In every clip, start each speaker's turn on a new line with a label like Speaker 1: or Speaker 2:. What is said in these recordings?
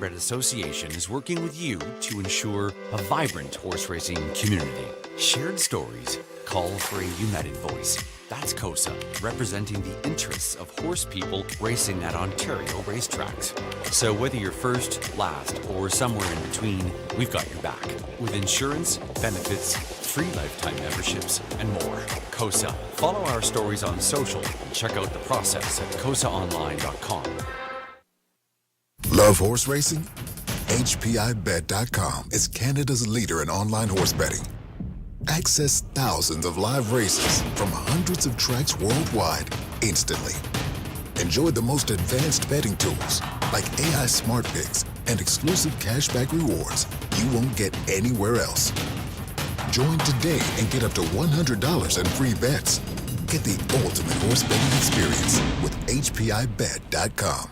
Speaker 1: Thoroughbred Association is working with you to ensure a vibrant horse racing community. Shared stories call for a united voice. That's COSA, representing the interests of horse people racing at Ontario racetracks. So whether you're first, last, or somewhere in between, we've got your back. With insurance, benefits, free lifetime memberships, and more. COSA. Follow our stories on social and check out the process at cosaonline.com.
Speaker 2: Love horse racing? HPIBet.com is Canada's leader in online horse betting. Access thousands of live races from hundreds of tracks worldwide instantly. Enjoy the most advanced betting tools like AI Smart Picks and exclusive cashback rewards you won't get anywhere else. Join today and get up to $100 in free bets. Get the ultimate horse betting experience with HPIBet.com.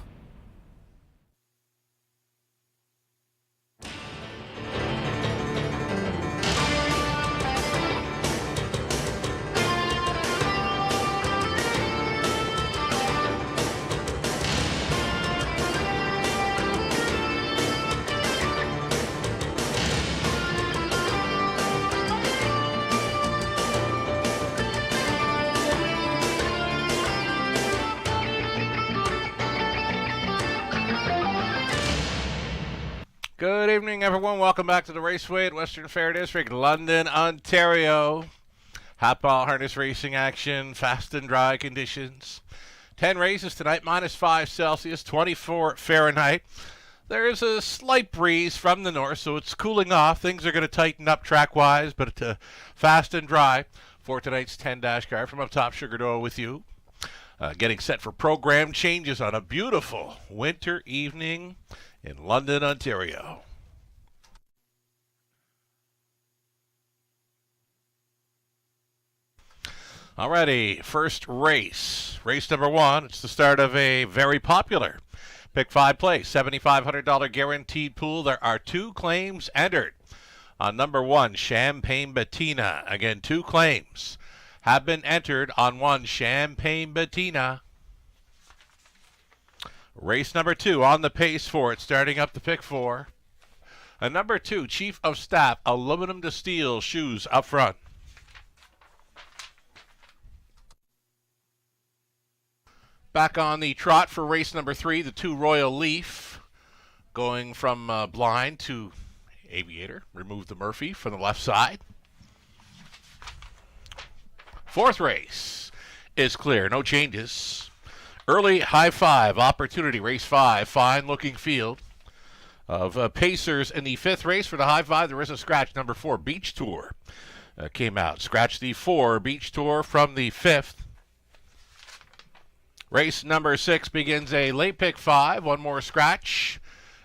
Speaker 3: Good evening, everyone. Welcome back to the Raceway at Western Fair District, London, Ontario. Hot ball harness racing action, fast and dry conditions. 10 races tonight, -5 Celsius, 24 Fahrenheit. There is a slight breeze from the north, so it's cooling off. Things are going to tighten up track-wise, but fast and dry for tonight's 10-dash card. From up top, Sugar Doe with you. Getting set for program changes on a beautiful winter evening in London, Ontario. Alrighty, first race. Race number 1. It's the start of a very popular Pick 5 place, $7,500 guaranteed pool. There are 2 claims entered. On number 1, Champagne Bettina. Again, 2 claims have been entered on 1, Champagne Bettina. Race number 2, on the pace for it, starting up the Pick 4. And number 2, Chief of Staff, aluminum to steel shoes up front. Back on the trot for race number 3, the 2, Royal Leaf, going from blind to aviator. Remove the Murphy from the left side. 4th race is clear, no changes. Early high 5 opportunity, race 5, fine looking field of pacers in the 5th race. For the high 5, there is a scratch. Number 4, Beach Tour came out. Scratch the 4, Beach Tour from the 5th. Race number 6 begins a late pick 5, 1 more scratch.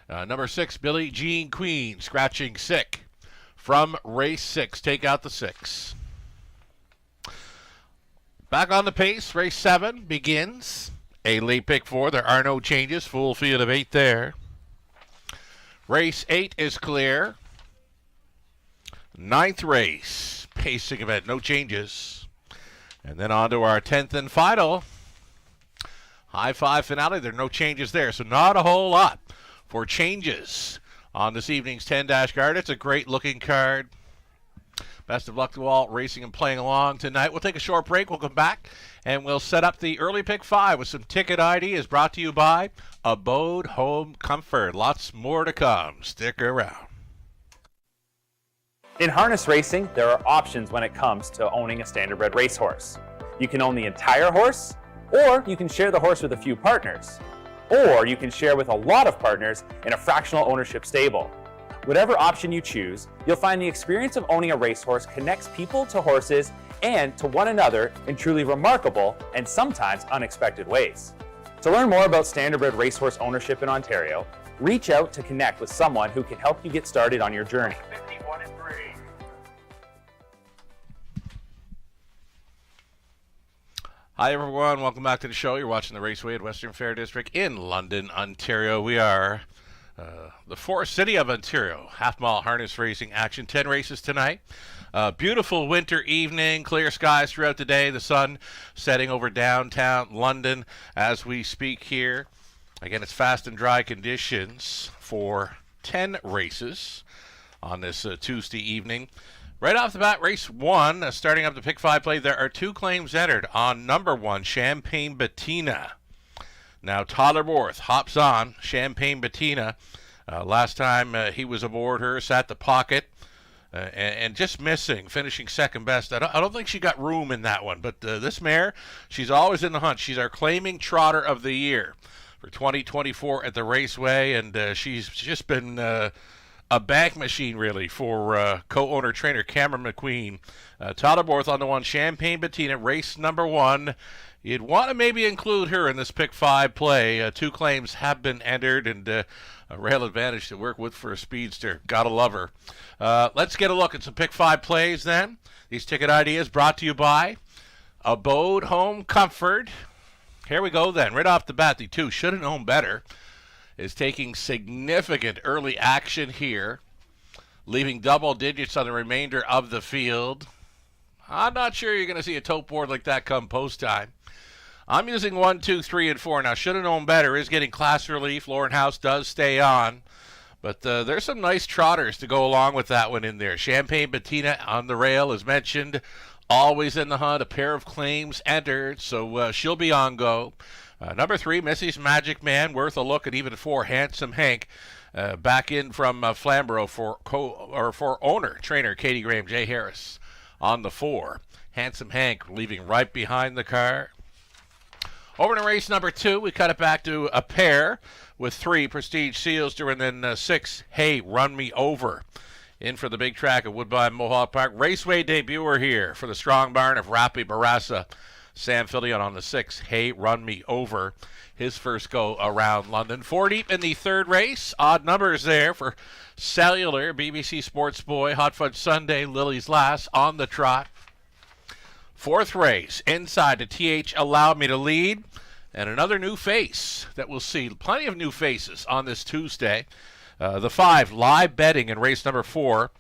Speaker 3: Number 6, Billie Jean Queen, scratching sick from race 6. Take out the 6. Back on the pace, race 7 begins a late pick 4. There are no changes. Full field of 8 there. Race 8 is clear. 9th race, pacing event, no changes. And then on to our 10th and final high 5 finale. There are no changes there, so not a whole lot for changes on this evening's 10-dash card. It's a great looking card. Best of luck to all racing and playing along tonight. We'll take a short break. We'll come back, and we'll set up the early pick 5 with some ticket ideas brought to you by Abode Home Comfort. Lots more to come. Stick around.
Speaker 4: In harness racing, there are options when it comes to owning a standardbred racehorse. You can own the entire horse, or you can share the horse with a few partners, or you can share with a lot of partners in a fractional ownership stable. Whatever option you choose, you'll find the experience of owning a racehorse connects people to horses and to one another in truly remarkable and sometimes unexpected ways. To learn more about standardbred racehorse ownership in Ontario, reach out to connect with someone who can help you get started on your journey.
Speaker 5: 51 and 3.
Speaker 3: Hi, everyone. Welcome back to the show. You're watching the Raceway at Western Fair District in London, Ontario. We are the Forest City of Ontario. Half-mile harness racing action. 10 races tonight. Beautiful winter evening. Clear skies throughout the day. The sun setting over downtown London as we speak here. Again, it's fast and dry conditions for 10 races on this Tuesday evening. Right off the bat, race 1, starting up the pick 5 play, there are 2 claims entered on number 1, Champagne Bettina. Now, Tyler Worth hops on Champagne Bettina. Last time he was aboard her, sat the pocket, and just missing, finishing second best. I don't think she got room in that one, but this mare, she's always in the hunt. She's our claiming trotter of the year for 2024 at the Raceway, and she's just been a bank machine, really, for co-owner trainer Cameron McQueen. Tyler Worth on the 1, Champagne Bettina, race number 1. You'd want to maybe include her in this pick 5 play. 2 claims have been entered, and a rail advantage to work with for a speedster. Gotta love her. Let's get a look at some pick 5 plays then. These ticket ideas brought to you by Abode Home Comfort. Here we go then. Right off the bat, the 2 should have known better is taking significant early action here, leaving double digits on the remainder of the field. I'm not sure you're going to see a tote board like that come post time. I'm using 1, 2, 3, and 4. Now, should have known better is getting class relief. Lauren House does stay on. But there's some nice trotters to go along with that one in there. Champagne Bettina on the rail, as mentioned, always in the hunt. A pair of claims entered, so she'll be on go. Number 3, Missy's Magic Man, worth a look at even 4, Handsome Hank, back in from Flamborough for owner, trainer Katie Graham, Jay Harris on the 4. Handsome Hank leaving right behind the car. Over to race number 2, we cut it back to a pair with 3, Prestige Sealster, and then 6, Hey, Run Me Over. In for the big track at Woodbine Mohawk Park. Raceway debuter here for the strong barn of Rapi Barassa. Sam Fillion on the 6, Hey, Run Me Over. His first go around London. 4 deep in the 3rd race. Odd numbers there for Cellular, BBC Sports Boy, Hot Fudge Sunday, Lily's Last on the trot. 4th race, inside to TH Allow Me to Lead. And another new face that we'll see. Plenty of new faces on this Tuesday. The 5, Live Betting in race number 4.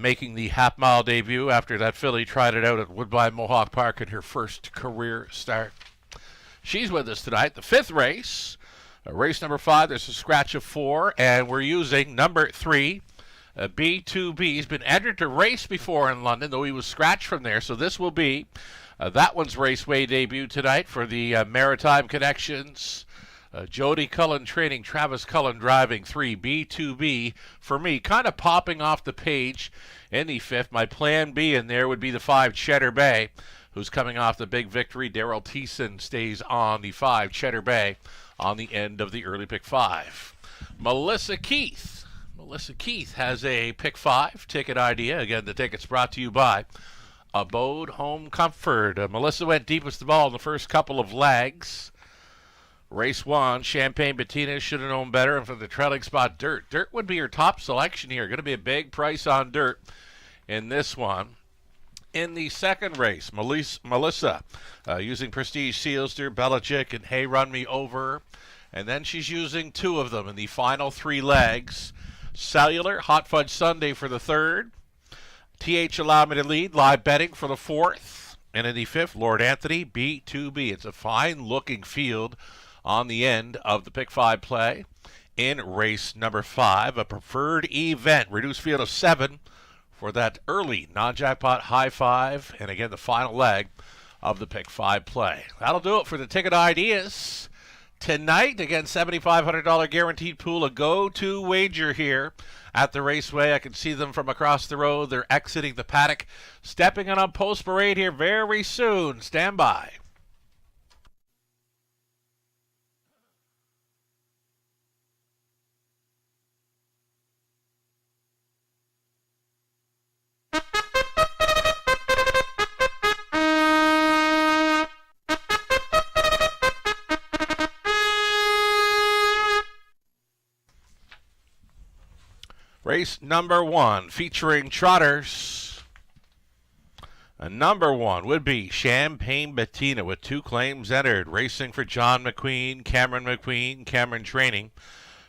Speaker 3: Making the half-mile debut after that filly tried it out at Woodbine Mohawk Park in her first career start. She's with us tonight. The 5th race, race number 5, there's a scratch of 4, and we're using number 3, B2B. He's been entered to race before in London, though he was scratched from there, so this will be that one's Raceway debut tonight for the Maritime Connections. Jody Cullen training, Travis Cullen driving. 3, B2B for me, kind of popping off the page in the 5th. My plan B in there would be the 5, Cheddar Bay, who's coming off the big victory. Daryl Thiessen stays on the 5, Cheddar Bay, on the end of the early pick 5. Melissa Keith. Melissa Keith has a pick 5 ticket idea. Again, the ticket's brought to you by Abode Home Comfort. Melissa went deepest of all in the first couple of legs. Race 1, Champagne Bettina should have known better. And for the trailing spot, Dirt. Dirt would be her top selection here. Going to be a big price on Dirt in this one. In the 2nd race, Melissa using Prestige Sealster, Belichick, and Hey, Run Me Over. And then she's using 2 of them in the final 3 legs. Cellular, Hot Fudge Sunday for the 3rd. TH Allow Me to Lead, Live Betting for the 4th. And in the 5th, Lord Anthony, B2B. It's a fine-looking field on the end of the pick 5 play. In race number 5, a preferred event, reduced field of 7 for that early non-jackpot high 5, and again the final leg of the pick 5 play. That'll do it for the ticket ideas tonight. Again, $7,500 guaranteed pool, a go-to wager here at the Raceway. I can see them from across the road. They're exiting the paddock, stepping on post parade here very soon. Stand by. Race number 1, featuring trotters. Number 1 would be Champagne Bettina with 2 claims entered. Racing for John McQueen, Cameron Training.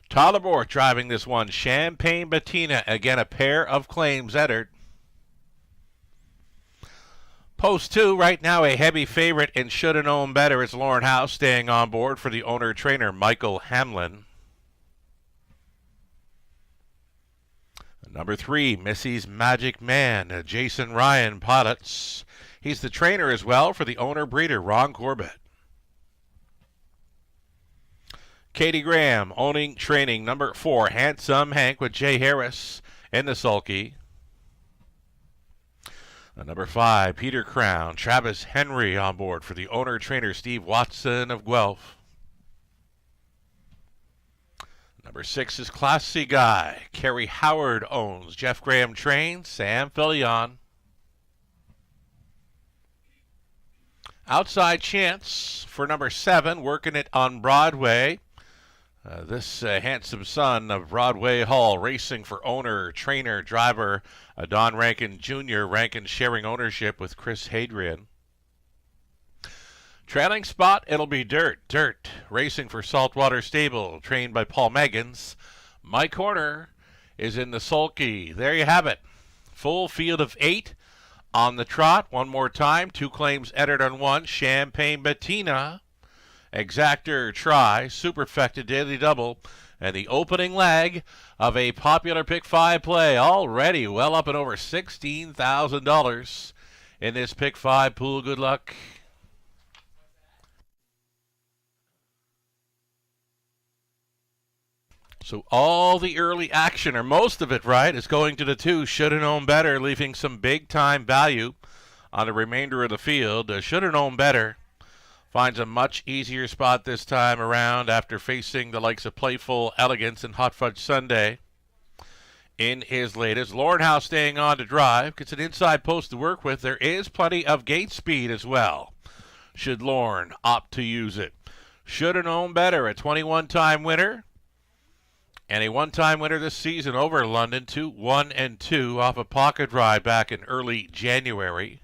Speaker 3: Tyler Worth driving this one. Champagne Bettina, again a pair of claims entered. Post 2, right now a heavy favorite and should have known better is Lauren House, staying on board for the owner-trainer Michael Hamlin. Number 3, Missy's Magic Man, Jason Ryan pilots. He's the trainer as well for the owner-breeder Ron Corbett. Katie Graham, owning training number 4, Handsome Hank with Jay Harris in the sulky. Number 5, Peter Crown, Travis Henry on board for the owner-trainer Steve Watson of Guelph. Number 6 is Classy Guy. Kerry Howard owns. Jeff Graham trains. Sam Fillion. Outside Chance for number 7, working it on Broadway. This handsome son of Broadway Hall, racing for owner, trainer, driver Don Rankin Jr., Rankin sharing ownership with Chris Hadrian. Trailing spot, it'll be Dirt, racing for Saltwater Stable, trained by Paul Meggins. Mike Horner is in the sulky. There you have it. Full field of 8 on the trot. One more time, 2 claims entered on 1. Champagne Bettina, Exactor Try, Superfecta Daily Double, and the opening leg of a popular Pick 5 play, already well up and over $16,000 in this Pick 5 pool. Good luck. So all the early action, or most of it, right, is going to the 2. Should have known better, leaving some big-time value on the remainder of the field. Should have known better. Finds a much easier spot this time around after facing the likes of Playful Elegance and Hot Fudge Sunday in his latest. Lauren House staying on to drive. Gets an inside post to work with. There is plenty of gate speed as well, should Lauren opt to use it. Should have known better. A 21-time winner. And a one-time winner this season over London, 2-1-2 off a pocket ride back in early January.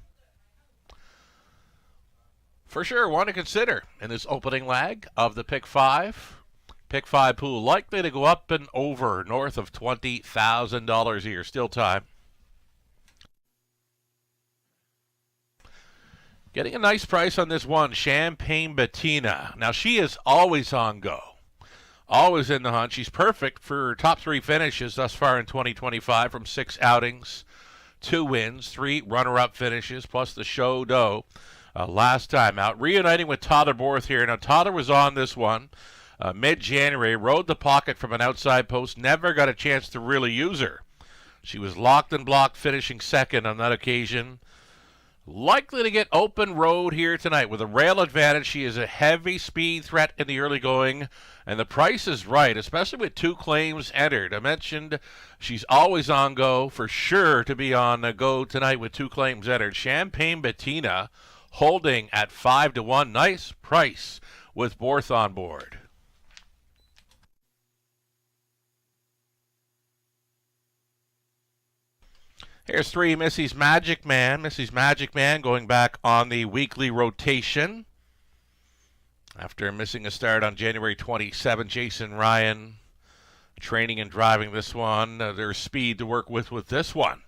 Speaker 3: For sure, one to consider in this opening leg of the Pick 5. Pick 5 pool likely to go up and over north of $20,000 a year. Still time. Getting a nice price on this one, Champagne Bettina. Now, she is always on go. Always in the hunt. She's perfect for top 3 finishes thus far in 2025 from 6 outings, 2 wins, 3 runner-up finishes, plus the show dough last time out. Reuniting with Tyler Borth here. Now, Tyler was on this one mid-January, rode the pocket from an outside post, never got a chance to really use her. She was locked and blocked, finishing second on that occasion. Likely to get open road here tonight with a rail advantage. She is a heavy speed threat in the early going, and the price is right, especially with 2 claims entered. I mentioned she's always on go, for sure to be on go tonight with 2 claims entered. Champagne Bettina holding at 5-1. Nice price with Borth on board. Here's 3, Missy's Magic Man. Missy's Magic Man going back on the weekly rotation. After missing a start on January 27, Jason Ryan training and driving this one. There's speed to work with this one.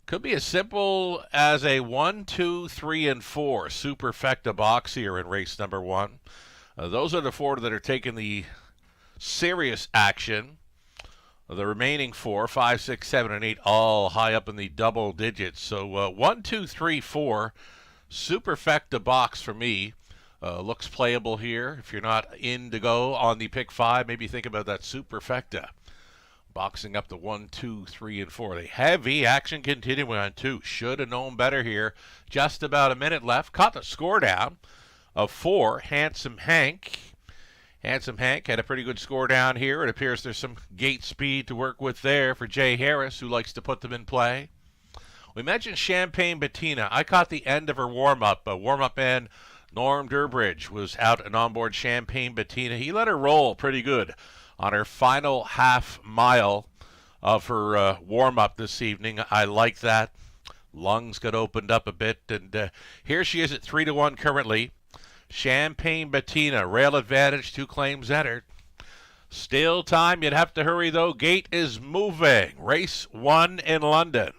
Speaker 3: Could be as simple as a 1, 2, 3, and 4 Superfecta box here in race number 1. Those are the 4 that are taking the serious action. The remaining 4, 5, 6, 7, and 8, all high up in the double digits. So 1, 2, 3, 4 Superfecta box for me looks playable here. If you're not in to go on the Pick 5, maybe think about that Superfecta. Boxing up to 1, 2, 3, and 4. The heavy action continuing on 2. Should have known better here. Just about a minute left. Caught the score down of 4. Handsome Hank. Handsome Hank had a pretty good score down here. It appears there's some gate speed to work with there for Jay Harris, who likes to put them in play. We mentioned Champagne Bettina. I caught the end of her warm-up. Warm-up man Norm Durbridge was out and on board Champagne Bettina. He let her roll pretty good on her final half mile of her warm-up this evening. I like that. Lungs got opened up a bit, and here she is at 3-1 currently. Champagne Bettina, rail advantage, 2 claims entered. Still time, you'd have to hurry though. Gate is moving. Race 1 in London.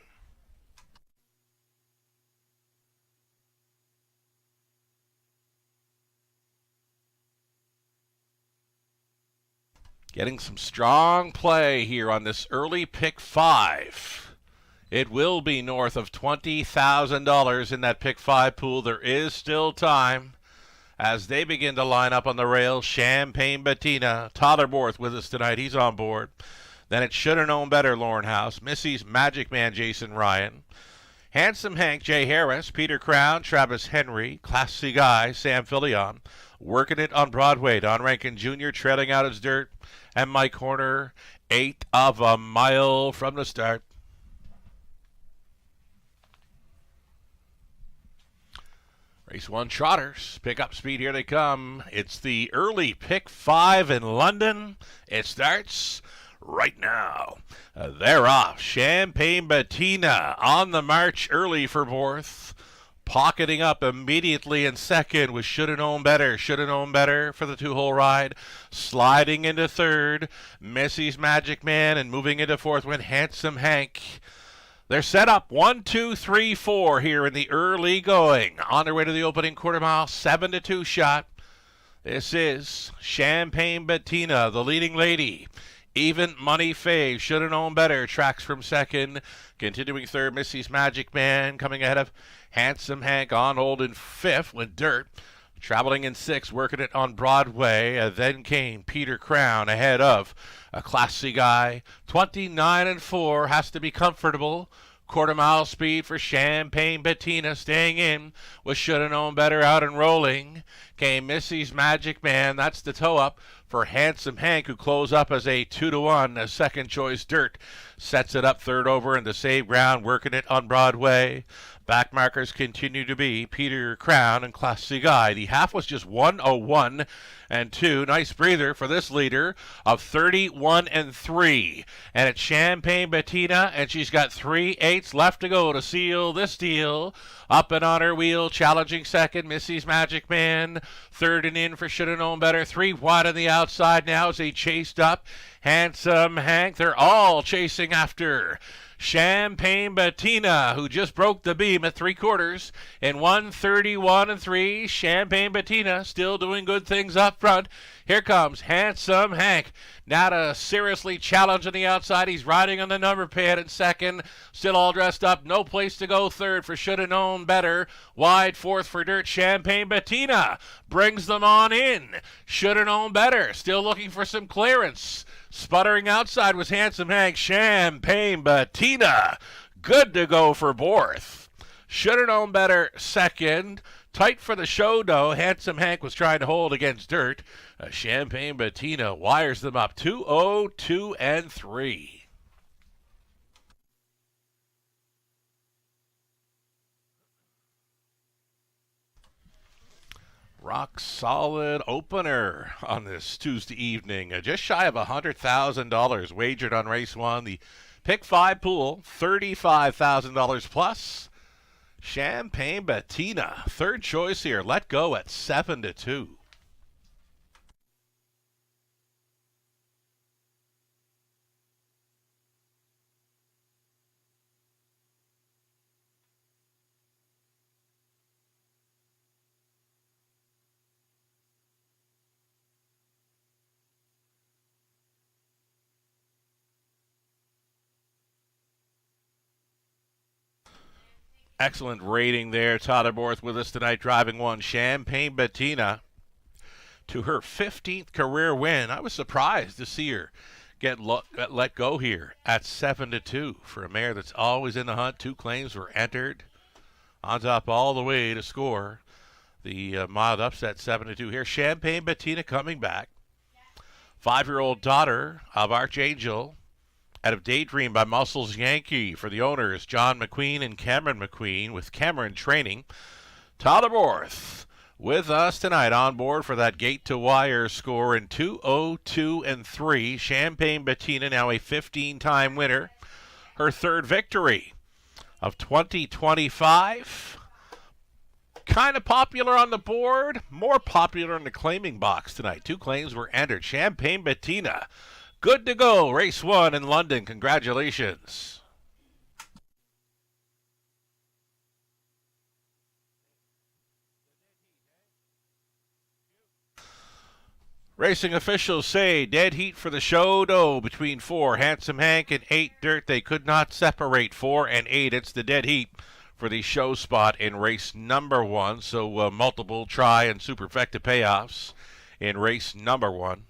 Speaker 3: Getting some strong play here on this early pick 5. It will be north of $20,000 in that pick 5 pool. There is still time as they begin to line up on the rails. Champagne Bettina, Tyler Borth with us tonight. He's on board. Then it Should Have Known Better, Lauren House. Missy's Magic Man, Jason Ryan. Handsome Hank, Jay Harris. Peter Crown, Travis Henry. Classy Guy, Sam Filion. Working It on Broadway, Don Rankin Jr. trailing out his dirt. And Mike Horner, 1/8 of a mile from the start. Race 1 trotters. Pick up speed, here they come. It's the early pick 5 in London. It starts right now. They're off. Champagne Bettina on the march early for Borth. Pocketing up immediately in second with Should Have Known Better. Should Have Known Better for the 2-hole ride. Sliding into third, Missy's Magic Man, and moving into fourth went Handsome Hank. They're set up 1, 2, 3, 4 here in the early going. On their way to the opening quarter mile, 7-2 shot. This is Champagne Bettina, the leading lady. Even Money Fave, Should Have Known Better, tracks from second. Continuing third, Missy's Magic Man, coming ahead of Handsome Hank on hold in fifth with Dirt. Traveling in sixth, Working It on Broadway. Then came Peter Crown ahead of a Classy Guy. 29-4, has to be comfortable. Quarter mile speed for Champagne Bettina, staying in with Should Have Known Better out and rolling. Came Missy's Magic Man, that's the toe up for Handsome Hank, who closed up as a 2-1. A second choice Dirt sets it up third over into save ground, Working It on Broadway. Back markers continue to be Peter Crown and Classy Guy. The half was just 1:01 and 2. Nice breather for this leader of 31-3. And it's Champagne Bettina, and she's got 3/8 left to go to seal this deal. Up and on her wheel, challenging second, Missy's Magic Man. Third and in for Should Have Known Better. 3 wide on the outside now as they chased up Handsome Hank. They're all chasing after Champagne Bettina, who just broke the beam at 3/4 in 1:31-3. Champagne Bettina still doing good things up front. Here comes Handsome Hank. Now to seriously challenge on the outside. He's riding on the number pad in second. Still all dressed up. No place to go third for Should Have Known Better. Wide fourth for Dirt. Champagne Bettina brings them on in. Should Have Known Better. Still looking for some clearance. Sputtering outside was Handsome Hank. Champagne Bettina, good to go for Borth. Should Have Known Better second. Tight for the show, though. Handsome Hank was trying to hold against Dirt. Champagne Bettina wires them up 2:02-3. Rock solid opener on this Tuesday evening. Just shy of $100,000 wagered on race 1. The pick 5 pool, $35,000 plus. Champagne Bettina, third choice here. Let go at 7-2. Excellent rating there. Tyler Borth with us tonight, driving one. Champagne Bettina to her 15th career win. I was surprised to see her get let go here at 7-2 for a mare that's always in the hunt. 2 claims were entered on top all the way to score the mild upset 7-2 here. Champagne Bettina coming back. 5-year-old daughter of Archangel out of Daydream by Muscles Yankee for the owners, John McQueen and Cameron McQueen, with Cameron training. Tyler Borth with us tonight on board for that gate-to-wire score in 2:02-3. Champagne Bettina, now a 15-time winner. Her third victory of 2025. Kind of popular on the board, more popular in the claiming box tonight. 2 claims were entered. Champagne Bettina, good to go. Race 1 in London. Congratulations. Racing officials say dead heat for the show dough between 4 Handsome Hank and 8 Dirt. They could not separate 4 and 8. It's the dead heat for the show spot in race number 1. So multiple try and superfecta payoffs in race number 1.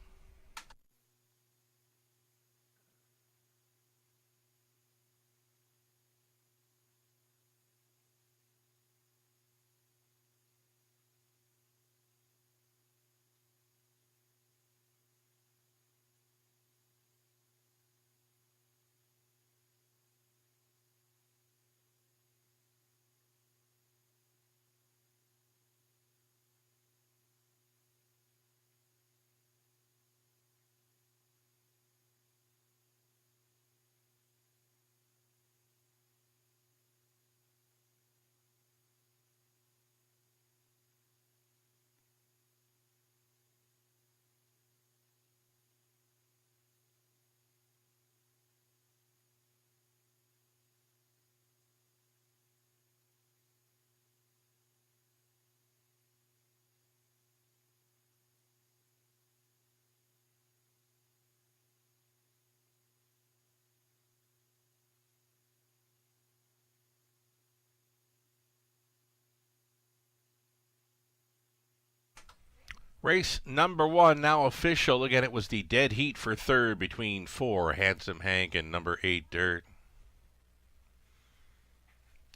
Speaker 3: Race number 1 now official. Again, it was the dead heat for third between 4 Handsome Hank and number 8 Dirt.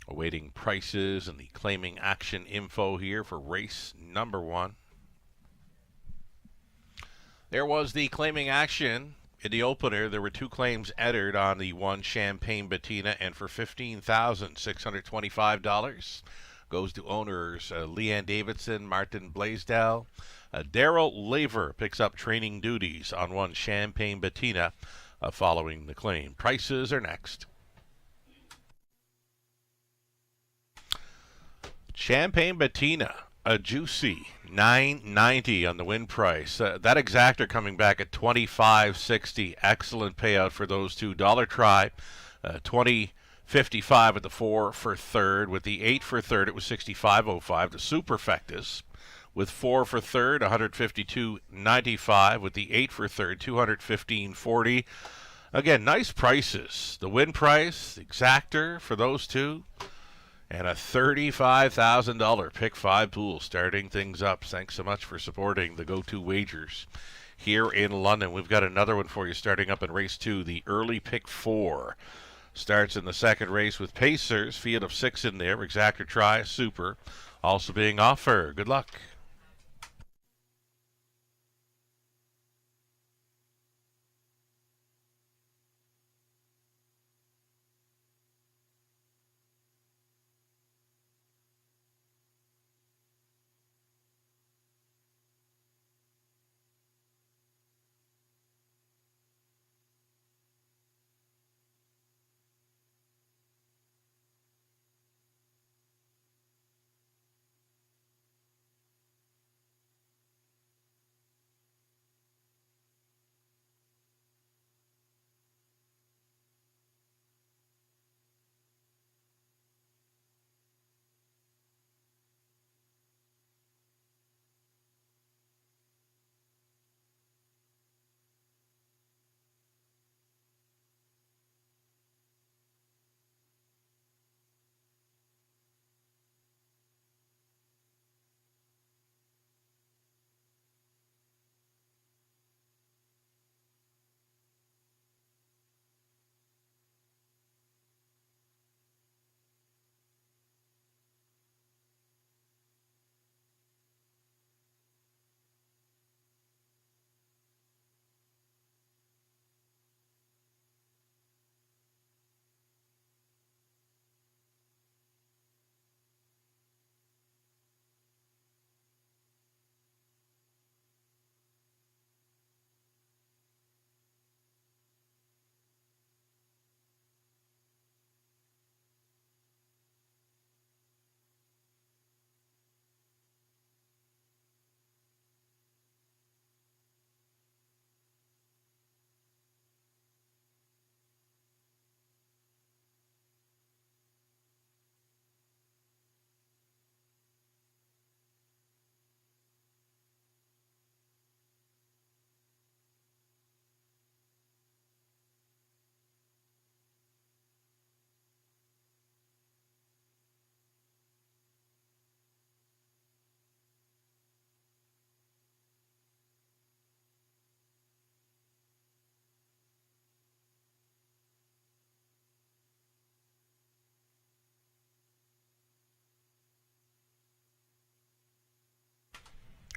Speaker 3: Awaiting prices and the claiming action info here for race number 1. There was the claiming action in the opener. There were 2 claims entered on the 1 Champagne Bettina, and for $15,625 goes to owners Leanne Davidson, Martin Blaisdell. Daryl Laver picks up training duties on 1 Champagne Bettina following the claim. Prices are next. Champagne Bettina, a juicy $9.90 on the win price. That exactor coming back at $25.60. Excellent payout for those two. Dollar try, $20.55 at the 4 for third. With the 8 for third, it was $65.05. The superfectas with 4 for third, $152.95. With the 8 for third, $215.40. Again, nice prices. The win price, the exactor for those two, and a $35,000 pick 5 pool starting things up. Thanks so much for supporting the Go-To Wagers here in London. We've got another one for you starting up in race 2. The early pick 4 starts in the second race with Pacers. Field of 6 in there. Exactor try, super, also being offered. Good luck.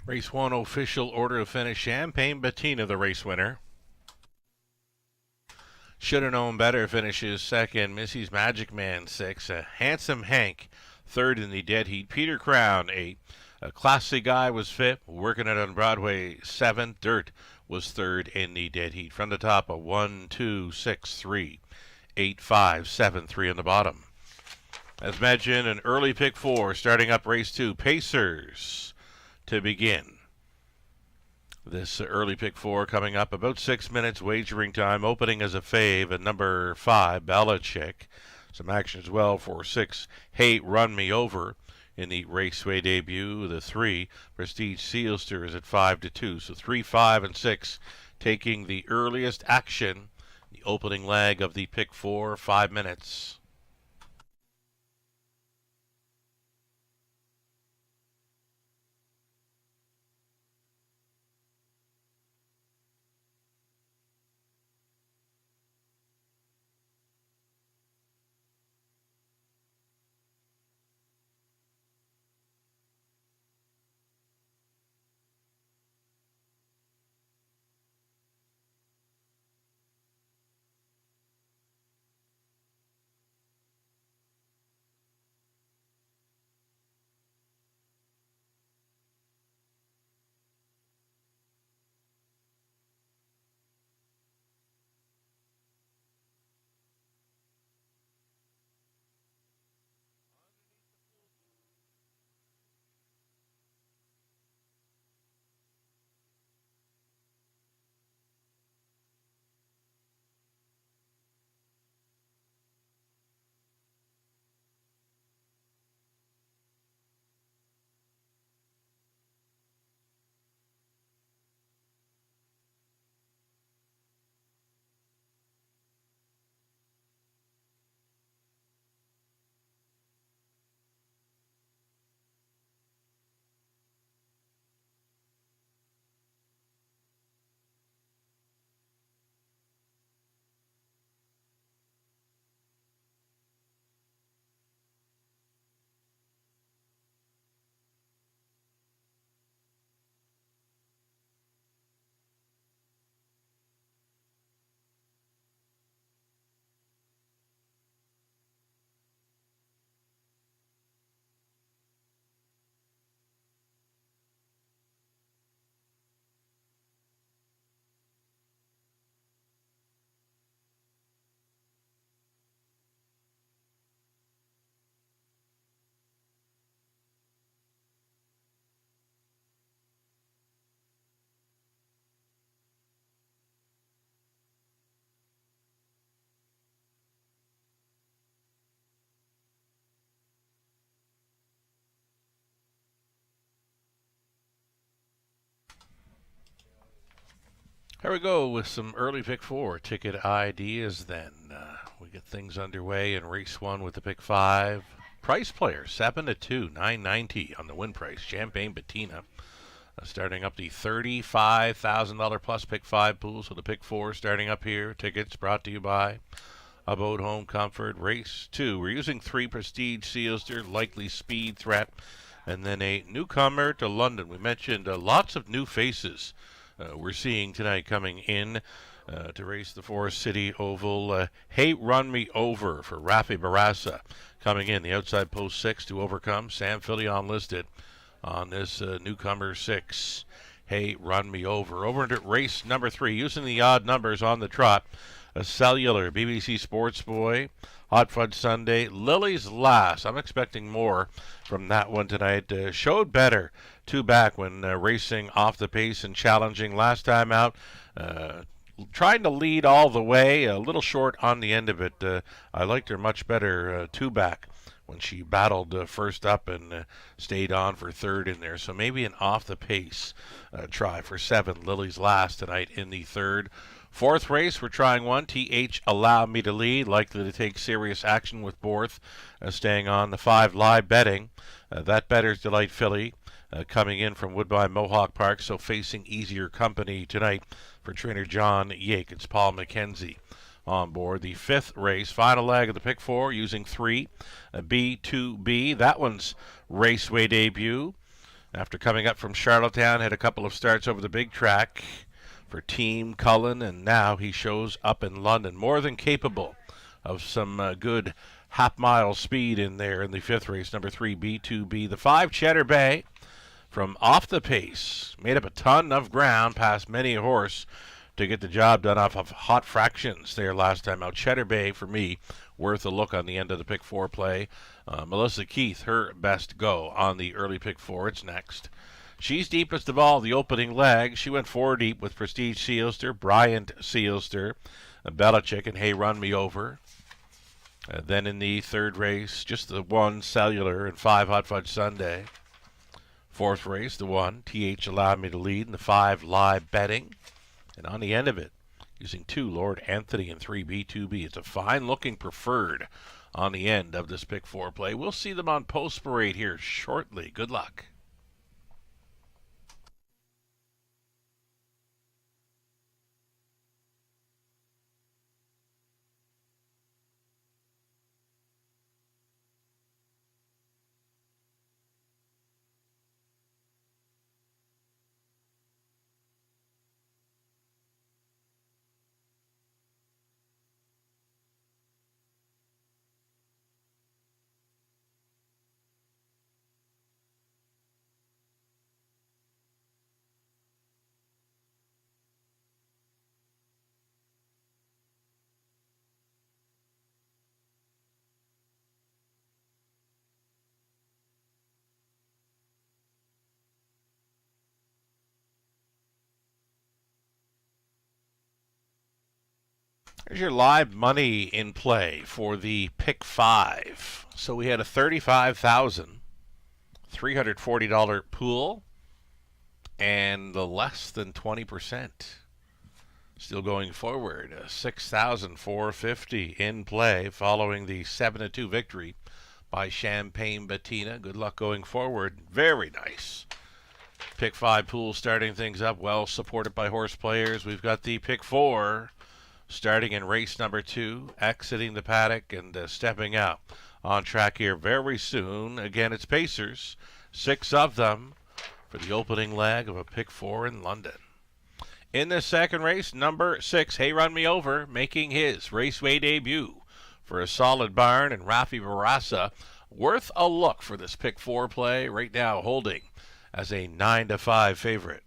Speaker 3: Race 1 official order to finish. Champagne Bettina, the race winner. Should Have Known Better finishes second. Missy's Magic Man 6. Handsome Hank third in the dead heat. Peter Crown 8. A Classy Guy was fifth. Working It on Broadway 7. Dirt was third in the dead heat. From the top, a 1, 2, 6, 3, 8, 5, 7, 3 on the bottom. As mentioned, an early pick 4 starting up race 2. Pacers to begin. This early pick 4 coming up about 6 minutes wagering time. Opening as a fave at number 5, Belichick. Some action as well for 6, Hey Run Me Over in the Raceway debut. The 3, Prestige Sealster, is at 5-2. So 3, 5, and 6 taking the earliest action. The opening leg of the pick 4, 5 minutes. Here we go with some early pick 4 ticket ideas then. We get things underway in race 1 with the pick 5. Price player 7-2, $9.90 on the win price. Champagne Bettina starting up the $35,000 plus pick 5 pool. So the pick 4 starting up here. Tickets brought to you by Abode Home Comfort. Race 2, we're using 3, Prestige Sealster, Likely Speed Threat, and then a newcomer to London. We mentioned lots of new faces we're seeing tonight coming in to race the Forest City Oval. Hey Run Me Over for Rafi Barassa coming in. The outside post 6 to overcome. Sam Filion listed on this newcomer 6. Hey Run Me Over. Over into race number 3, using the odd numbers on the trot. A Cellular, BBC Sports Boy, Hot Fudge Sunday, Lily's Last. I'm expecting more from that one tonight. Showed better 2 back when racing off the pace and challenging last time out. Trying to lead all the way, a little short on the end of it. I liked her much better 2 back when she battled first up and stayed on for 3rd in there. So maybe an off the pace try for 7, Lily's Last tonight in the 3rd. 4th race, we're trying one. TH Allow Me to Lead, likely to take serious action with Borth, staying on the 5 live betting. That Better's Delight Filly coming in from Woodbine Mohawk Park, so facing easier company tonight for trainer John Yake. It's Paul McKenzie on board. The 5th race, final leg of the pick 4, using 3, B2B. That one's Raceway debut. After coming up from Charlottetown, had a couple of starts over the big track for Team Cullen, and now he shows up in London. More than capable of some good half-mile speed in there in the fifth race, number 3, B2B. The 5, Cheddar Bay, from off the pace, made up a ton of ground past many a horse to get the job done off of hot fractions there last time out. Cheddar Bay, for me, worth a look on the end of the pick 4 play. Melissa Keith, her best go on the early pick 4. It's next. She's deepest of all, the opening leg. She went 4 deep with Prestige Sealster, Bryant Sealster, Belichick, and Hey Run Me Over. Then in the third race, just the 1, Cellular, and 5, Hot Fudge Sunday. Fourth race, the 1, TH Allowed Me to Lead, and the 5, Live Betting. And on the end of it, using 2, Lord Anthony, and 3, B2B. It's a fine-looking preferred on the end of this pick 4 play. We'll see them on Post Parade here shortly. Good luck. Here's your live money in play for the pick 5. So we had a $35,340 pool and the less than 20%. Still going forward, $6,450 in play following the 7-2 victory by Champagne Bettina. Good luck going forward. Very nice. Pick 5 pool starting things up, well supported by horse players. We've got the pick 4 starting in race number 2, exiting the paddock and stepping out on track here very soon. Again, it's Pacers, 6 of them for the opening leg of a pick 4 in London. In this second race, number 6, Hey Run Me Over, making his Raceway debut for a solid barn, and Rafi Barassa, worth a look for this pick 4 play, right now holding as a 9-5 favorite.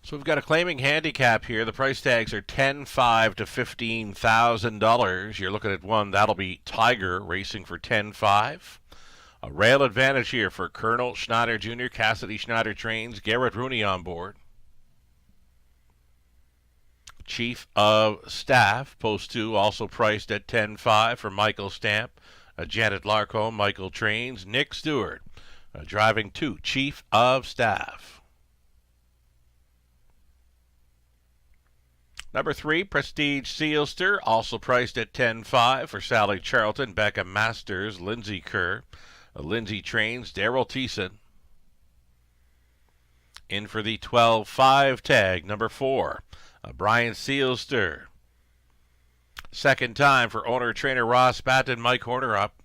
Speaker 3: So we've got a claiming handicap here. The price tags are $10,500 to $15,000. You're looking at one. That'll be Tiger racing for $10,500. A rail advantage here for Colonel Schneider Jr. Cassidy Schneider trains. Garrett Rooney on board. Chief of Staff, post 2, also priced at $10,500 for Michael Stamp. Janet Larcombe, Michael trains. Nick Stewart driving 2, Chief of Staff. Number 3, Prestige Sealster, also priced at $10,500 for Sally Charlton, Becca Masters, Lindsay Kerr. Lindsay trains, Daryl Thiessen. In for the 12-5 tag, number 4, Brian Sealster. Second time for owner-trainer Ross Batten, Mike Horner up.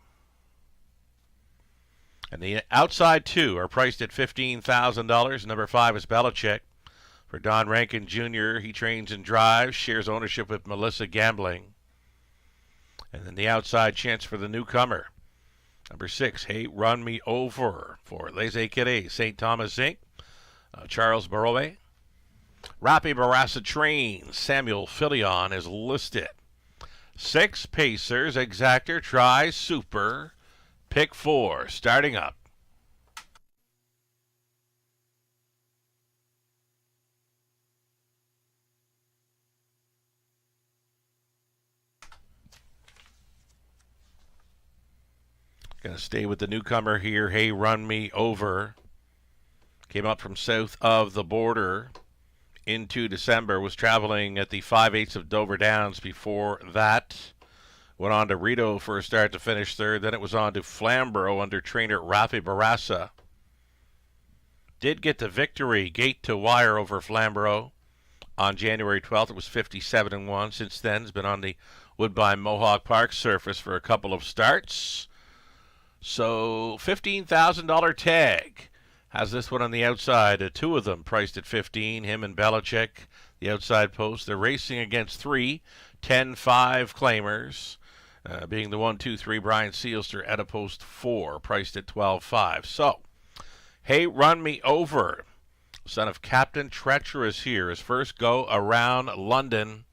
Speaker 3: And the outside 2 are priced at $15,000. Number 5 is Belichick. For Don Rankin Jr., he trains and drives, shares ownership with Melissa Gambling. And then the outside chance for the newcomer. Number 6, Hey Run Me Over for Les Écuries, St. Thomas Inc., Charles Baroe. Rapi Barassa trains, Samuel Filion is listed. 6 Pacers, Exactor, Try, Super, pick 4, starting up. Going to stay with the newcomer here, Hey Run Me Over. Came up from south of the border into December. Was traveling at the 5/8 of Dover Downs before that. Went on to Rito for a start to finish third. Then it was on to Flamborough under trainer Rafi Barassa. Did get the victory, gate to wire over Flamborough. On January 12th, it was 57-1. Since then, it's been on the Woodbine Mohawk Park surface for a couple of starts. So, $15,000 tag. Has this one on the outside. Two of them priced at 15. Him and Belichick, the outside post. They're racing against 3 10-5 claimers. Being the 1-2-3, Brian Sealster at a post 4, priced at 12-5. So, Hey Run Me Over, son of Captain Treacherous here. His first go around London,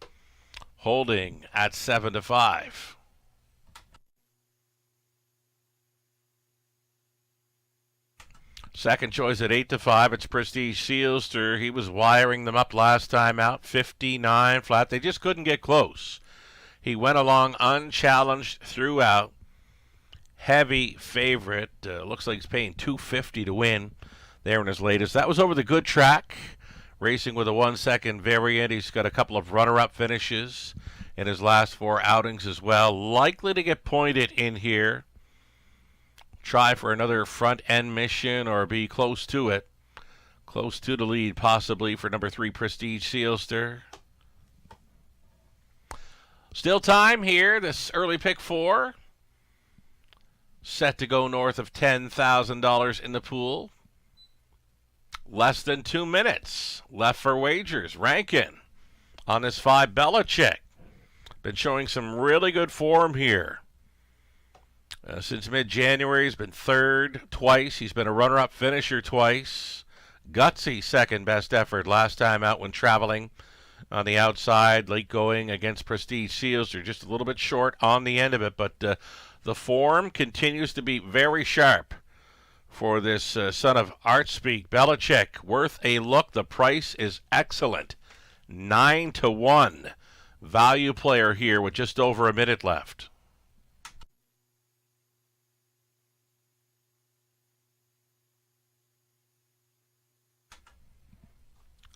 Speaker 3: holding at 7-5. Second choice at 8-5. It's Prestige Sealster. He was wiring them up last time out, 59 flat. They just couldn't get close. He went along unchallenged throughout. Heavy favorite. Looks like he's paying $250 to win there in his latest. That was over the good track, racing with a 1-second variant. He's got a couple of runner-up finishes in his last 4 outings as well. Likely to get pointed in here. Try for another front-end mission or be close to it. Close to the lead, possibly, for number 3, Prestige Sealster. Still time here, this early pick 4. Set to go north of $10,000 in the pool. Less than 2 minutes left for wagers. Rankin on this 5, Belichick. Been showing some really good form here. Since mid-January, he's been third twice. He's been a runner-up finisher twice. Gutsy second best effort last time out when traveling on the outside, late going against Prestige Sealster. Just a little bit short on the end of it, but the form continues to be very sharp for this son of Artspeak. Belichick, worth a look. The price is excellent. 9-1. Value player here with just over a minute left.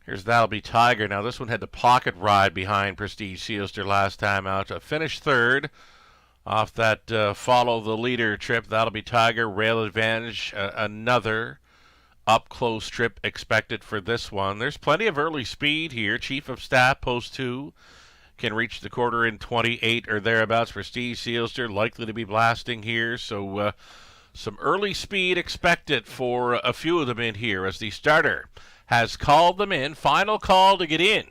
Speaker 3: Here's That'll Be Tiger. Now, this one had the pocket ride behind Prestige Sealster last time out. Finished third off that follow the leader trip. That'll Be Tiger. Rail advantage. Another up-close trip expected for this one. There's plenty of early speed here. Chief of Staff, post 2, can reach the quarter in 28 or thereabouts. Prestige Sealster likely to be blasting here. So some early speed expected for a few of them in here as the starter has called them in. Final call to get in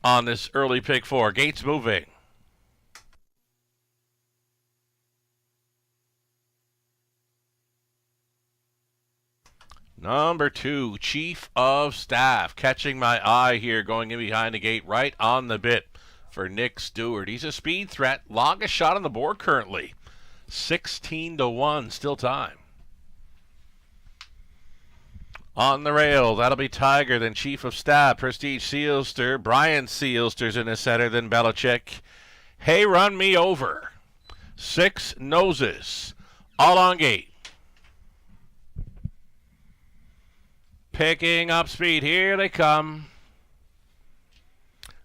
Speaker 3: on this early pick 4. Gates moving. Number 2, Chief of Staff. Catching my eye here, going in behind the gate, right on the bit for Nick Stewart. He's a speed threat. Longest shot on the board currently. 16-1, still time. On the rail, That'll Be Tiger, then Chief of Staff, Prestige Sealster. Brian Sealster's in the center, then Belichick. Hey Run Me Over. 6 noses. All on gate. Picking up speed. Here they come.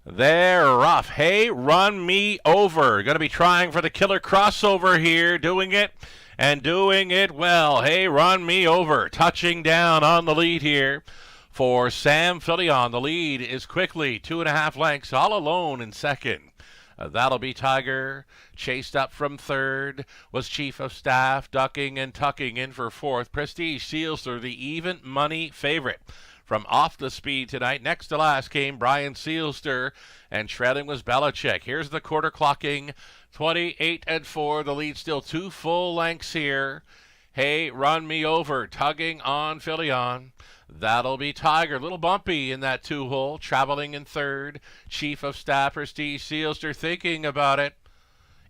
Speaker 3: They're rough. Hey Run Me Over. Going to be trying for the killer crossover here. Doing it. And doing it well. Hey, Run Me Over. Touching down on the lead here for Sam Fillion. The lead is quickly 2.5 lengths, all alone in second. That'll Be Tiger. Chased up from third was Chief of Staff, ducking and tucking in for fourth. Prestige Sealster, the even money favorite. From off the speed tonight, next to last came Brian Sealster, and trailing was Belichick. Here's the quarter clocking. 28-4. The lead still 2 full lengths here. Hey, Run Me Over. Tugging on Fillion. That'll Be Tiger. Little bumpy in that 2-hole. Traveling in third. Chief of Staff, Prestige Sealster, thinking about it.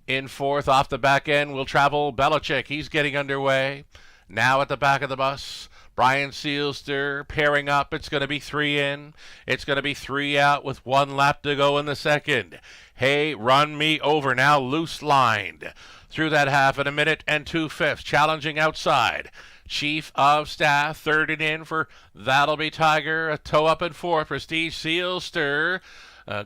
Speaker 3: In fourth, off the back end, will travel Belichick. He's getting underway. Now at the back of the bus, Brian Sealster pairing up. It's going to be 3 in. It's going to be 3 out with 1 lap to go in the second. Hey, Run Me Over. Now loose lined through that half in a minute and 2/5. Challenging outside. Chief of Staff, third and in for That'll Be Tiger. A toe up and fourth. Prestige Sealster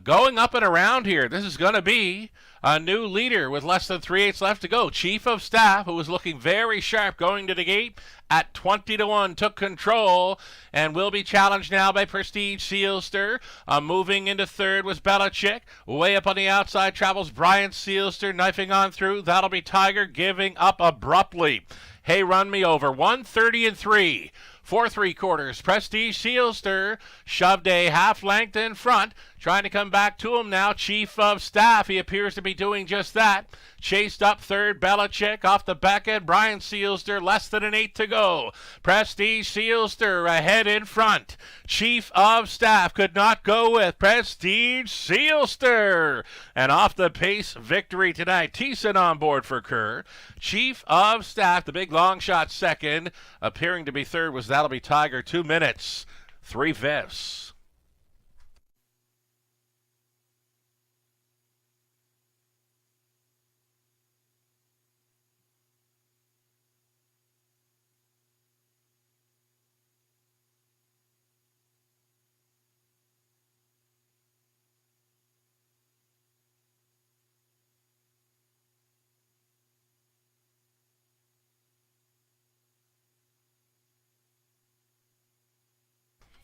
Speaker 3: going up and around here. This is going to be a new leader with less than 3/8 left to go. Chief of Staff, who was looking very sharp going to the gate at 20-1, took control and will be challenged now by Prestige Sealster. Moving into third was Belichick. Way up on the outside travels Brian Sealster, knifing on through. That'll Be Tiger, giving up abruptly. Hey, run me over. 1:30-3. 4 3/4. Prestige Sealster shoved a half length in front. Trying to come back to him now. Chief of Staff. He appears to be doing just that. Chased up third. Belichick off the back end. Brian Sealster. Less than an 8 to go. Prestige Sealster ahead in front. Chief of Staff could not go with Prestige Sealster. And off the pace victory tonight. Thiessen on board for Kerr. Chief of Staff, the big long shot second. Appearing to be third was That'll Be Tiger. 2 minutes, 3/5.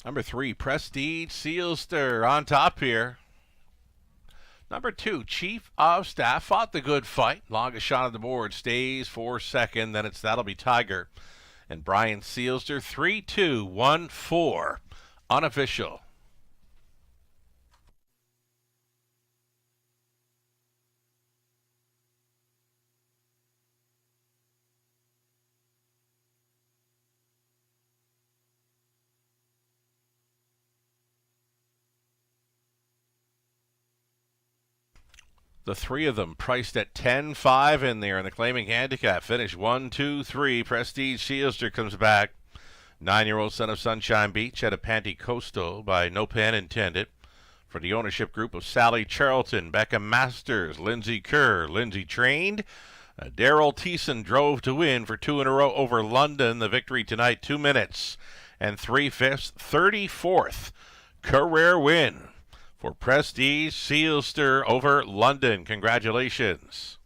Speaker 3: Number 3, Prestige Sealster on top here. Number 2, Chief of Staff, fought the good fight. Longest shot on the board, stays for second. Then it's That'll Be Tiger. And Brian Sealster, 3-2-1-4. Unofficial. The three of them priced at 10-5 in there in the claiming handicap. Finish 1-2-3. Prestige Sealster comes back. 9-year-old son of Sunshine Beach at a Panty Coastal by no pun intended. For the ownership group of Sally Charlton, Becca Masters, Lindsay Kerr, Lindsay trained. Daryl Thiessen drove to win for 2 in a row over London. The victory tonight, 2 minutes and 3/5, 34th career win for Prestige Sealster over London. Congratulations.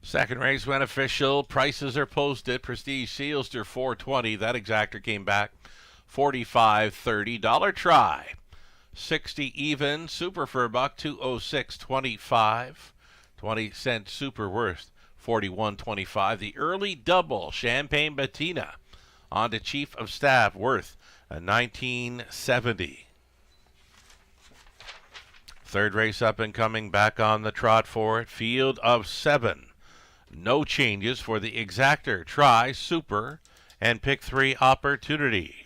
Speaker 3: Second race went official. Prices are posted. Prestige Sealster $420. That exactor came back $45.30. Dollar try 60 even. Super for a buck $206.25. 20-cent super worth $41.25. The early double Champagne Bettina on to Chief of Staff worth $19.70. Third race up and coming, back on the trot for it. Field of 7. No changes for the exactor. Try super and pick 3 opportunity.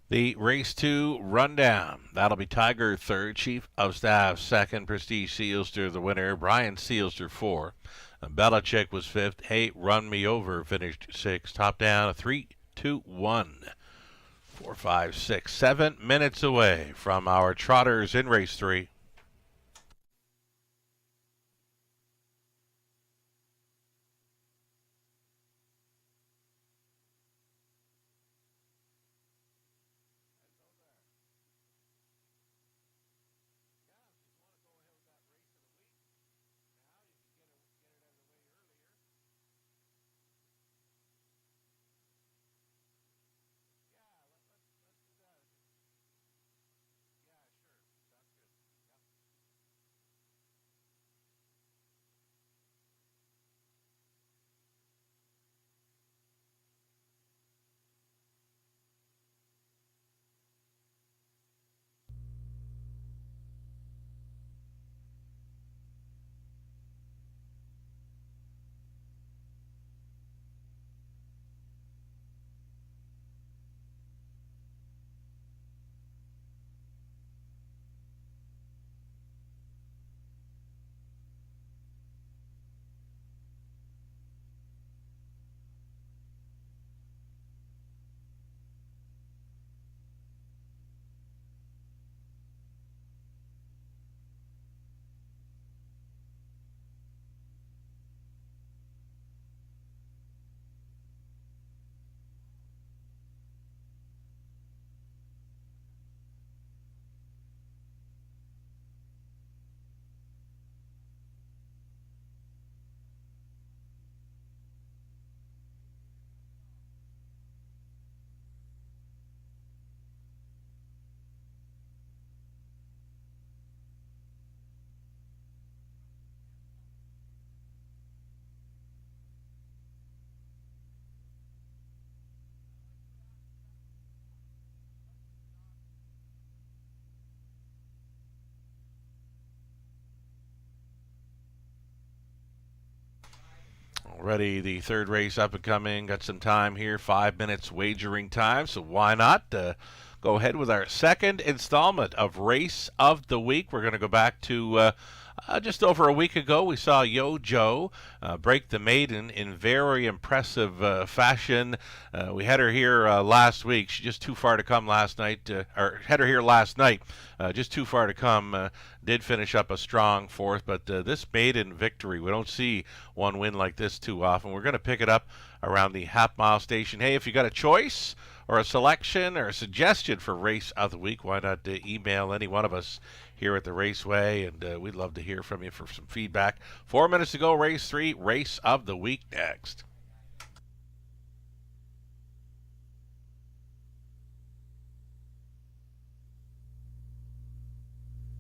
Speaker 3: The race 2 rundown. That'll be Tiger third, Chief of Staff second, Prestige Sealster the winner, Brian Sealster 4. Belichick was 5th. Hey, Run Me Over finished 6th. Top down, 3, 2, 1. 4, 5, 6, 7 minutes away from our trotters in race 3. Already the third race up and coming. Got some time here, 5 minutes wagering time, so why not go ahead with our second installment of Race of the Week. We're going to go back to just over a week ago. We saw Yo Joe break the maiden in very impressive fashion. We had her here last week. She's just too far to come last night, or had her here last night. Just too far to come. Did finish up a strong fourth, but this maiden victory, we don't see one win like this too often. We're going to pick it up around the half mile station. Hey, if you got a choice or a selection or a suggestion for Race of the Week, why not email any one of us here at the Raceway, and we'd love to hear from you for some feedback. 4 minutes to go, race 3, Race of the Week next.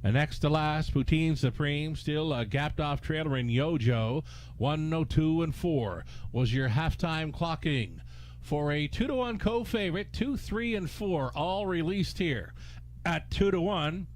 Speaker 5: And next to last, Poutine Supreme, still a gapped off trailer in Yojo. 102 and 4 was your halftime clocking. For a 2-1 co-favorite, 2, 3, and 4 all released here at 2-1.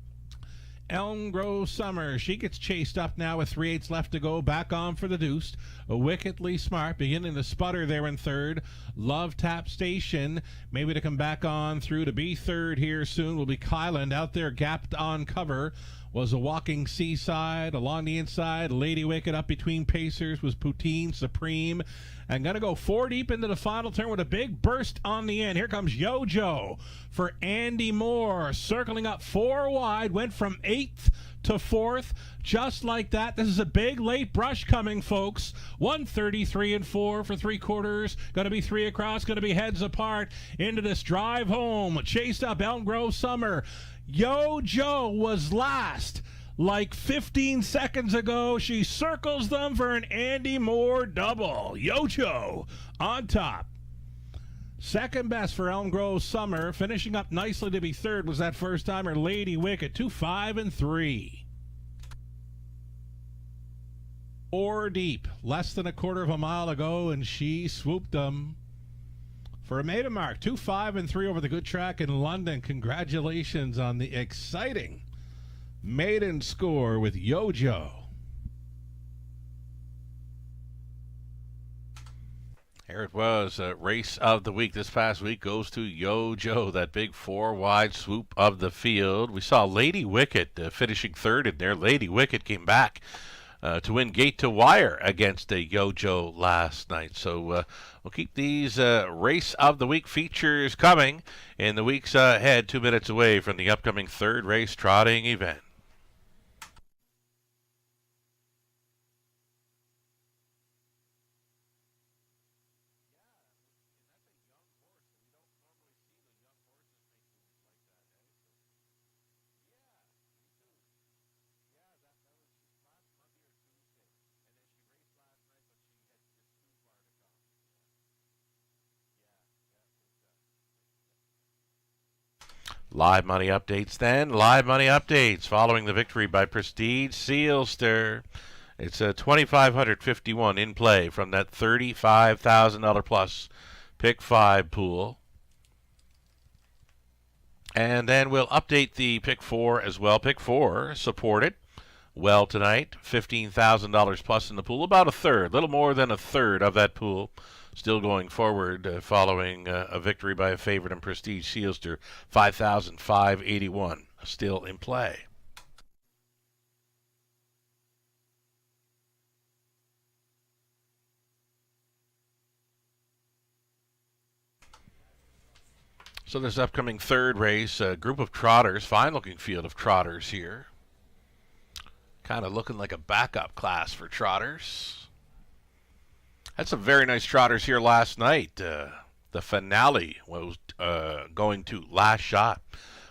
Speaker 5: Elm Grove Summer, she gets chased up now with 3/8 left to go, back on for the deuce. Wickedly Smart beginning to sputter there in third. Love Tap Station maybe to come back on through to be third here soon will be Kyland out there gapped on cover. Was a Walking Seaside along the inside. Lady Wicked up between Pacers was Poutine Supreme. And going to go 4 deep into the final turn with a big burst on the end. Here comes Yojo for Andy Moore. Circling up 4 wide. Went from 8th to 4th. Just like that. This is a big late brush coming, folks. 133 and 4 for 3/4. Going to be 3 across. Going to be heads apart into this drive home. Chased up Elm Grove Summer. Yojo was last. Like 15 seconds ago, she circles them for an Andy Moore double. Yojo on top. Second best for Elm Grove Summer. Finishing up nicely to be third was that first timer Lady Wicked. 2, 5, and 3. 4 deep. Less than a quarter of a mile to go, and she swooped them. For a maiden mark, 2, 5, and 3 over the good track in London. Congratulations on the exciting maiden score with Yojo.
Speaker 3: Here it was, race of the week this past week goes to Yo Joe, that big four-wide swoop of the field. We saw Lady Wicket finishing third in there. Lady Wicket came back to win gate to wire against Yo Joe last night. So we'll keep these race of the week features coming in the weeks ahead, 2 minutes away from the upcoming third race trotting event. Live money updates then. Live money updates following the victory by Prestige Sealster. It's a $2,551 in play from that $35,000 plus pick 5 pool. And then we'll update the pick 4 as well. Pick 4 supported well tonight. $15,000 plus in the pool. About a third, little more than a third of that pool still going forward following a victory by a favorite in Prestige Sealster. $5,581 still in play. So this upcoming third race, a group of trotters, fine-looking field of trotters here. Kind of looking like a backup class for trotters. Had some very nice trotters here last night. The finale was going to Last Shot.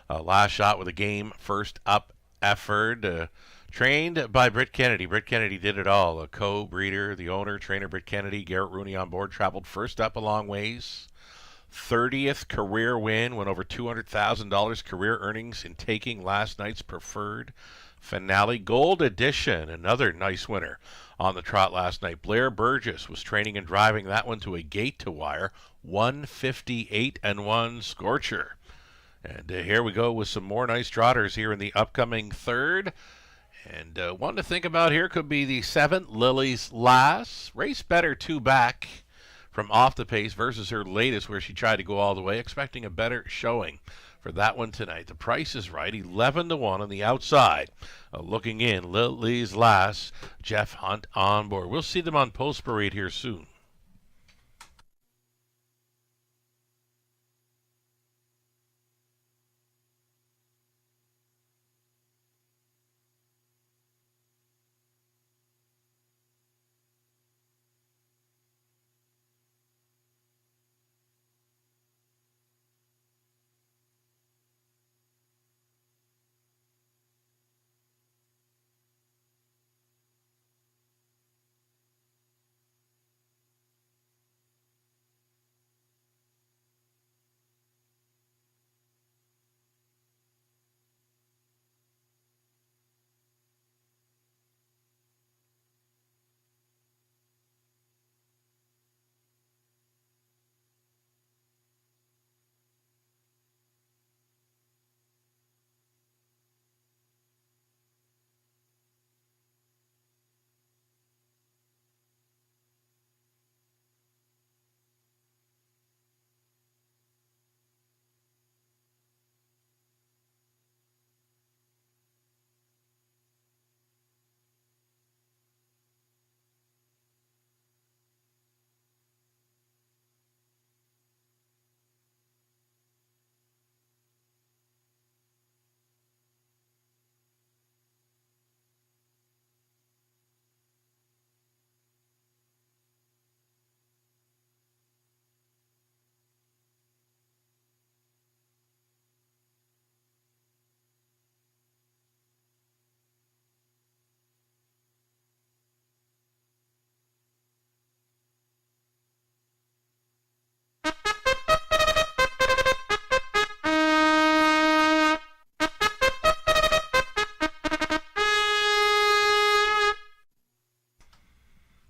Speaker 3: Last Shot with a game first up effort. Trained by Britt Kennedy. Britt Kennedy did it all. A co-breeder, the owner, trainer Britt Kennedy, Garrett Rooney on board, traveled first up a long ways. 30th career win, went over $200,000 career earnings in taking last night's preferred finale. Gold Edition, another nice winner on the trot last night. Blair Burgess was training and driving that one to a gate to wire. 158-1 Scorcher. And here we go with some more nice trotters here in the upcoming third. And one to think about here could be the 7, Lily's Lass. Race better 2 back from Off the Pace versus her latest where she tried to go all the way. Expecting a better showing for that one tonight. The price is right, 11-1 on the outside. Looking in, Lily's Lass, Jeff Hunt on board. We'll see them on Post Parade here soon.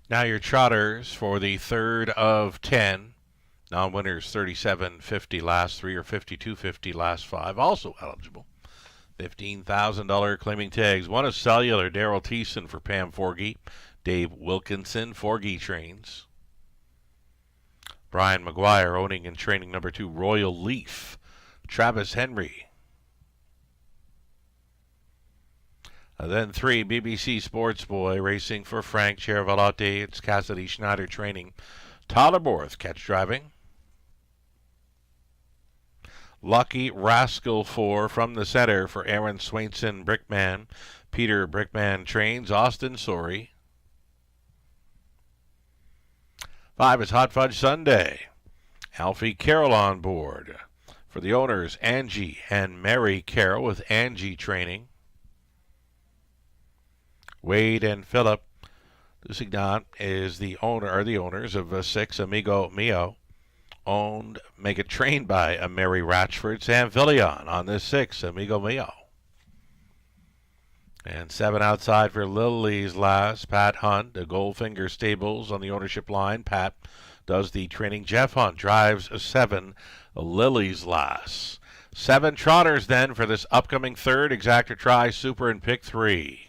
Speaker 3: Now your trotters for the third of 10. Non-winners 37.50 last 3 or 52.50 last 5. Also eligible. $15,000 claiming tags. One is Cellular, Daryl Thiessen for Pam Forgy. Dave Wilkinson, Forgy Trains. Brian McGuire owning and training number 2, Royal Leaf. Travis Henry. Then 3, BBC Sports Boy racing for Frank Cervalotti. It's Cassidy Schneider training. Tyler Borth catch driving. Lucky Rascal 4 from the center for Aaron Swainson Brickman. Peter Brickman trains. Austin Sorey. 5 is Hot Fudge Sunday. Alfie Carroll on board. For the owners, Angie and Mary Carroll with Angie training. Wade and Philip Lusignan is the owners of 6 Amigo Mio. Make it trained by Mary Ratchford. Sam Villion on this 6 Amigo Mio. And 7 outside for Lily's Last. Pat Hunt, the Goldfinger Stables on the ownership line. Pat does the training. Jeff Hunt drives 7 Lily's Last. 7 trotters then for this upcoming third. Exactor Try, Super, and Pick 3.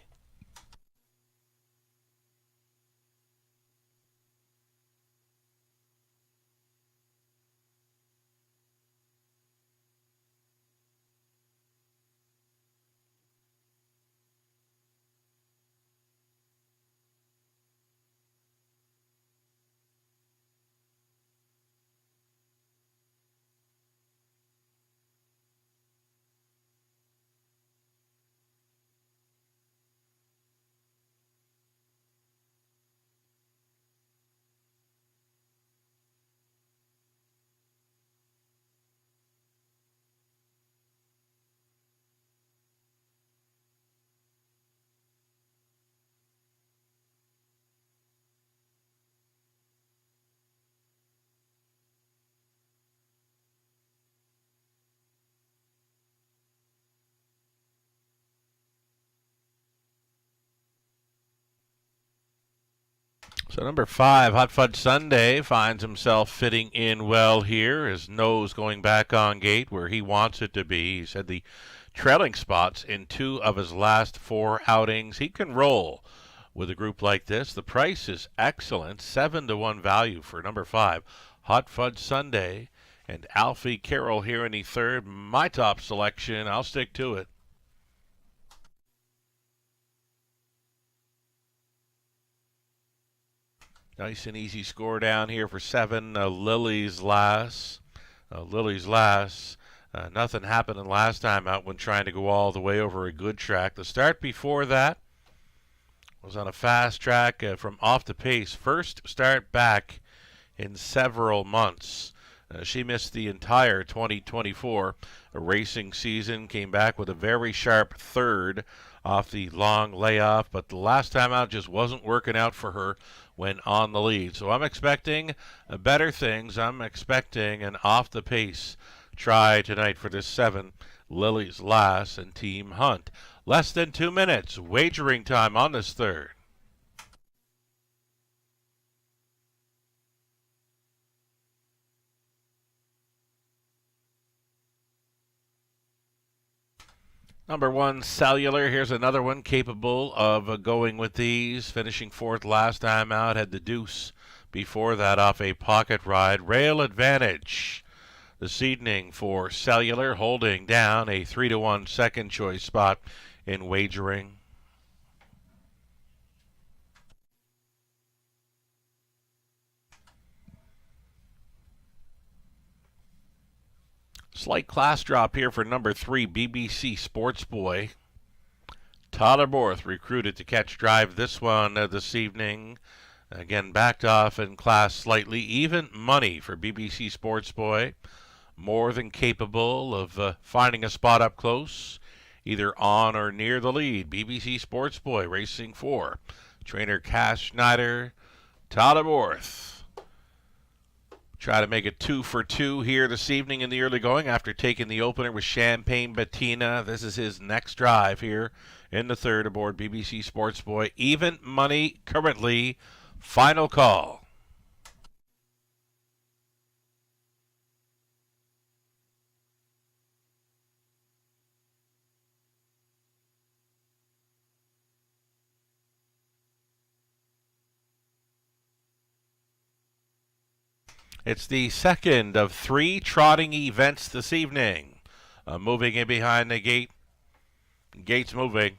Speaker 3: So number 5, Hot Fudge Sunday, finds himself fitting in well here. His nose going back on gate where he wants it to be. He's had the trailing spots in 2 of his last 4 outings. He can roll with a group like this. The price is excellent, 7-1 value for number 5, Hot Fudge Sunday. And Alfie Carroll here in the third. My top selection. I'll stick to it. Nice and easy score down here for 7, Lily's Last. Lily's Last. Nothing happening last time out when trying to go all the way over a good track. The start before that was on a fast track from off the pace. First start back in several months. She missed the entire 2024 racing season. Came back with a very sharp third off the long layoff. But the last time out just wasn't working out for her when on the lead. So I'm expecting better things. I'm expecting an off-the-pace try tonight for this 7, Lily's Last and Team Hunt. Less than 2 minutes wagering time on this third. Number 1, Cellular. Here's another one capable of going with these. Finishing 4th last time out. Had the deuce before that off a pocket ride. Rail Advantage this evening for Cellular, holding down a 3-1 second choice spot in wagering. Slight class drop here for number 3, BBC Sports Boy. Tyler Borth recruited to catch drive this one this evening. Again, backed off in class slightly. Even money for BBC Sports Boy. More than capable of finding a spot up close, either on or near the lead. BBC Sports Boy racing for trainer Cass Schneider. Tyler Borth. Try to make it 2 for 2 here this evening in the early going after taking the opener with Champagne Bettina. This is his next drive here in the third aboard BBC Sports Boy. Even money currently. Final call. It's the second of 3 trotting events this evening. Moving in behind the gate. Gate's moving.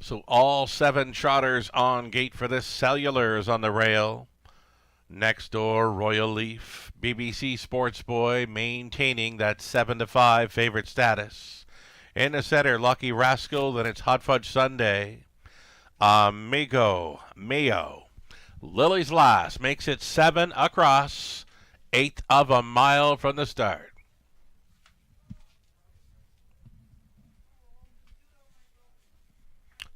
Speaker 3: So all 7 trotters on gate for this. Cellulars on the rail. Next door, Royal Leaf. BBC Sports Boy maintaining that 7-5 favorite status. In the center, Lucky Rascal. Then it's Hot Fudge Sunday. Amigo Mayo. Lily's Last makes it 7 across. 1/8 of a mile from the start.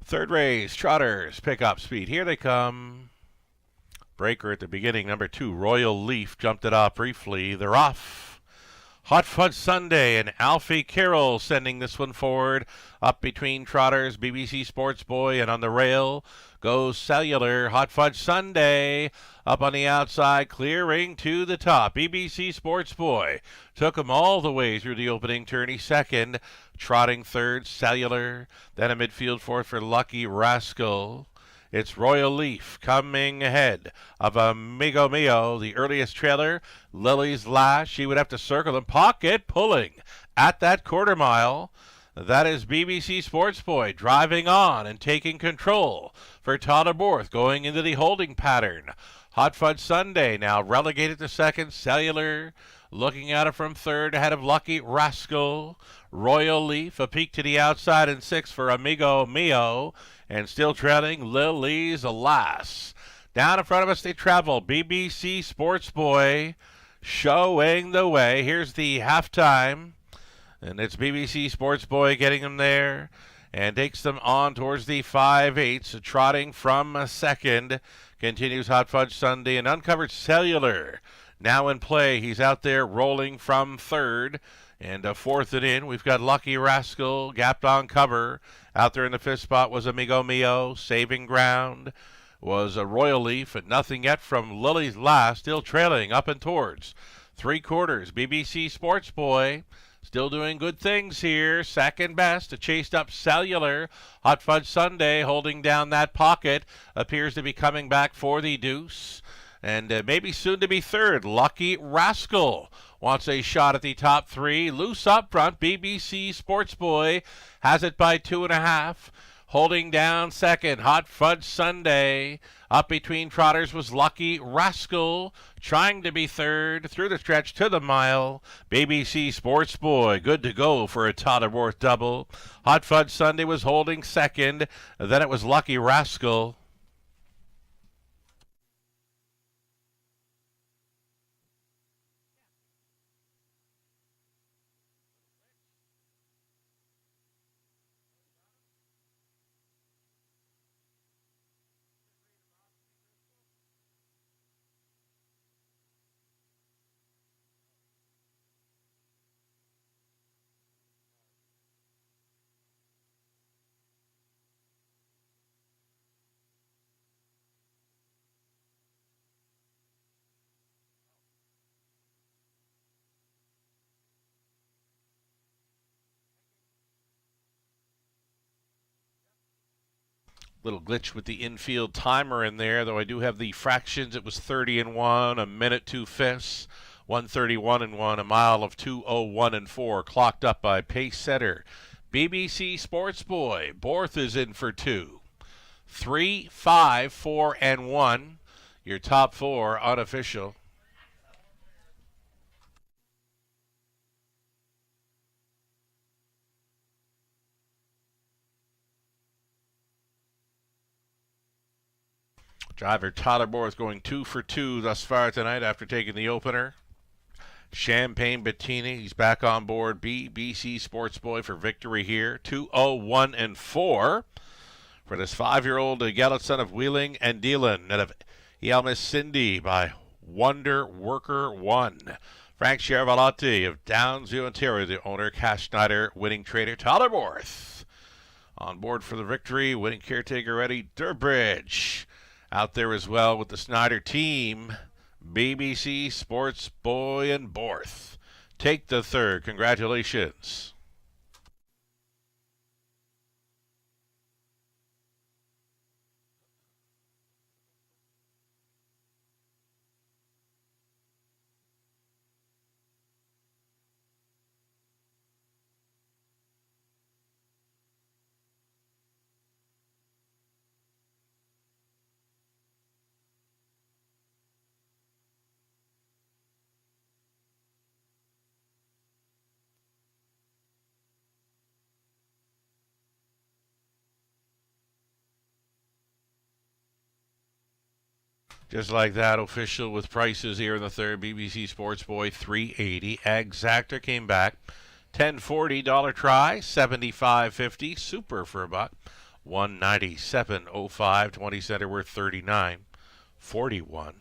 Speaker 3: Third race, trotters pick up speed. Here they come. Breaker at the beginning, number 2, Royal Leaf, jumped it off briefly. They're off. Hot Fudge Sunday and Alfie Carroll sending this one forward. Up between trotters, BBC Sports Boy, and on the rail goes Cellular. Hot Fudge Sunday up on the outside, clearing to the top. BBC Sports Boy took him all the way through the opening turn. He's second, trotting third, Cellular. Then a midfield fourth for Lucky Rascal. It's Royal Leaf coming ahead of Amigo Mio, the earliest trailer. Lily's Last. She would have to circle and pocket pulling at that quarter mile. That is BBC Sports Boy driving on and taking control for Tyler Borth going into the holding pattern. Hot Fudge Sunday now relegated to second. Cellular looking at it from third ahead of Lucky Rascal. Royal Leaf a peek to the outside in sixth for Amigo Mio. And still trailing Lily's Last. Down in front of us they travel. BBC Sports Boy showing the way. Here's the halftime. And it's BBC Sports Boy getting them there. And takes them on towards the 5/8. Trotting from second. Continues Hot Fudge Sunday and Uncovered Cellular. Now in play. He's out there rolling from third. And fourth and in, we've got Lucky Rascal, gapped on cover. Out there in the fifth spot was Amigo Mio. Saving ground was a Royal Leaf, and nothing yet from Lily's Last, still trailing up and towards 3/4. BBC Sports Boy still doing good things here. Second best, chased up Cellular. Hot Fudge Sunday holding down that pocket. Appears to be coming back for the deuce. And maybe soon to be third, Lucky Rascal wants a shot at the top 3. Loose up front, BBC Sports Boy has it by 2.5. Holding down second, Hot Fudge Sunday. Up between trotters was Lucky Rascal, trying to be third through the stretch to the mile. BBC Sports Boy, good to go for a Tyler Borth double. Hot Fudge Sunday was holding second. Then it was Lucky Rascal. Little glitch with the infield timer in there, though I do have the fractions. It was 30 and 1, a minute 2/5, 1:31 and 1, a mile of 2:01 and 4, clocked up by pace setter BBC Sports Boy. Borth is in for 2. 3, 5, 4, and 1. Your top 4 unofficial. Driver Tyler Borth going 2 for 2 thus far tonight after taking the opener. Champagne Bettini, he's back on board. BBC Sports Boy for victory here. 2:01 and 4 for this 5-year-old Gallant son of Wheeling and Dealing. And of Elmis Cindy by Wonder Worker 1. Frank Chiarvalotti of Downsview, Ontario, the owner. Cash Schneider, winning trader. Tyler Borth on board for the victory. Winning caretaker Eddie Durbridge out there as well with the Snyder team. BBC Sports Boy and Borth take the third. Congratulations. Just like that, official with prices here in the third. BBC Sports Boy $3.80. Exactor came back. $10.40 dollar try, $75.50. Super for a buck. $197.05. 20 center worth $39.41.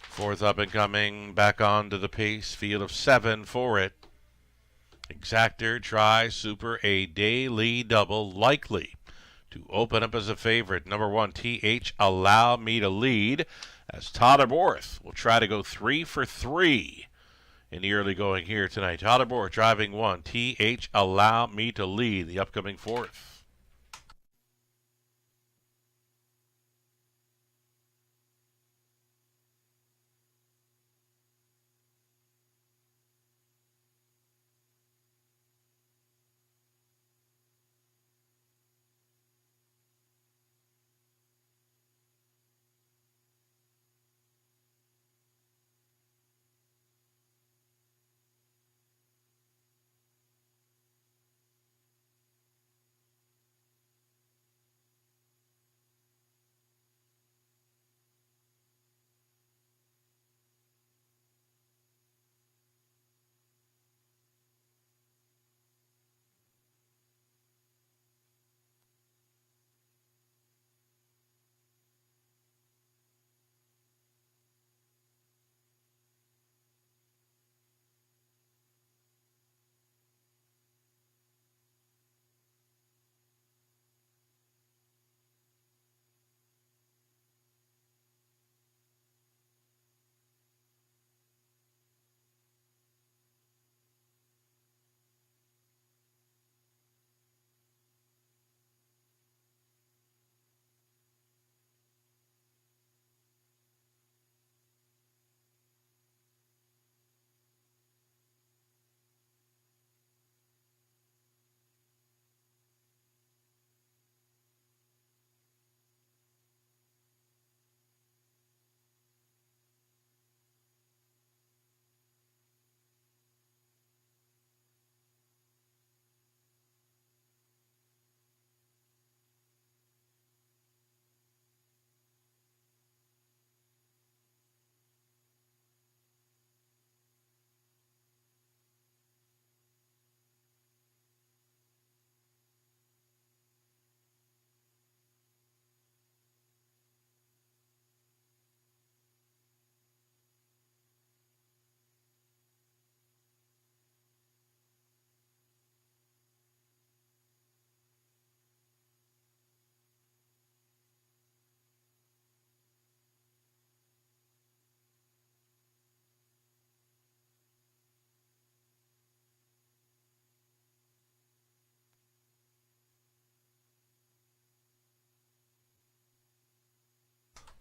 Speaker 3: Fourth up and coming, back onto the pace. Field of 7 for it. Exactor, try, super, a daily double, likely to open up as a favorite. Number 1, TH, Allow Me to Lead, as Tyler Borth will try to go 3 for 3 in the early going here tonight. Tyler Borth driving 1, TH, Allow Me to Lead, the upcoming fourth.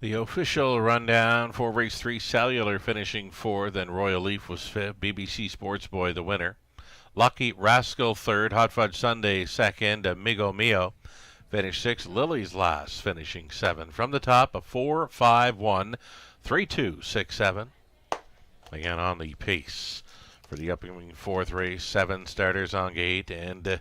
Speaker 3: The official rundown for race 3, Cellular finishing 4th, then Royal Leaf was 5th. BBC Sports Boy the winner. Lucky Rascal 3rd, Hot Fudge Sunday 2nd, Amigo Mio finished 6th. Lily's Last finishing 7th. From the top, a 4-5-1, 3-2-6-7. Again on the pace for the upcoming 4th race. 7 starters on gate, and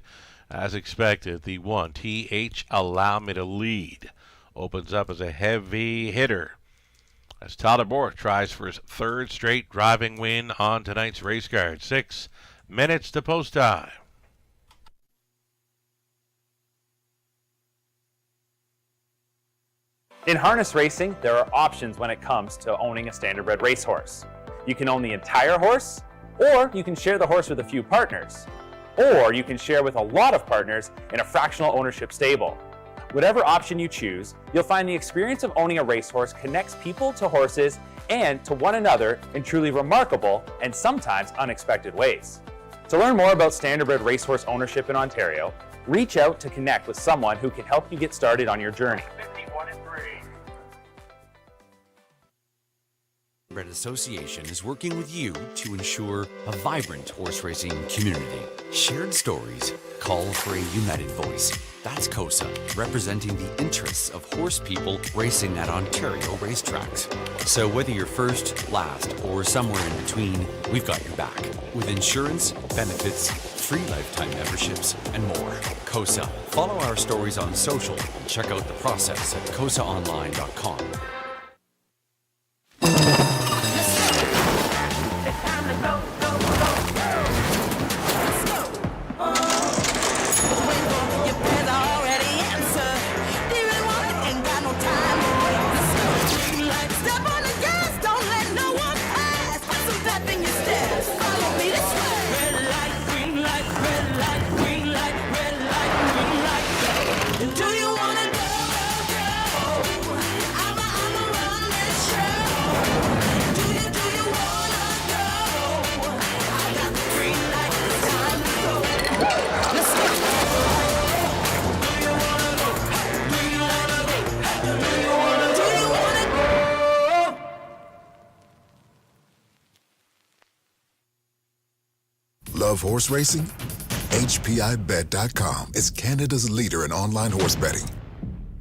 Speaker 3: as expected, the 1, TH, Allow Me to Lead, opens up as a heavy hitter as Tyler Borth tries for his 3rd straight driving win on tonight's race card. 6 minutes to post time.
Speaker 4: In harness racing, there are options when it comes to owning a standardbred racehorse. You can own the entire horse, or you can share the horse with a few partners, or you can share with a lot of partners in a fractional ownership stable. Whatever option you choose, you'll find the experience of owning a racehorse connects people to horses and to one another in truly remarkable and sometimes unexpected ways. To learn more about standardbred racehorse ownership in Ontario, reach out to connect with someone who can help you get started on your journey.
Speaker 1: Red Association is working with you to ensure a vibrant horse racing community. Shared stories call for a united voice. That's COSA, representing the interests of horse people racing at Ontario racetracks. So whether you're first, last, or somewhere in between, we've got your back. With insurance, benefits, free lifetime memberships, and more. COSA. Follow our stories on social and check out the process at cosaonline.com.
Speaker 2: Love horse racing? HPIBet.com is Canada's leader in online horse betting.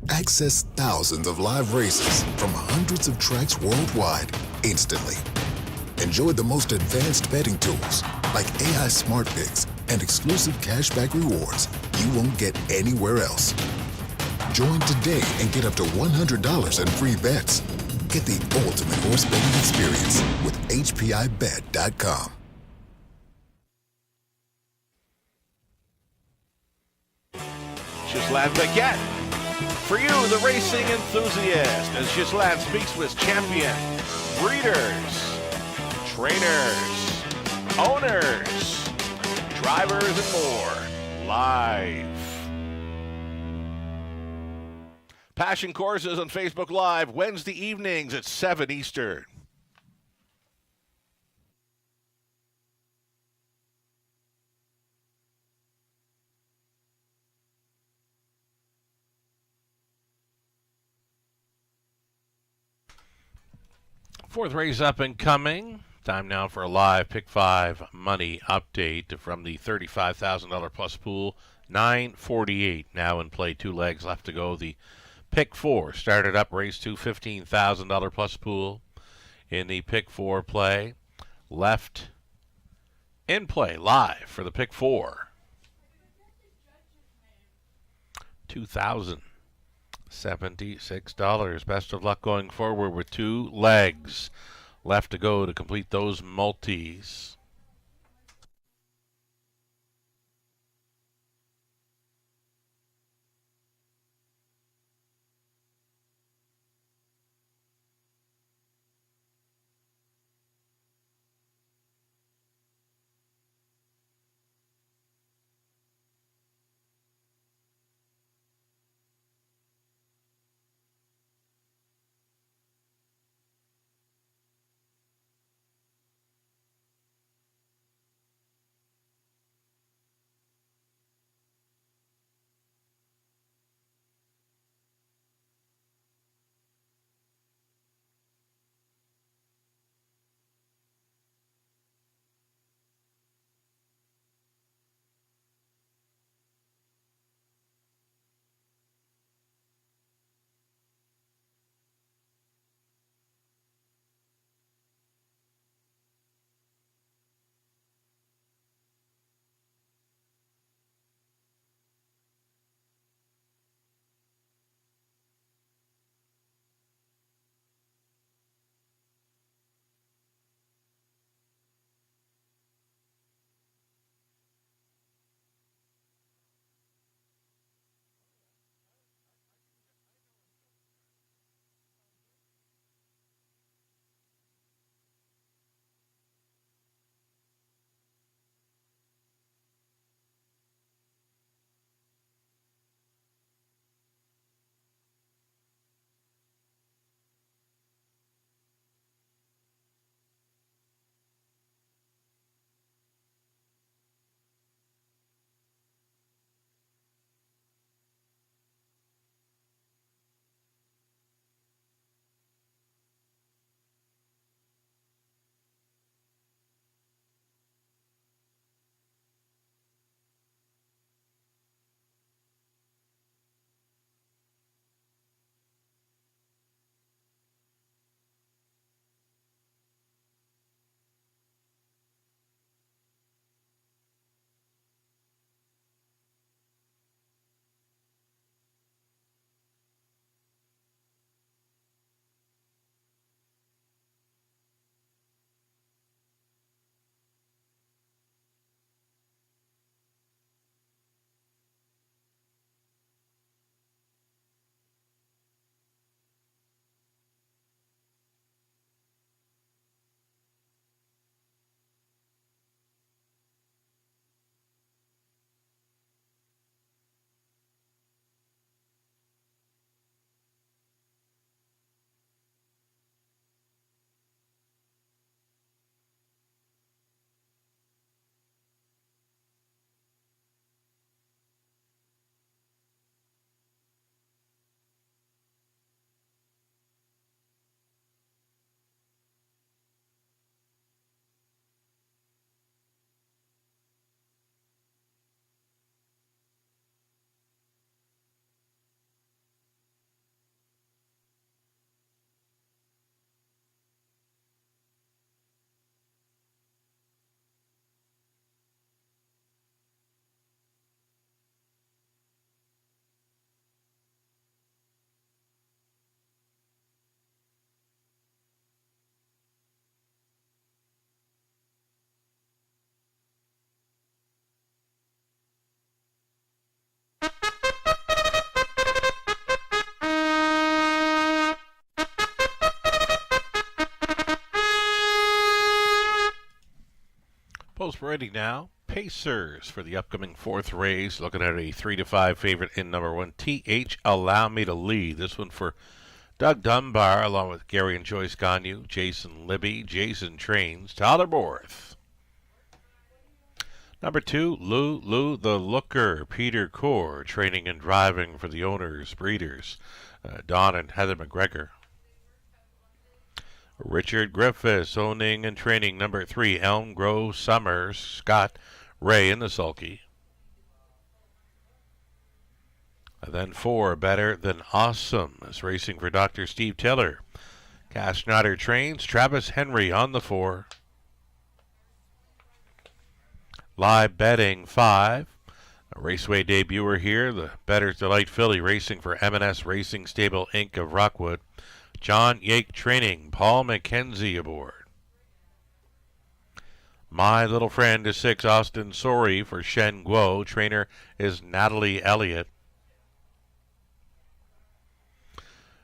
Speaker 2: Access thousands of live races from hundreds of tracks worldwide instantly. Enjoy the most advanced betting tools like AI Smart Picks and exclusive cashback rewards you won't get anywhere else. Join today and get up to $100 in free bets. Get the ultimate horse betting experience with HPIBet.com.
Speaker 3: Ghislain Baguette. For you, the racing enthusiast, as Ghislain speaks with champion, breeders, trainers, owners, drivers, and more, live. Passion Courses on Facebook Live, Wednesday evenings at 7 Eastern. Fourth race up and coming. Time now for a live Pick 5 money update from the $35,000 plus pool. 9:48 now in play. 2 legs left to go. The Pick 4 started up race 2, $15,000 plus pool in the Pick 4 play. Left in play live for the Pick 4. $2,076. Best of luck going forward with 2 legs left to go to complete those multis. 4th. Ready now. Pacers for the upcoming 4th race. Looking at a 3-5 favorite in number 1, TH Allow Me to Lead. This one for Doug Dunbar, along with Gary and Joyce Gagne, Jason Libby, Jason Trains, Tyler Borth. Number 2, Lou the Looker, Peter Core, training and driving for the owners, breeders, Don and Heather McGregor. Richard Griffiths, owning and training number 3, Elm Grove Summers, Scott Ray in the sulky. And then 4, Better Than Awesome, is racing for Dr. Steve Tiller. Cass Schneider trains, Travis Henry on the 4. Live betting 5. A Raceway debuter here, the Better's Delight filly racing for M&S Racing Stable Inc. of Rockwood. John Yake training, Paul McKenzie aboard. My Little Friend is 6, Austin Sorry for Shen Guo. Trainer is Natalie Elliott.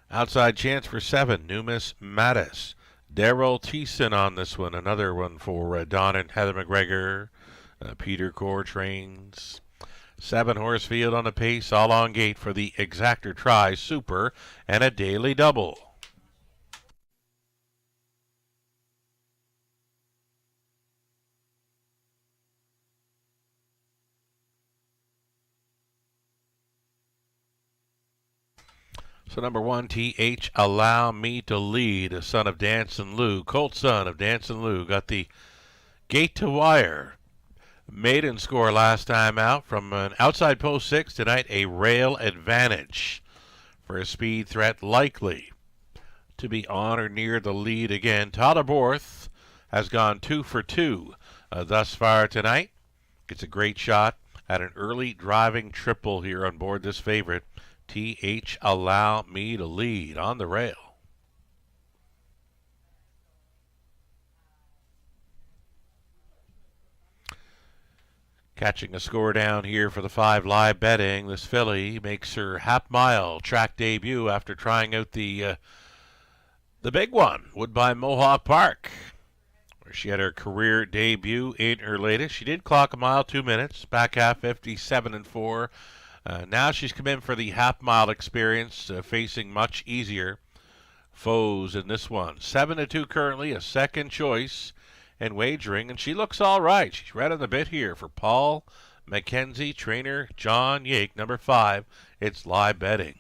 Speaker 3: Outside chance for 7, Numis Mattis. Daryl Thiessen on this one. Another one for Don and Heather McGregor. Peter Core trains. 7 horse field on the pace, all on gate for the Exactor Try Super and a daily double. So number 1, TH Allow Me to Lead, a son of Danson Lou. Colt son of Danson Lou got the gate to wire. Maiden score last time out from an outside post 6. Tonight a rail advantage for a speed threat likely to be on or near the lead again. Tyler Borth has gone 2 for 2 thus far tonight. Gets a great shot at an early driving triple here on board this favorite. TH Allow Me to Lead on the rail. Catching a score down here for the 5 live betting. This filly makes her half-mile track debut after trying out the big one, Woodbine Mohawk Park, where she had her career debut in her latest. She did clock a mile 2 minutes, back half 57-4. Now she's come in for the half-mile experience, facing much easier foes in this one. 7-2 currently, a second choice and wagering, and she looks all right. She's right on the bit here for Paul McKenzie, trainer John Yake, number 5. It's live betting.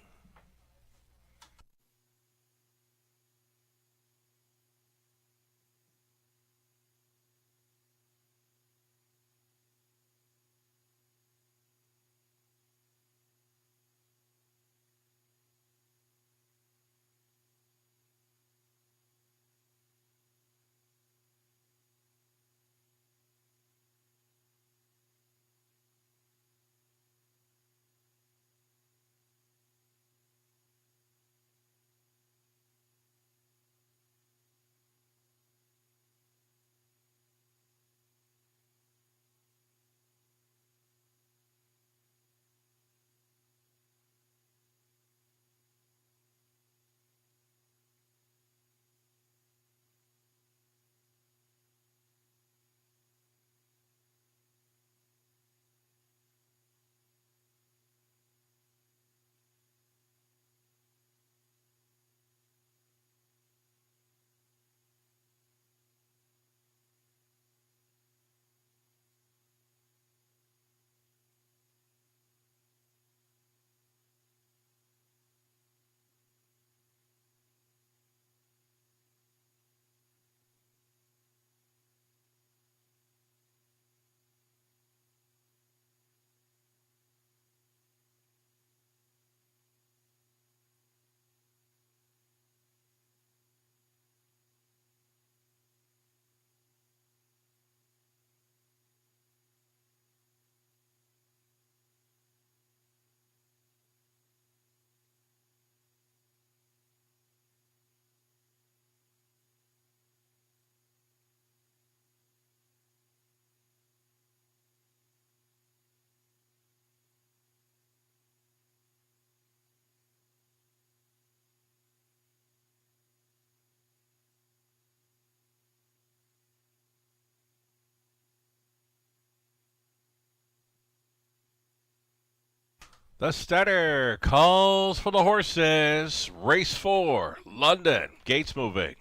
Speaker 3: The starter calls for the horses. Race 4, London. Gates moving.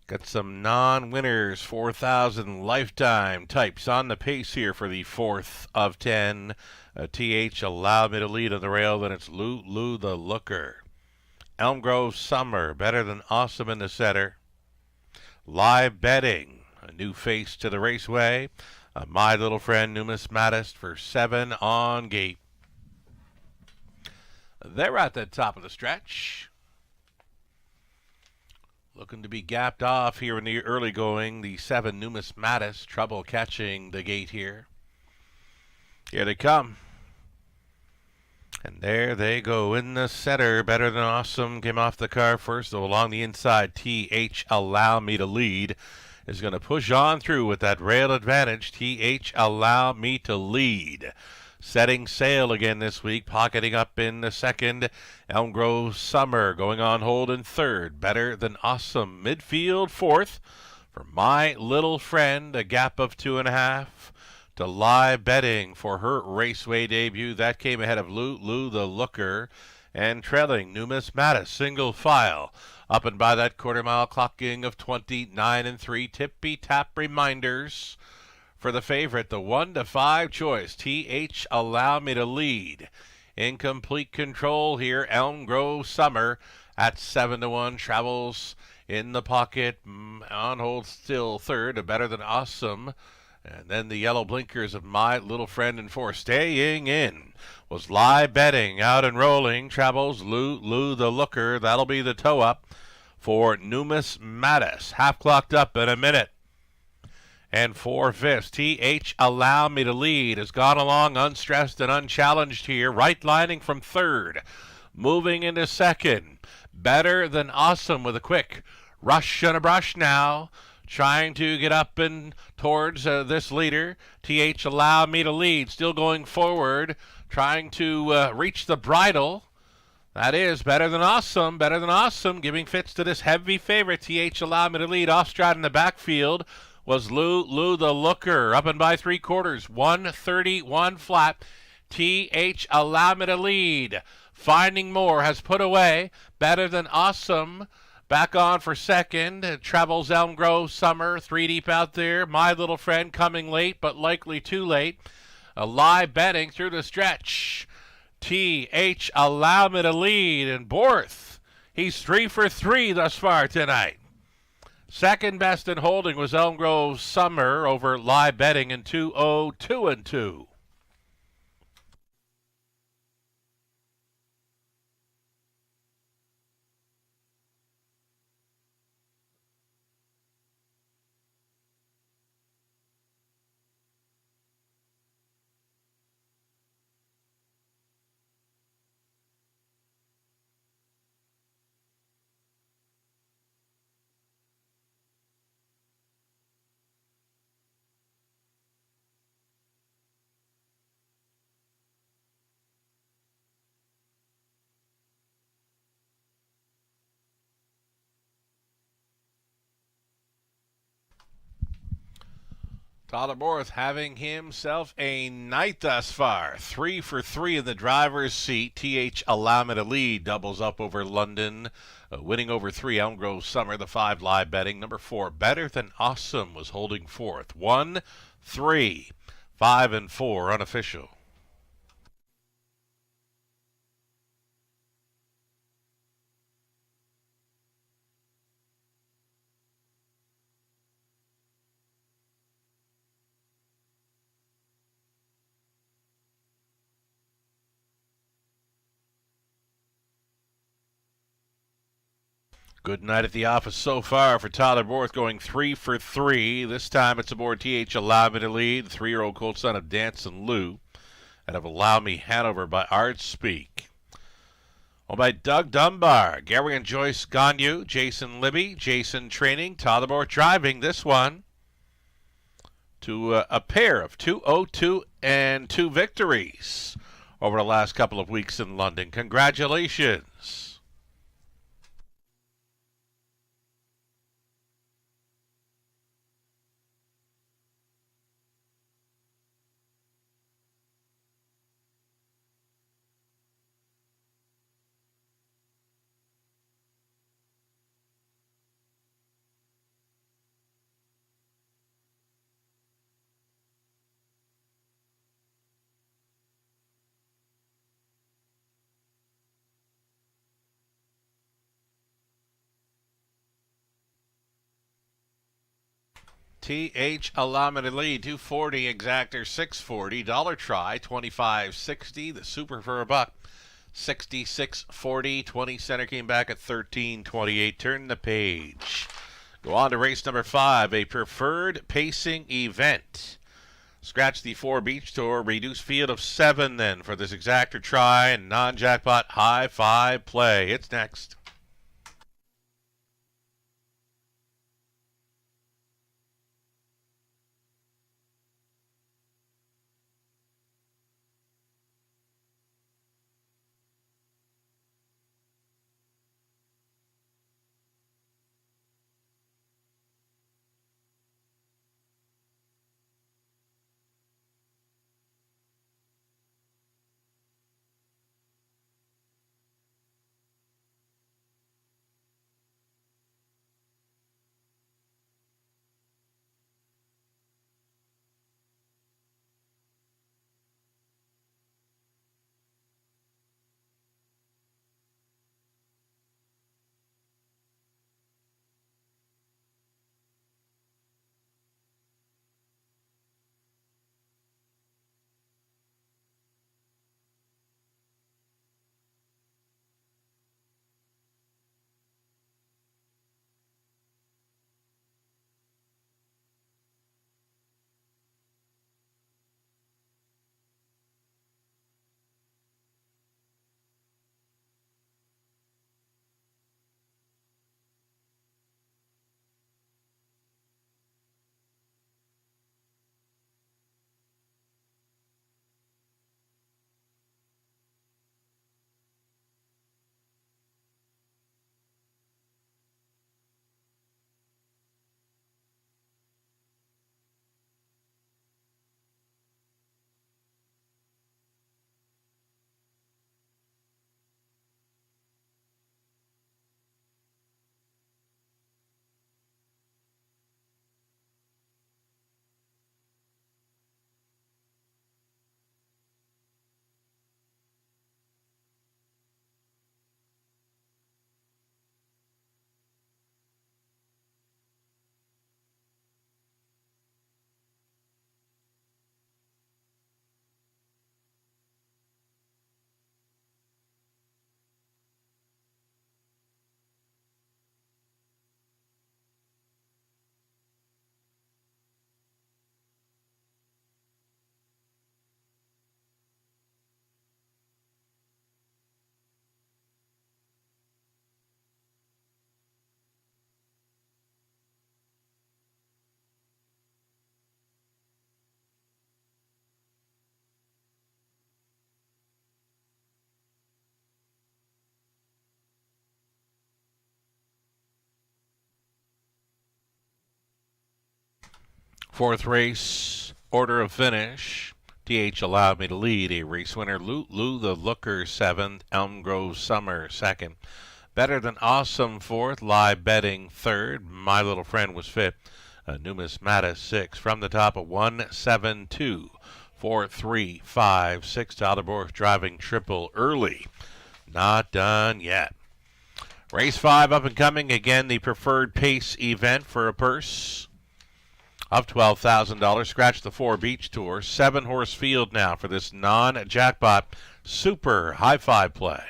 Speaker 3: Got some non-winners, 4,000 lifetime types on the pace here for the 4th of 10. TH allowed me to lead on the rail, then it's Lou the Looker. Elm Grove Summer, better than awesome in the center. Live betting, a new face to the raceway. My little friend Numismatist for 7 on gate. They're at the top of the stretch. Looking to be gapped off here in the early going. The 7 Numismatist, trouble catching the gate here. Here they come. And there they go in the center. Better than awesome. Came off the car first, though along the inside. TH Allow Me to Lead is going to push on through with that rail advantage. TH Allow Me to Lead. Setting sail again this week, pocketing up in the second. Elm Grove Summer going on hold in third. Better than awesome. Midfield fourth for My Little Friend, a gap of 2.5. To Live Betting for her raceway debut. That came ahead of Lou the Looker. And trailing Numismatist, single file. Up and by that quarter-mile clocking of 29 3. Tippy-tap reminders. For the favorite, the 1 to 5 choice, TH Allow Me to Lead. In complete control here, Elm Grove Summer at 7 to 1. Travels in the pocket, on hold still third, a Better Than Awesome. And then the yellow blinkers of My Little Friend in 4. Staying in was Live Betting, out and rolling. Travels Lou the Looker. That'll be the toe up for Numismatist. Half clocked up in a minute. And 4/5, TH Allow Me to Lead has gone along unstressed and unchallenged here. Right lining from third. Moving into second. Better Than Awesome with a quick rush and a brush now. Trying to get up and towards this leader. TH Allow Me to Lead. Still going forward. Trying to reach the bridle. That is Better Than Awesome. Better Than Awesome. Giving fits to this heavy favorite. TH Allow Me to Lead. Off stride in the backfield was Lou the Looker, up and by 3/4, 131 flat. TH Allow Me to Lead. Finding More has put away. Better Than Awesome. Back on for second. Travels Elm Grove Summer, 3 deep out there. My Little Friend coming late, but likely too late. A Live Betting through the stretch. TH Allow Me to Lead. And Borth, he's 3 for 3 thus far tonight. Second best in holding was Elm Grove Summer over Live Betting in 2-0, 2-2. Tyler Borth having himself a night thus far. 3 for 3 in the driver's seat. TH Allow Me to Lead doubles up over London. Winning over 3, Elm Grove Summer. The 5 Live Betting. Number 4, Better Than Awesome was holding fourth. 1, 3, 5, and 4 unofficial. Good night at the office so far for Tyler Borth, going 3 for 3. This time it's aboard TH Allow Me to Lead, the 3-year-old colt son of Dancin' Lou, out of Allow Me Hanover by Art Speak. Well, by Doug Dunbar, Gary and Joyce Gagne, Jason Libby, Jason Training, Tyler Borth driving this one to a pair of 2-0-2 and 2 victories. over the last couple of weeks in London. Congratulations. TH Alamed Ali 240, exactor 640, dollar try 25.60, the super for a buck 66.40, 20 center came back at 13.28. Turn the page. Go on to race number 5, a preferred pacing event. Scratch the 4 Beach Tour, reduced field of 7 then for this exactor try and non-jackpot high 5 play. It's next. Fourth race, order of finish. TH allowed me to lead. A race winner, Lou the Looker 7th, Elm Grove Summer 2nd. Better Than Awesome 4th, Live Betting 3rd. My Little Friend was 5th. Numismatis 6th. From the top of 1-7-2. 4-3-5-6. Aldeborf driving triple early. Not done yet. Race 5 up and coming. Again, the preferred pace event for a purse of $12,000. Scratch the 4 Beach Tour. 7-horse field now for this non-jackpot super high 5 play.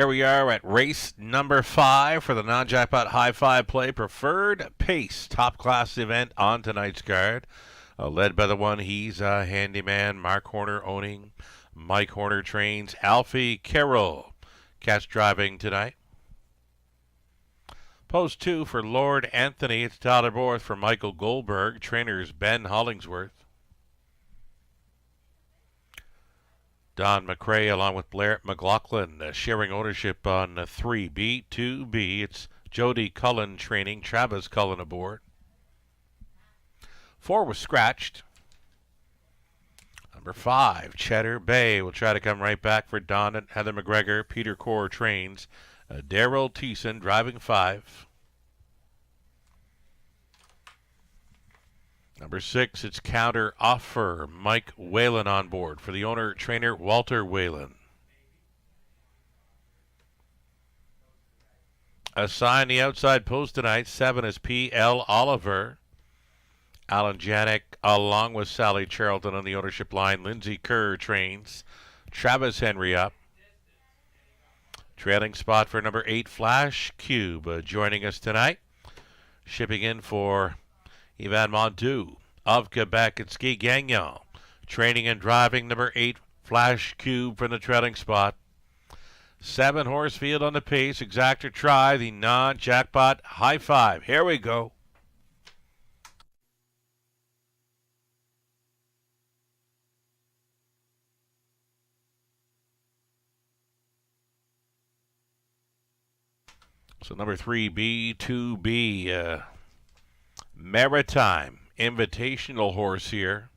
Speaker 3: Here we are at race number 5 for the non-jackpot high five play preferred pace top class event on tonight's card. Led by the one he's a handyman, Mark Horner owning. Mike Horner trains Alfie Carroll. Catch driving tonight. Post 2 for Lord Anthony. It's Tyler Borth for Michael Goldberg. Trainers Ben Hollingsworth. Don McRae along with Blair McLaughlin sharing ownership on 3B. 2B, it's Jody Cullen training, Travis Cullen aboard. 4 was scratched. Number 5, Cheddar Bay will try to come right back for Don and Heather McGregor. Peter Core trains. Daryl Thiessen driving 5. Number 6, it's Counter Offer. Mike Whalen on board for the owner-trainer Walter Whalen. Assign the outside post tonight. 7 is P.L. Oliver. Alan Janik along with Sally Charlton on the ownership line. Lindsay Kerr trains. Travis Henry up. Trailing spot for number 8, Flash Cube, joining us tonight. Shipping in for Yvan Montu of Quebec, it's Guy Gagnon. Training and driving number 8, Flash Cube from the trailing spot. 7 horse field on the pace. Exactor try, the non-jackpot high five. Here we go. So number 3, B2B, Maritime Invitational horse here.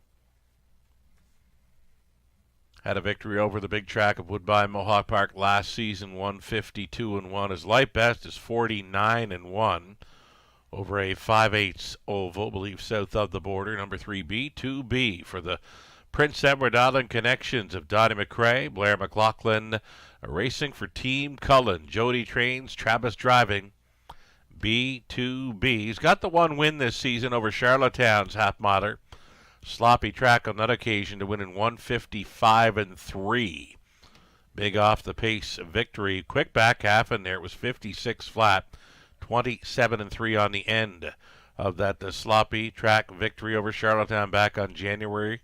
Speaker 3: Had a victory over the big track of Woodbine Mohawk Park last season, 152-1. His light best is 49-1 over a 5/8 oval, believe south of the border. Number 3, B2B for the Prince Edward Island connections of Donnie McRae, Blair McLaughlin, racing for Team Cullen. Jody trains, Travis driving. B2B. He's got the one win this season over Charlottetown's half miler. Sloppy track on that occasion to win in 155-3. Big off the pace victory. Quick back half in there. It was 56 flat. 27-3 on the end of that sloppy track victory over Charlottetown back on January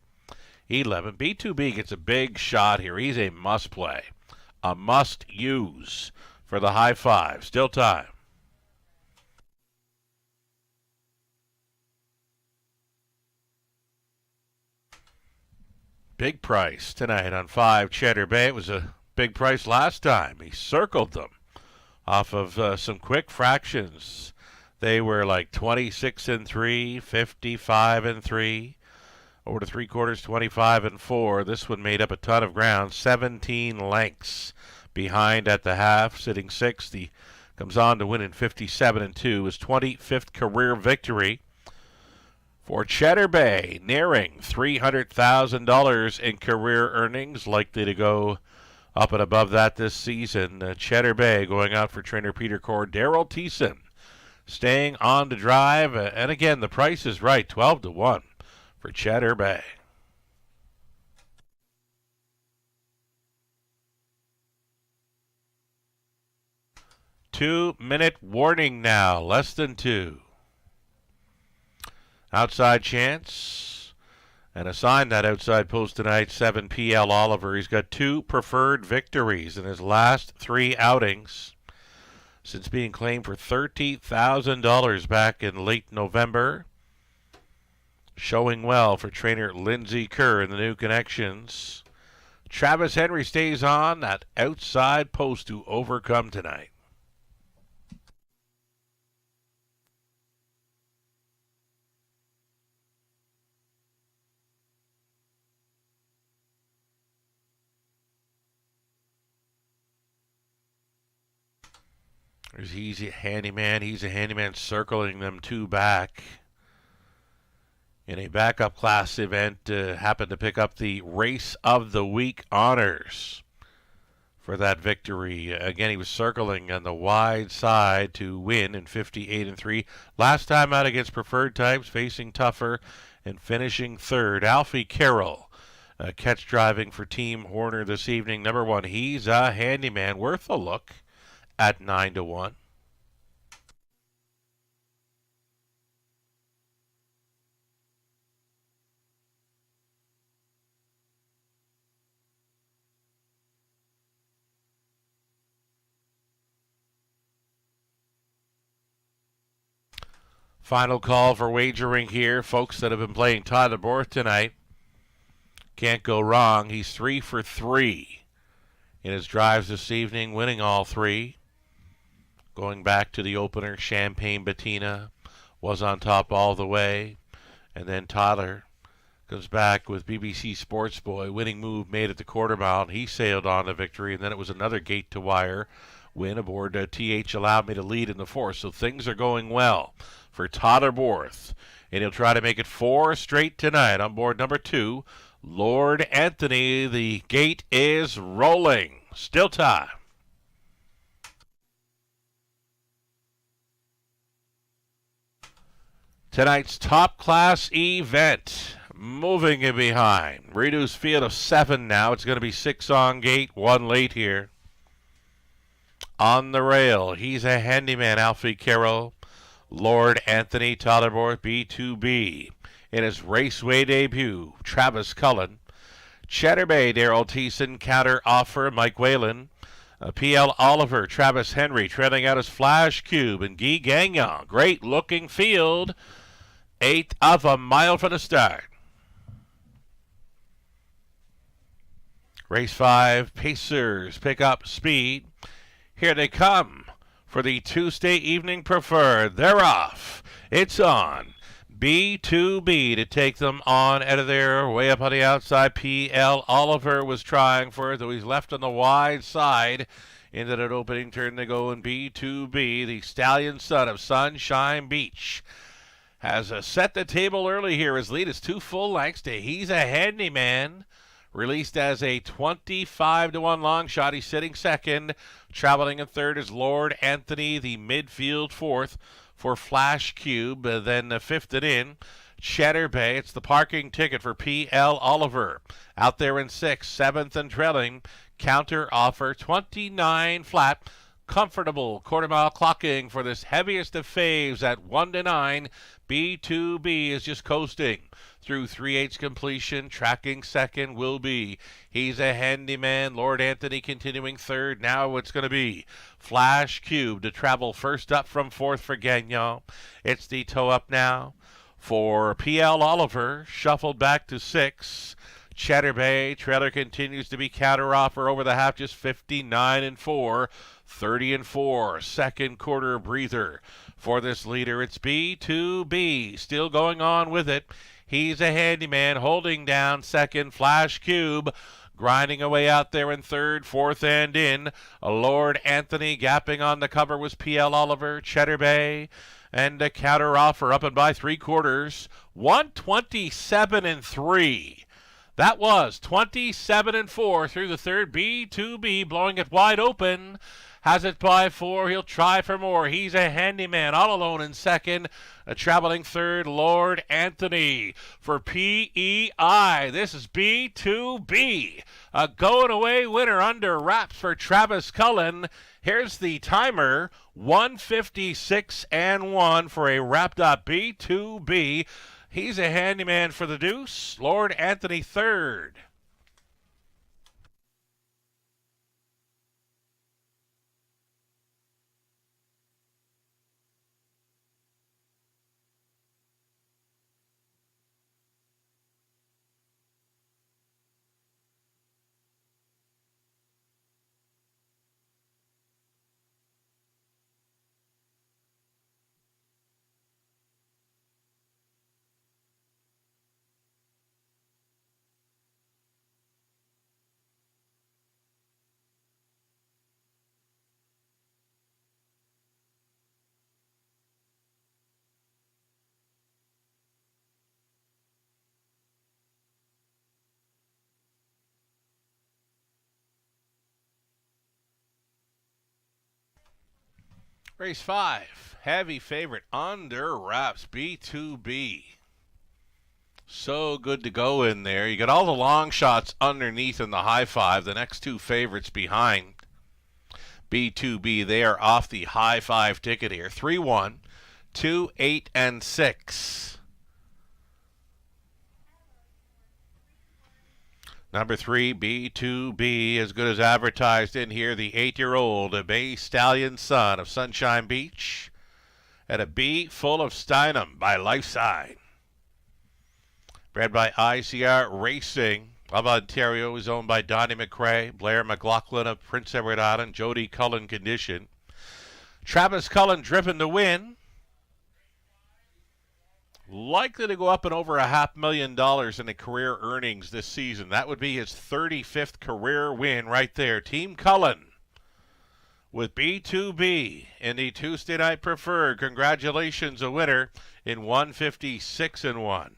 Speaker 3: 11. B2B gets a big shot here. He's a must play. A must use for the high five. Still time. Big price tonight on 5, Cheddar Bay. It was a big price last time. He circled them off of some quick fractions. They were like 26-3, 55-3, over to 3/4, 25-4. This one made up a ton of ground, 17 lengths behind at the half, sitting 6th. He comes on to win in 57-2. His 25th career victory for Cheddar Bay, nearing $300,000 in career earnings, likely to go up and above that this season. Cheddar Bay going out for trainer Peter Core. Daryl Thiessen staying on to drive, and again, the price is right, 12-1 for Cheddar Bay. Two-minute warning now, less than 2. Outside chance, and assign that outside post tonight, 7 P.L. Oliver. He's got 2 preferred victories in his last 3 outings since being claimed for $30,000 back in late November. Showing well for trainer Lindsay Kerr in the new connections. Travis Henry stays on that outside post to overcome tonight. He's a handyman. He's a handyman circling them 2 back. In a backup class event, happened to pick up the Race of the Week honors for that victory. Again, he was circling on the wide side to win in 58-3. Last time out against preferred types, facing tougher and finishing 3rd. Alfie Carroll Catch driving for Team Horner this evening. Number 1, He's a Handyman, worth a look at 9-1. Final call for wagering here. Folks that have been playing Tyler Borth tonight can't go wrong. He's 3 for 3 in his drives this evening, winning all 3. Going back to the opener, Champagne Bettina was on top all the way. And then Tyler comes back with BBC Sports Boy. Winning move made at the quarter mile, and he sailed on to victory. And then it was another gate-to-wire win aboard TH Allowed Me to lead in the 4th. So things are going well for Tyler Borth, and he'll try to make it 4 straight tonight on board number 2, Lord Anthony. The gate is rolling. Still time. Tonight's top class event, moving it behind. Reduced field of 7 now. It's going to be 6 on gate, 1 late here. On the rail, He's a Handyman, Alfie Carroll. Lord Anthony, Tyler Borth, B2B. In his Raceway debut, Travis Cullen. Cheddar Bay, Daryl Thiessen, Counter Offer, Mike Whalen. PL Oliver, Travis Henry, trailing out his Flash Cube, and Guy Gagnon. Great looking field. 1/8 of a mile from the start. Race 5, Pacers pick up speed. Here they come. For the Tuesday evening preferred, they're off. It's on. B2B to take them on out of there. Way up on the outside, PL Oliver was trying for it, though he's left on the wide side. Into that opening turn they go, and B2B, the stallion son of Sunshine Beach, has set the table early here. His lead is 2 full lengths to He's a Handyman. Released as a 25-1 long shot. He's sitting second. Traveling in third is Lord Anthony, the midfield 4th for Flash Cube. Then 5th and in, Cheddar Bay. It's the parking ticket for PL Oliver. Out there in 6th, 7th and trailing, Counter Offer, 29 flat. Comfortable quarter-mile clocking for this heaviest of faves at 1-9. B2B is just coasting through 3/8 completion. Tracking second will be He's a Handyman. Lord Anthony continuing third. Now it's going to be Flash Cube to travel first up from 4th for Gagnon. It's the toe up now for PL Oliver. Shuffled back to 6. Cheddar Bay. Trailer continues to be Counter Offer over the half, just 59-4. 30-4. Second quarter breather for this leader. It's B2B. Still going on with it. He's a Handyman holding down second. Flash Cube grinding away out there in third. 4th and in. Lord Anthony gapping on the cover was PL Oliver. Cheddar Bay and a Counter Offer up and by 3/4. 127-3. That was 27-4 through the third. B2B blowing it wide open. Has it by 4. He'll try for more. He's a Handyman all alone in second. Traveling third, Lord Anthony for PEI. This is B2B. A going away winner under wraps for Travis Cullen. Here's the timer, 156-1 for a wrapped up B2B. He's a Handyman for the deuce. Lord Anthony third. Race 5, heavy favorite under wraps, B2B. So good to go in there. You got all the long shots underneath in the high five. The next two favorites behind. B2B, they are off the high five ticket here. 3-1, 2, 8, and 6. Number 3, B2B, as good as advertised in here. The 8-year-old Bay Stallion son of Sunshine Beach. At a B, Full of Steinem by Lifeside. Bred by ICR Racing of Ontario, is owned by Donnie McRae, Blair McLaughlin of Prince Edward Island, Jody Cullen condition. Travis Cullen driven to win. Likely to go up and over $500,000 in the career earnings this season. That would be his 35th career win right there. Team Cullen with B2B in the Tuesday Night Preferred. Congratulations, a winner in 156-1.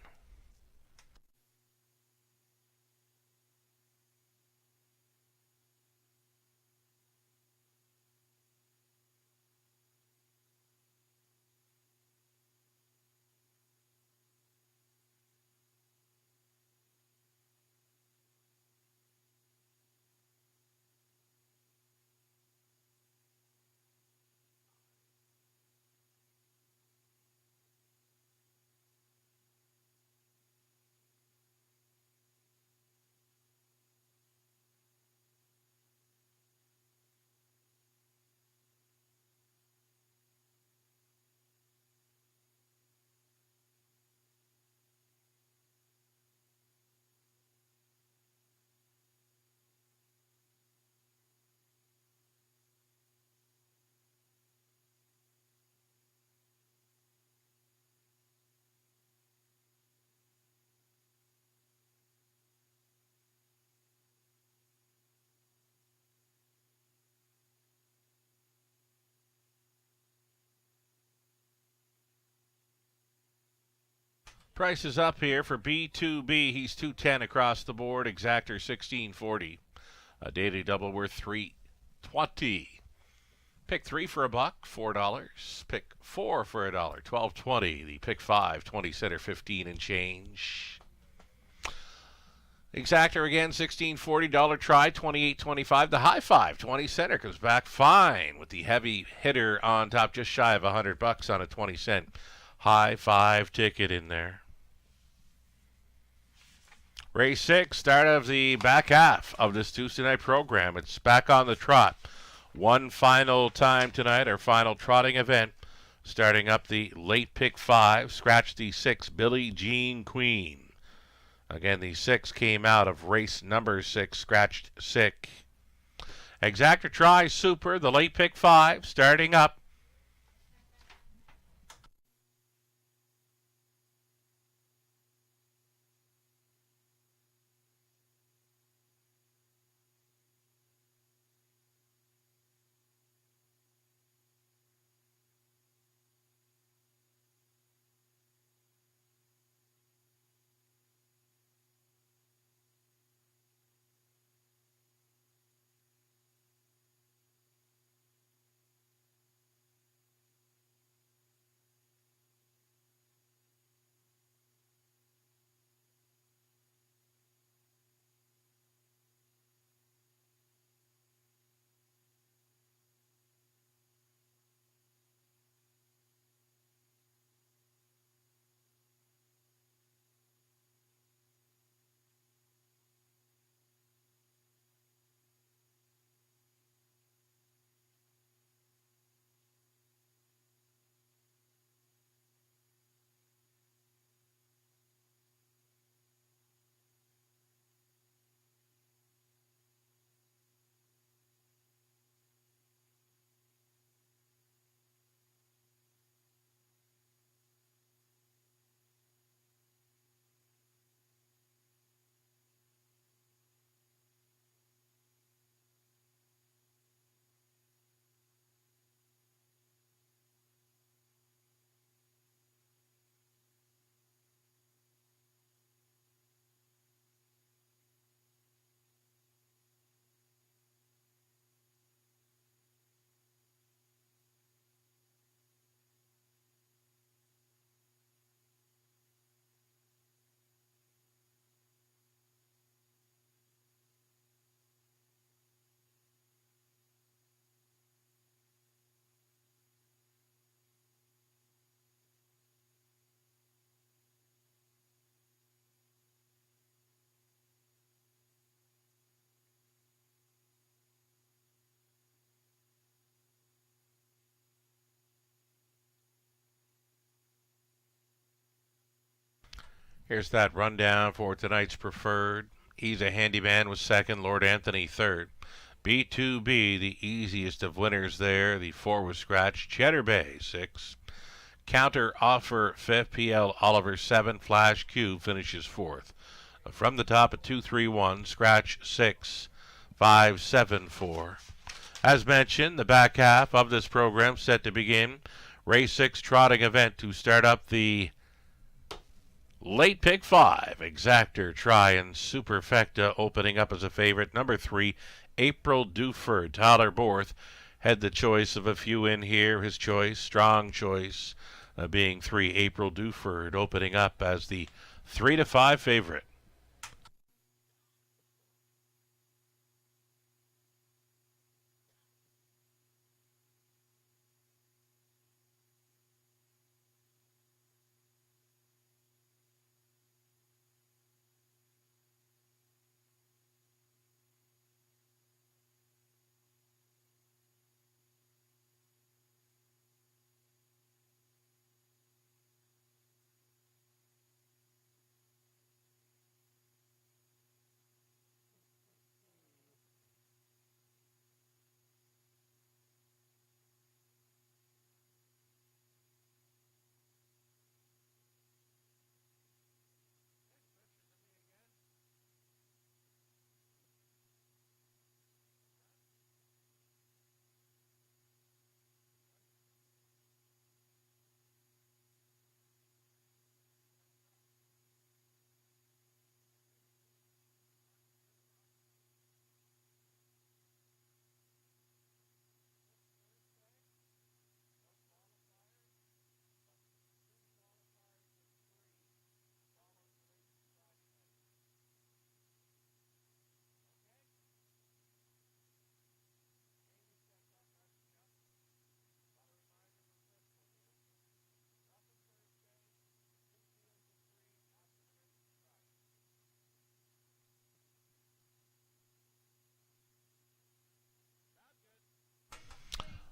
Speaker 3: Price is up here for B2B. He's 210 across the board. Exactor 1640. A daily double worth $3.20. Pick 3 for $1, $4. Pick 4 for $1, $12.20. The pick 5, 20 center, 15 and change. Exactor again, $1640 try, $28.25. The high 5, 20 center comes back fine with the heavy hitter on top, just shy of $100 on a 20 cent high 5 ticket in there. Race 6, start of the back half of this Tuesday night program. It's back on the trot. One final time tonight, our final trotting event, starting up the late pick 5. Scratch the 6, Billie Jean Queen. Again, the 6 came out of race number 6, scratched 6. Exactor try, super, the late pick 5, starting up. Here's that rundown for tonight's preferred. He's a Handyman was second, Lord Anthony third. B2B, the easiest of winners there. The 4 was scratched. Cheddar Bay, 6. Counter Offer, 5th. PL Oliver, 7. Flash Q finishes 4th. From the top at 2-3-1, scratch 6, 5, 7, 4. As mentioned, the back half of this program set to begin. Race 6 trotting event to start up the late pick 5. Exactor, Try, and Superfecta opening up as a favorite. Number 3, April Duford. Tyler Borth had the choice of a few in here. His choice, strong choice, being 3, April Duford, opening up as the 3-5 favorite.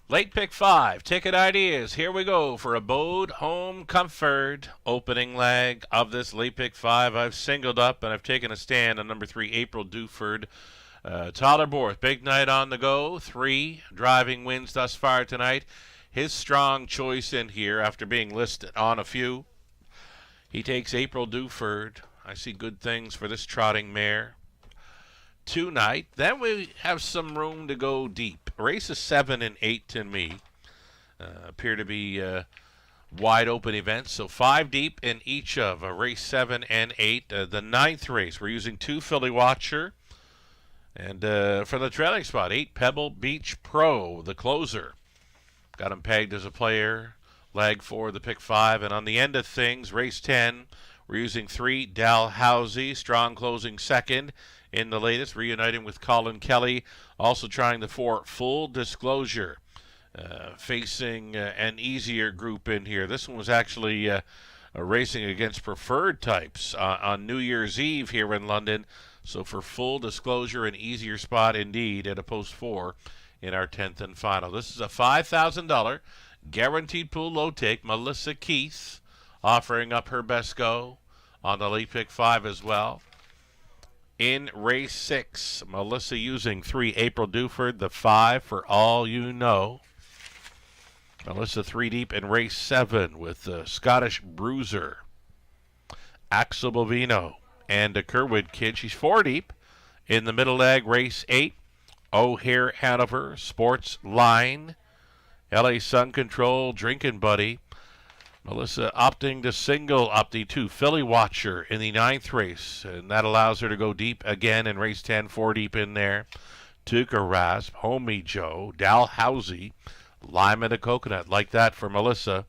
Speaker 3: Late pick 5, ticket ideas. Here we go for Abode Home Comfort. Opening leg of this late pick 5. I've singled up and I've taken a stand on number 3, April Duford. Tyler Borth, big night on the go. 3 driving wins thus far tonight. His strong choice in here after being listed on a few. He takes April Duford. I see good things for this trotting mare tonight. Then we have some room to go deep. Races 7 and 8 to me appear to be wide open events. So 5 deep in each of race 7 and 8. The 9th race, we're using 2 Philly Watcher. And for the trailing spot, 8 Pebble Beach Pro, the closer. Got him pegged as a player. Leg 4, the pick 5. And on the end of things, race 10, we're using 3 Dalhousie, strong closing second. In the latest, reuniting with Colin Kelly. Also trying the 4 Full Disclosure. Facing an easier group in here. This one was actually racing against preferred types on New Year's Eve here in London. So for Full Disclosure, an easier spot indeed at a post 4 in our 10th and final. This is a $5,000 guaranteed pool low take. Melissa Keith offering up her best go on the late pick 5 as well. In race 6, Melissa using 3 April Duford, the 5 for All You Know. Melissa 3 deep in race 7 with the Scottish Bruiser, Axel Bovino, and a Kerwood Kid. She's 4 deep in the middle leg, race 8. O'Hare Hanover, Sports Line, LA Sun Control, Drinking Buddy. Melissa opting to single up the 2 Philly Watcher in the 9th race, and that allows her to go deep again in race 10, 4 deep in there. Tuka Rasp, Homie Joe, Dalhousie, Lime and a Coconut, like that for Melissa,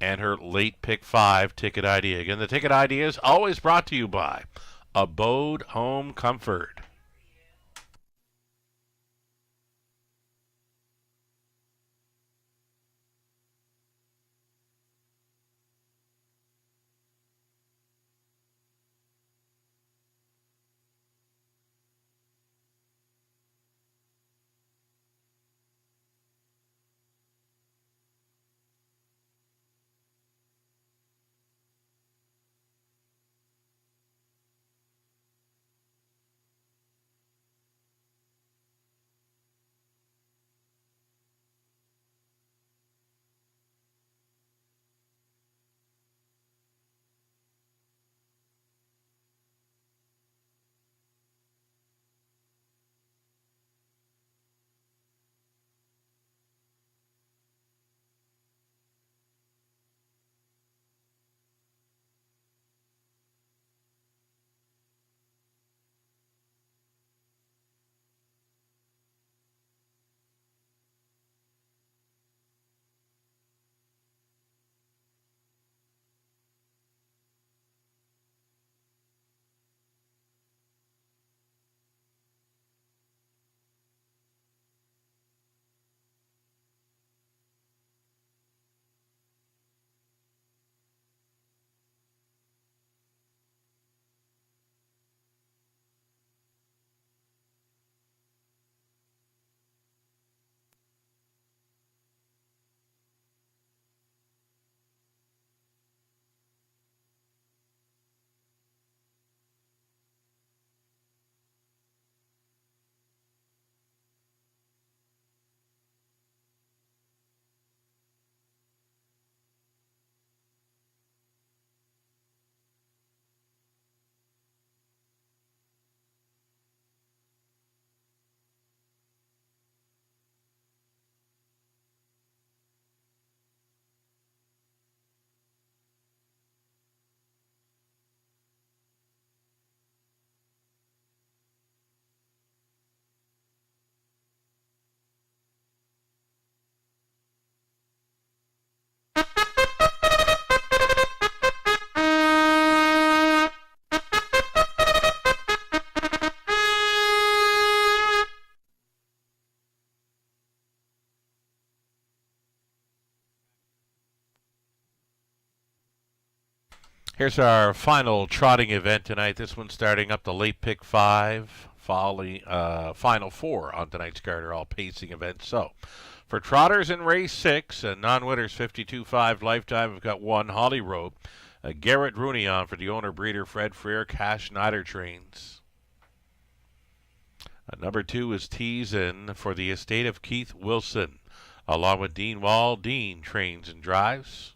Speaker 3: and her late pick 5 ticket idea. Again, the ticket idea is always brought to you by Abode Home Comfort. Here's our final trotting event tonight. This one starting up the late pick 5, final 4 on tonight's Garter All pacing event. So, for trotters in race 6, non-winners 52.5 lifetime, we've got 1 Holly Road. Garrett Rooney on for the owner breeder Fred Freer. Cash Schneider trains. Number 2 is Tees In for the estate of Keith Wilson, along with Dean Wall. Dean trains and drives.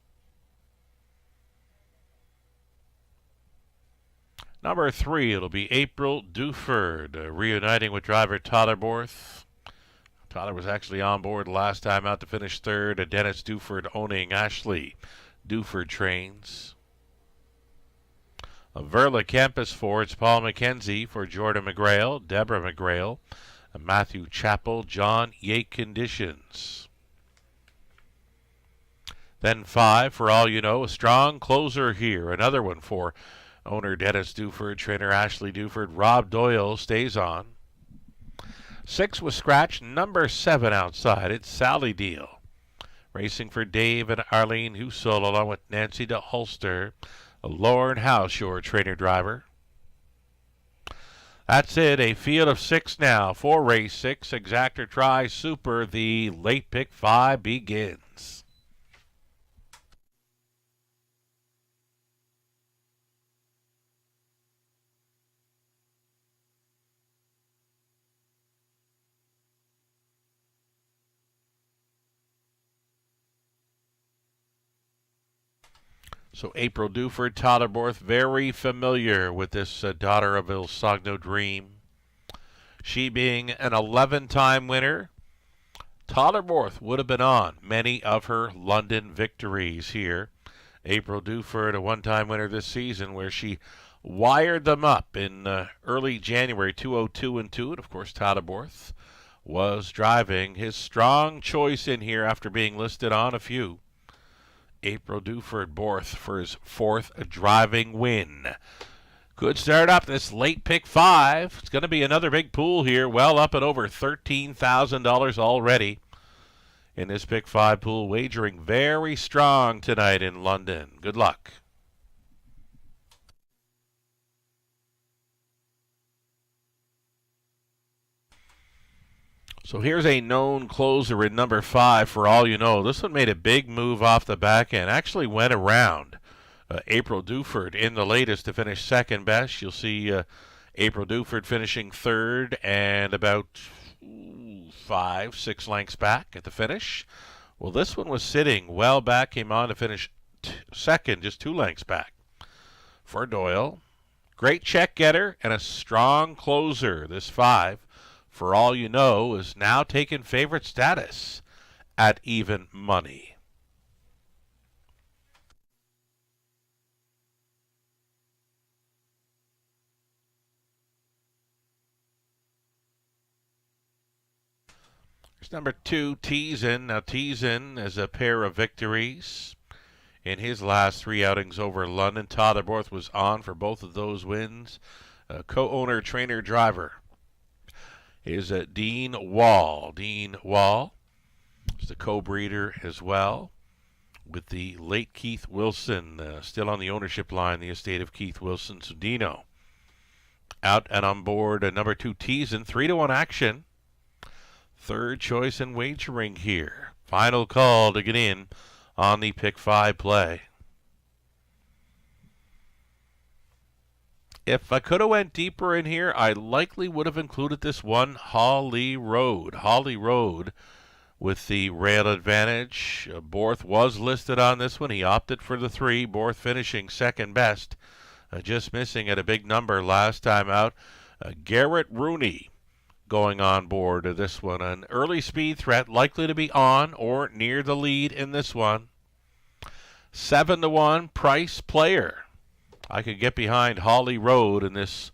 Speaker 3: Number 3, it'll be April Duford, reuniting with driver Tyler Borth. Tyler was actually on board last time out to finish 3rd. Dennis Duford owning Ashley. Duford trains. Verla Campus Fords, Paul McKenzie for Jordan McGrail, Deborah McGrail, Matthew Chappell, John Yake Conditions. Then 5, for all you know, a strong closer here. Another one for owner Dennis Duford, trainer Ashley Duford. Rob Doyle stays on. 6 was scratched, number 7 outside. It's Sally Deal. Racing for Dave and Arlene Husel, along with Nancy DeHolster. Lauren House, your trainer driver. That's it. A field of 6 now for race 6. Exactor Tri Super. The late pick 5 begins. So April Duford, Tyler Borth, very familiar with this daughter of Il Sogno Dream. She being an 11-time winner. Tyler Borth would have been on many of her London victories here. April Duford, a one-time winner this season where she wired them up in early January, 202 and 2. And of course, Tyler Borth was driving his strong choice in here after being listed on a few. April Duford Borth for his 4th driving win. Good start up this late pick 5. It's going to be another big pool here, well up at over $13,000 already in this pick 5 pool. Wagering very strong tonight in London. Good luck. So here's a known closer in number 5 for all you know. This one made a big move off the back end. Actually went around April Duford in the latest to finish 2nd best. You'll see April Duford finishing 3rd and about 5-6 lengths back at the finish. Well, this one was sitting well back, came on to finish 2nd, just 2 lengths back for Doyle. Great check getter and a strong closer. This 5. For all you know, is now taking favorite status at even money. Here's number 2, Tees In. Now, Tees In is a pair of victories in his last 3 outings over London. Tyler Borth was on for both of those wins. Co-owner, trainer, driver is Dean Wall. Dean Wall is the co-breeder as well with the late Keith Wilson, still on the ownership line, the estate of Keith Wilson. So Dino out and on board. Number 2, Tees In, 3-1 action. 3rd choice in wagering here. Final call to get in on the pick 5 play. If I could have went deeper in here, I likely would have included this one, Holly Road. Holly Road with the rail advantage. Borth was listed on this one. He opted for the 3. Borth finishing 2nd best. Just missing at a big number last time out. Garrett Rooney going on board of this one. An early speed threat, likely to be on or near the lead in this one. 7-1 price player. I could get behind Holly Road in this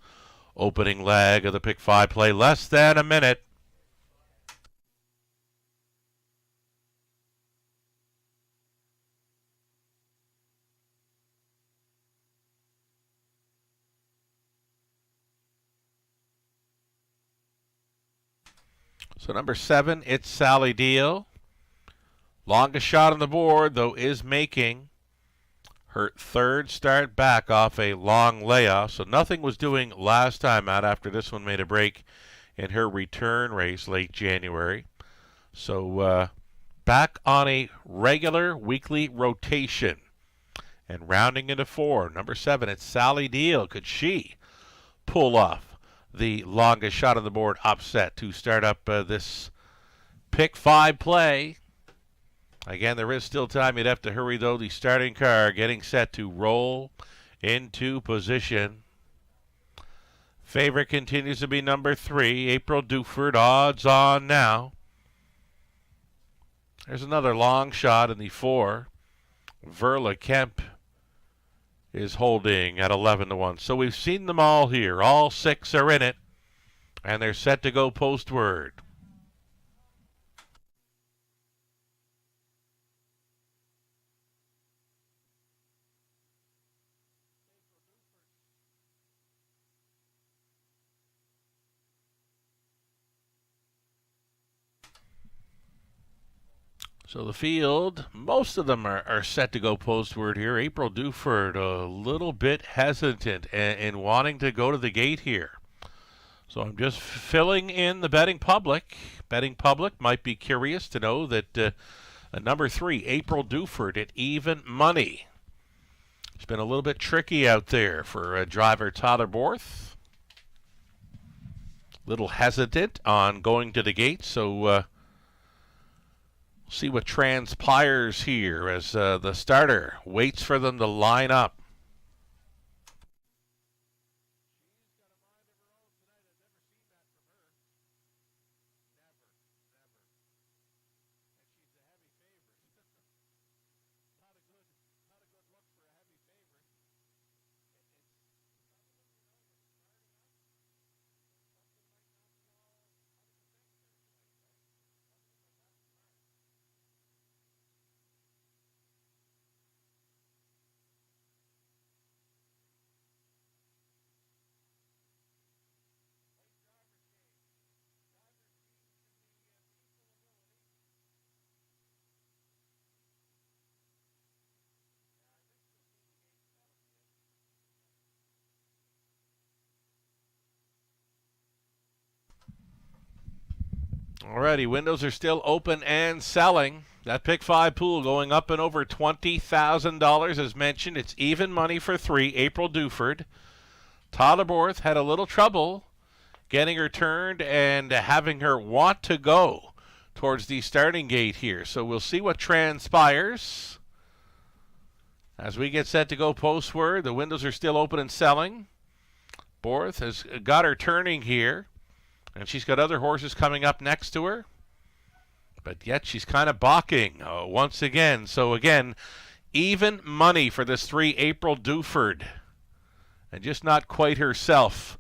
Speaker 3: opening leg of the pick 5 play. Less than a minute. So number 7, It's Sally Deal. Longest shot on the board, though, is making her third start back off a long layoff, so nothing was doing last time out after this one made a break in her return race late January. So back on a regular weekly rotation. And rounding into 4, number 7, it's Sally Deal. Could she pull off the longest shot on the board upset to start up this pick 5 play? Again, there is still time. You'd have to hurry, though. The starting car getting set to roll into position. Favorite continues to be number 3, April Duford. Odds on now. There's another long shot in the 4. Verla Kemp is holding at 11-1. So we've seen them all here. All 6 are in it, and they're set to go postward. So the field, most of them are set to go postward here. April Duford a little bit hesitant in wanting to go to the gate here. So I'm just filling in the betting public. Betting public might be curious to know that number 3, April Duford at even money. It's been a little bit tricky out there for driver Tyler Borth. Little hesitant on going to the gate, so see what transpires here as the starter waits for them to line up. Alrighty, windows are still open and selling. That pick 5 pool going up and over $20,000 as mentioned. It's even money for 3, April Duford. Tyler Borth had a little trouble getting her turned and having her want to go towards the starting gate here. So we'll see what transpires. As we get set to go postward, the windows are still open and selling. Borth has got her turning here. And she's got other horses coming up next to her. But yet she's kind of balking once again. So again, even money for this 3, April Duford. And just not quite herself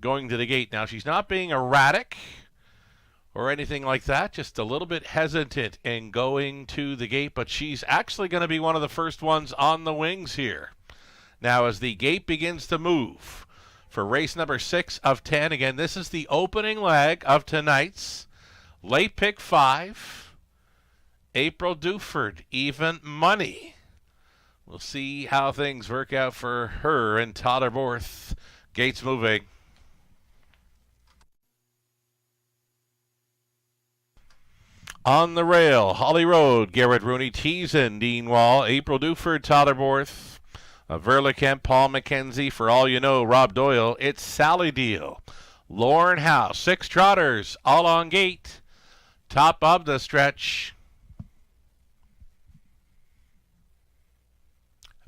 Speaker 3: going to the gate. Now, she's not being erratic or anything like that. Just a little bit hesitant in going to the gate. But she's actually going to be one of the first ones on the wings here. Now, as the gate begins to move for race number 6 of 10. Again, this is the opening leg of tonight's late pick 5. April Duford, even money. We'll see how things work out for her and Tyler Borth. Gates moving. On the rail, Holly Road, Garrett Rooney, Teasen, Dean Wall, April Duford, Tyler Borth. Verla Kemp, Paul McKenzie, for all you know, Rob Doyle. It's Sally Deal. Lauren House, 6 trotters, all on gate. Top of the stretch.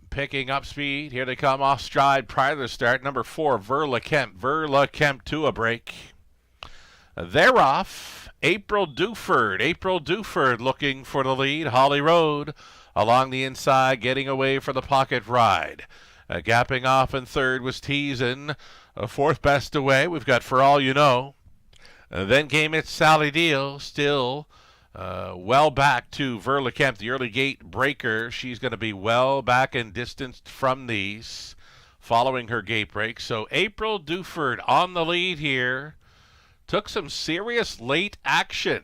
Speaker 3: Picking up speed. Here they come off stride prior to the start. Number 4, Verla Kemp. Verla Kemp to a break. They're off. April Duford. April Duford looking for the lead. Holly Road along the inside, getting away for the pocket ride. Gapping off in third was Teasen. 4th best away. We've got For All You Know. Then came It's Sally Deal. Still well back to Verla Kemp, the early gate breaker. She's going to be well back and distanced from these following her gate break. So April Duford on the lead here. Took some serious late action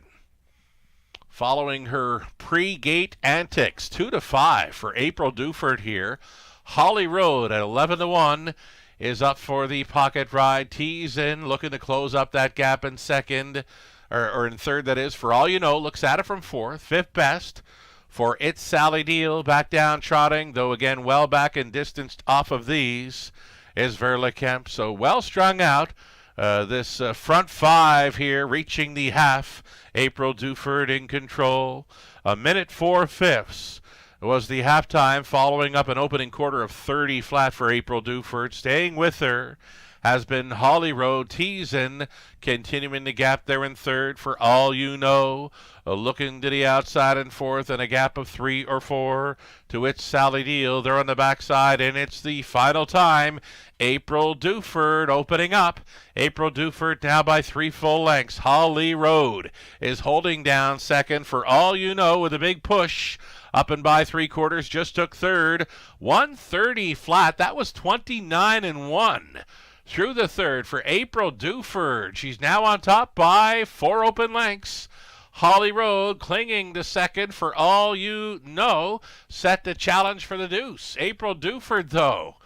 Speaker 3: following her pre-gate antics. 2-5 for April Duford here. Holly Road at 11-1 is up for the pocket ride. Tees in, looking to close up that gap in second, or in third, that is. For All You Know, looks at it from fourth. Fifth best for It's Sally Deal. Back down trotting, though again well back and distanced off of these, is Verla Kemp. So well strung out. This front five here reaching the half. April Duford in control. A minute 4/5 was the halftime, following up an opening quarter of 30 flat for April Duford. Staying with her has been Holly Road. Teasin continuing the gap there in third. For All You Know, looking to the outside in fourth, and a gap of 3 or 4 to It's Sally Deal. They're on the backside, and it's the final time. April Duford opening up. April Duford now by 3 full lengths. Holly Road is holding down second. For All You Know, with a big push up and by 3/4, just took third. 130 flat. That was 29-1 through the third for April Duford. She's now on top by 4 open lengths. Holly Road clinging to second. For All You Know, set to challenge for the deuce. April Duford, though,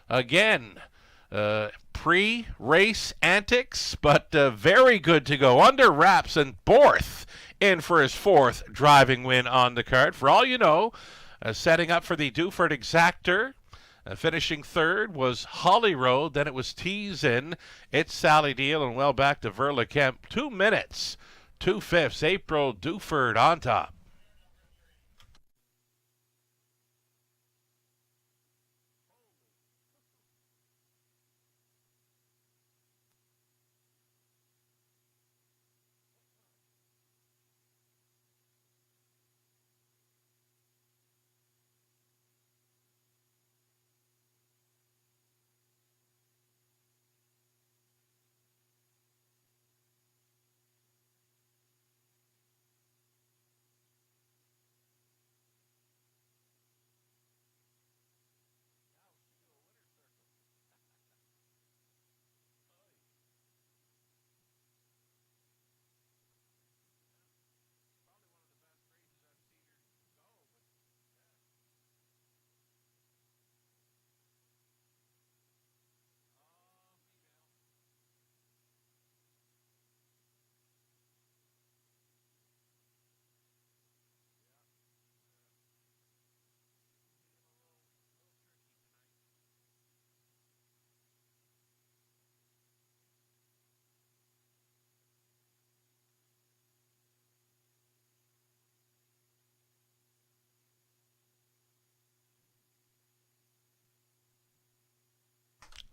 Speaker 3: again, pre-race antics, but very good to go. Under wraps, and Borth in for his 4th driving win on the card. For All You Know, setting up for the Duford Exactor. Finishing third was Holly Road. Then it was Tees in. It's Sally Deal, and well back to Verla Kemp. 2 minutes, 2/5. April Duford on top.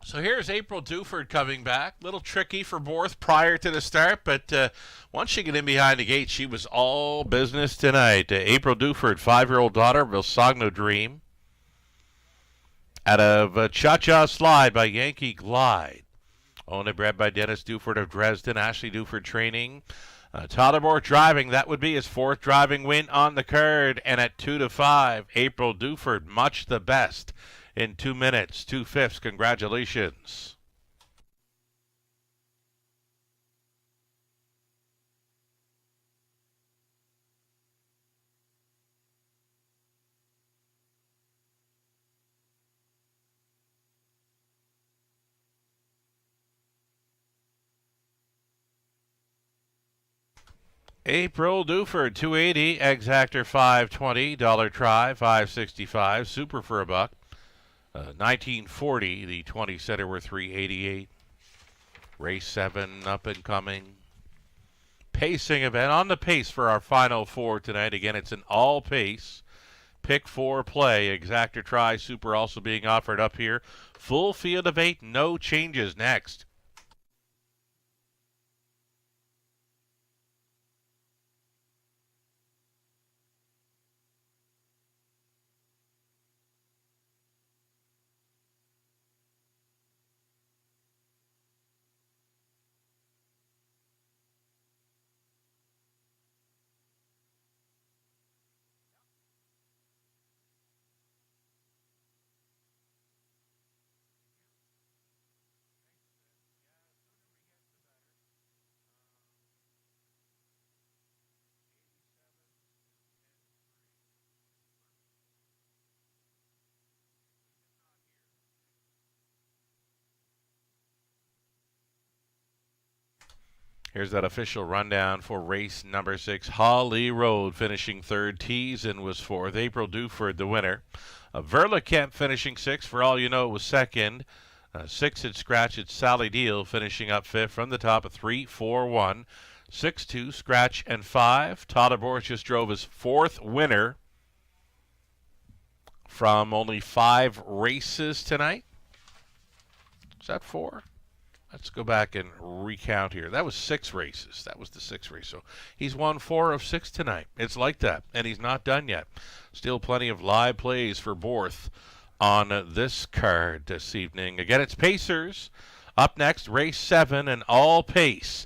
Speaker 3: So here's April Duford coming back. Little tricky for Borth prior to the start, but once she got in behind the gate, she was all business tonight. April Duford, 5-year-old daughter of Vilsogno Dream, out of Cha-Cha Slide by Yankee Glide. Owned and bred by Dennis Duford of Dresden. Ashley Duford training. Tyler Borth driving. That would be his 4th driving win on the card. And at 2-5, April Duford, much the best in 2 minutes, 2/5. Congratulations. April Duford, 280, Exactor 520, dollar try 565, super for $1. 1940, the 20 center were 388. Race 7 up and coming. Pacing event on the pace for our final 4 tonight. Again, it's an all pace. Pick 4 play. Exactor try super also being offered up here. Full field of 8, no changes next. Here's that official rundown for race number 6. Holly Road finishing third. Teason was fourth. April Duford the winner. Verla Kemp finishing sixth. For all you know, it was second. Six had scratch. It's Sally Deal finishing up fifth from the top of 3-4-1. 6-2, scratch, and 5. Todd Borch just drove his fourth winner from only 5 races tonight. Is that 4? Let's go back and recount here. That was 6 races. That was the 6th race. So he's won 4 of 6 tonight. It's like that. And he's not done yet. Still plenty of live plays for Borth on this card this evening. Again, it's Pacers. Up next, race 7 and all pace.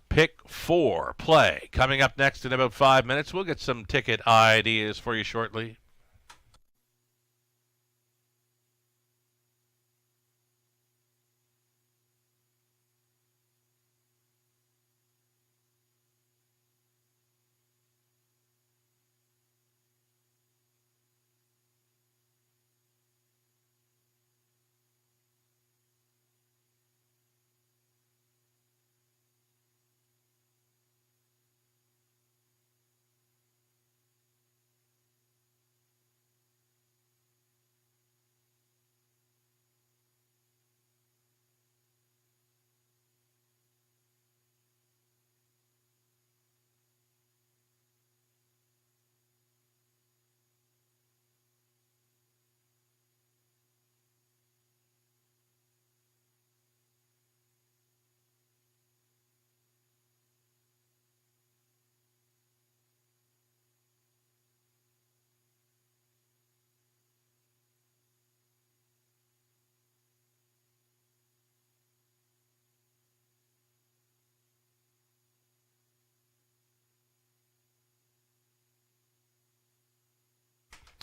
Speaker 3: Pick 4 play. Coming up next in about 5 minutes. We'll get some ticket ideas for you shortly.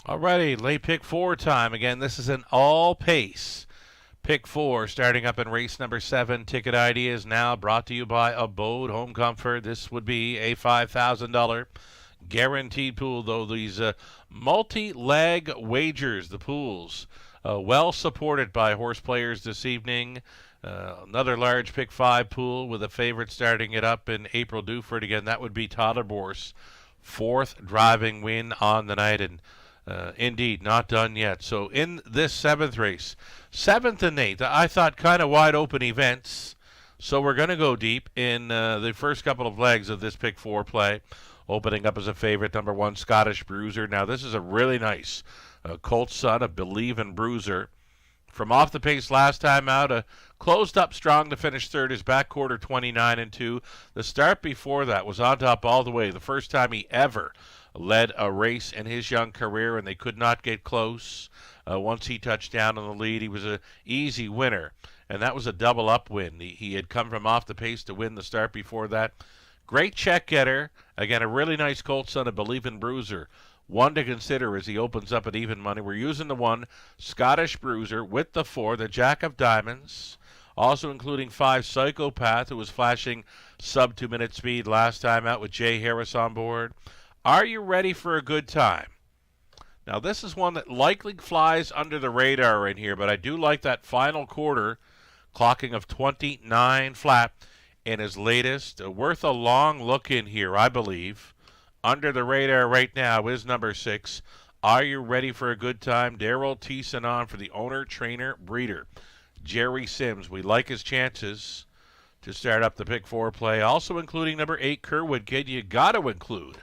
Speaker 3: Alrighty, late pick 4 time. Again, this is an all pace. Pick 4 starting up in race number 7. Ticket ideas now brought to you by Abode Home Comfort. This would be a $5,000 guaranteed pool, though these multi-leg wagers, the pools, well supported by horse players this evening. Another large pick 5 pool with a favorite starting it up in April Duford. Again, that would be Todd Borth's 4th driving win on the night, and indeed, not done yet. So in this 7th race, 7th and 8th, I thought kind of wide open events. So we're going to go deep in the first couple of legs of this pick 4 play. Opening up as a favorite, number 1, Scottish Bruiser. Now this is a really nice Colt's son, a Believe in Bruiser. From off the pace last time out, closed up strong to finish third. His back quarter 29-2. The start before that was on top all the way. The first time he ever led a race in his young career, and they could not get close. Once he touched down on the lead, he was an easy winner, and that was a double up win. He had come from off the pace to win the start before that. Great check getter. Again, a really nice Colt's son, a Believe in Bruiser. One to consider as he opens up at even money. We're using the 1, Scottish Bruiser, with the 4, the Jack of Diamonds. Also including 5, Psychopath, who was flashing sub 2-minute speed last time out with Jay Harris on board. Are you ready for a good time? Now, this is one that likely flies under the radar in here, but I do like that final quarter, clocking of 29 flat in his latest. Worth a long look in here, I believe. Under the radar right now is number 6. Are you ready for a good time? Daryl Thiessen on for the owner, trainer, breeder, Jerry Sims. We like his chances to start up the pick 4 play. Also including number 8, Kerwood Kid. You got to include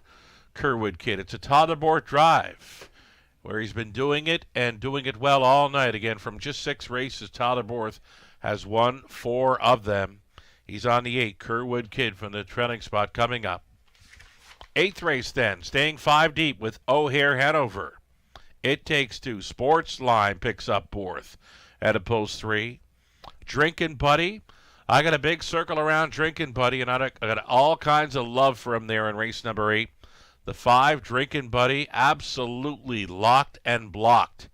Speaker 3: Kerwood Kid. It's a Todd Borth drive where he's been doing it and doing it well all night. Again, from just 6 races, Todd Borth has won 4 of them. He's on the 8, Kerwood Kid from the trailing spot coming up. 8th race then, staying 5 deep with O'Hare Hanover. It Takes 2. Sports Line picks up Borth at a post 3. Drinkin' Buddy. I got a big circle around Drinkin' Buddy, and I got all kinds of love for him there in race number 8. The 5, Drinkin' Buddy, absolutely locked and blocked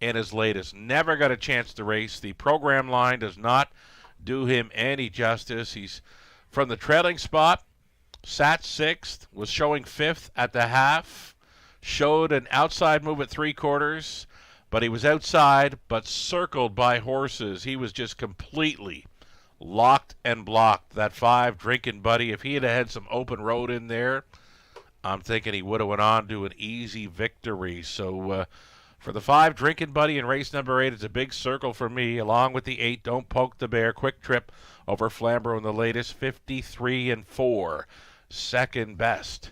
Speaker 3: in his latest. Never got a chance to race. The program line does not do him any justice. He's from the trailing spot, sat 6th, was showing 5th at the half, showed an outside move at 3/4, but he was outside but circled by horses. He was just completely locked and blocked. That 5, Drinking Buddy, if he had some open road in there, I'm thinking he would have went on to an easy victory. So for the 5, Drinking Buddy in race number 8, it's a big circle for me, along with the 8, Don't Poke the Bear, Quick Trip over Flamborough in the latest, 53-4. Second best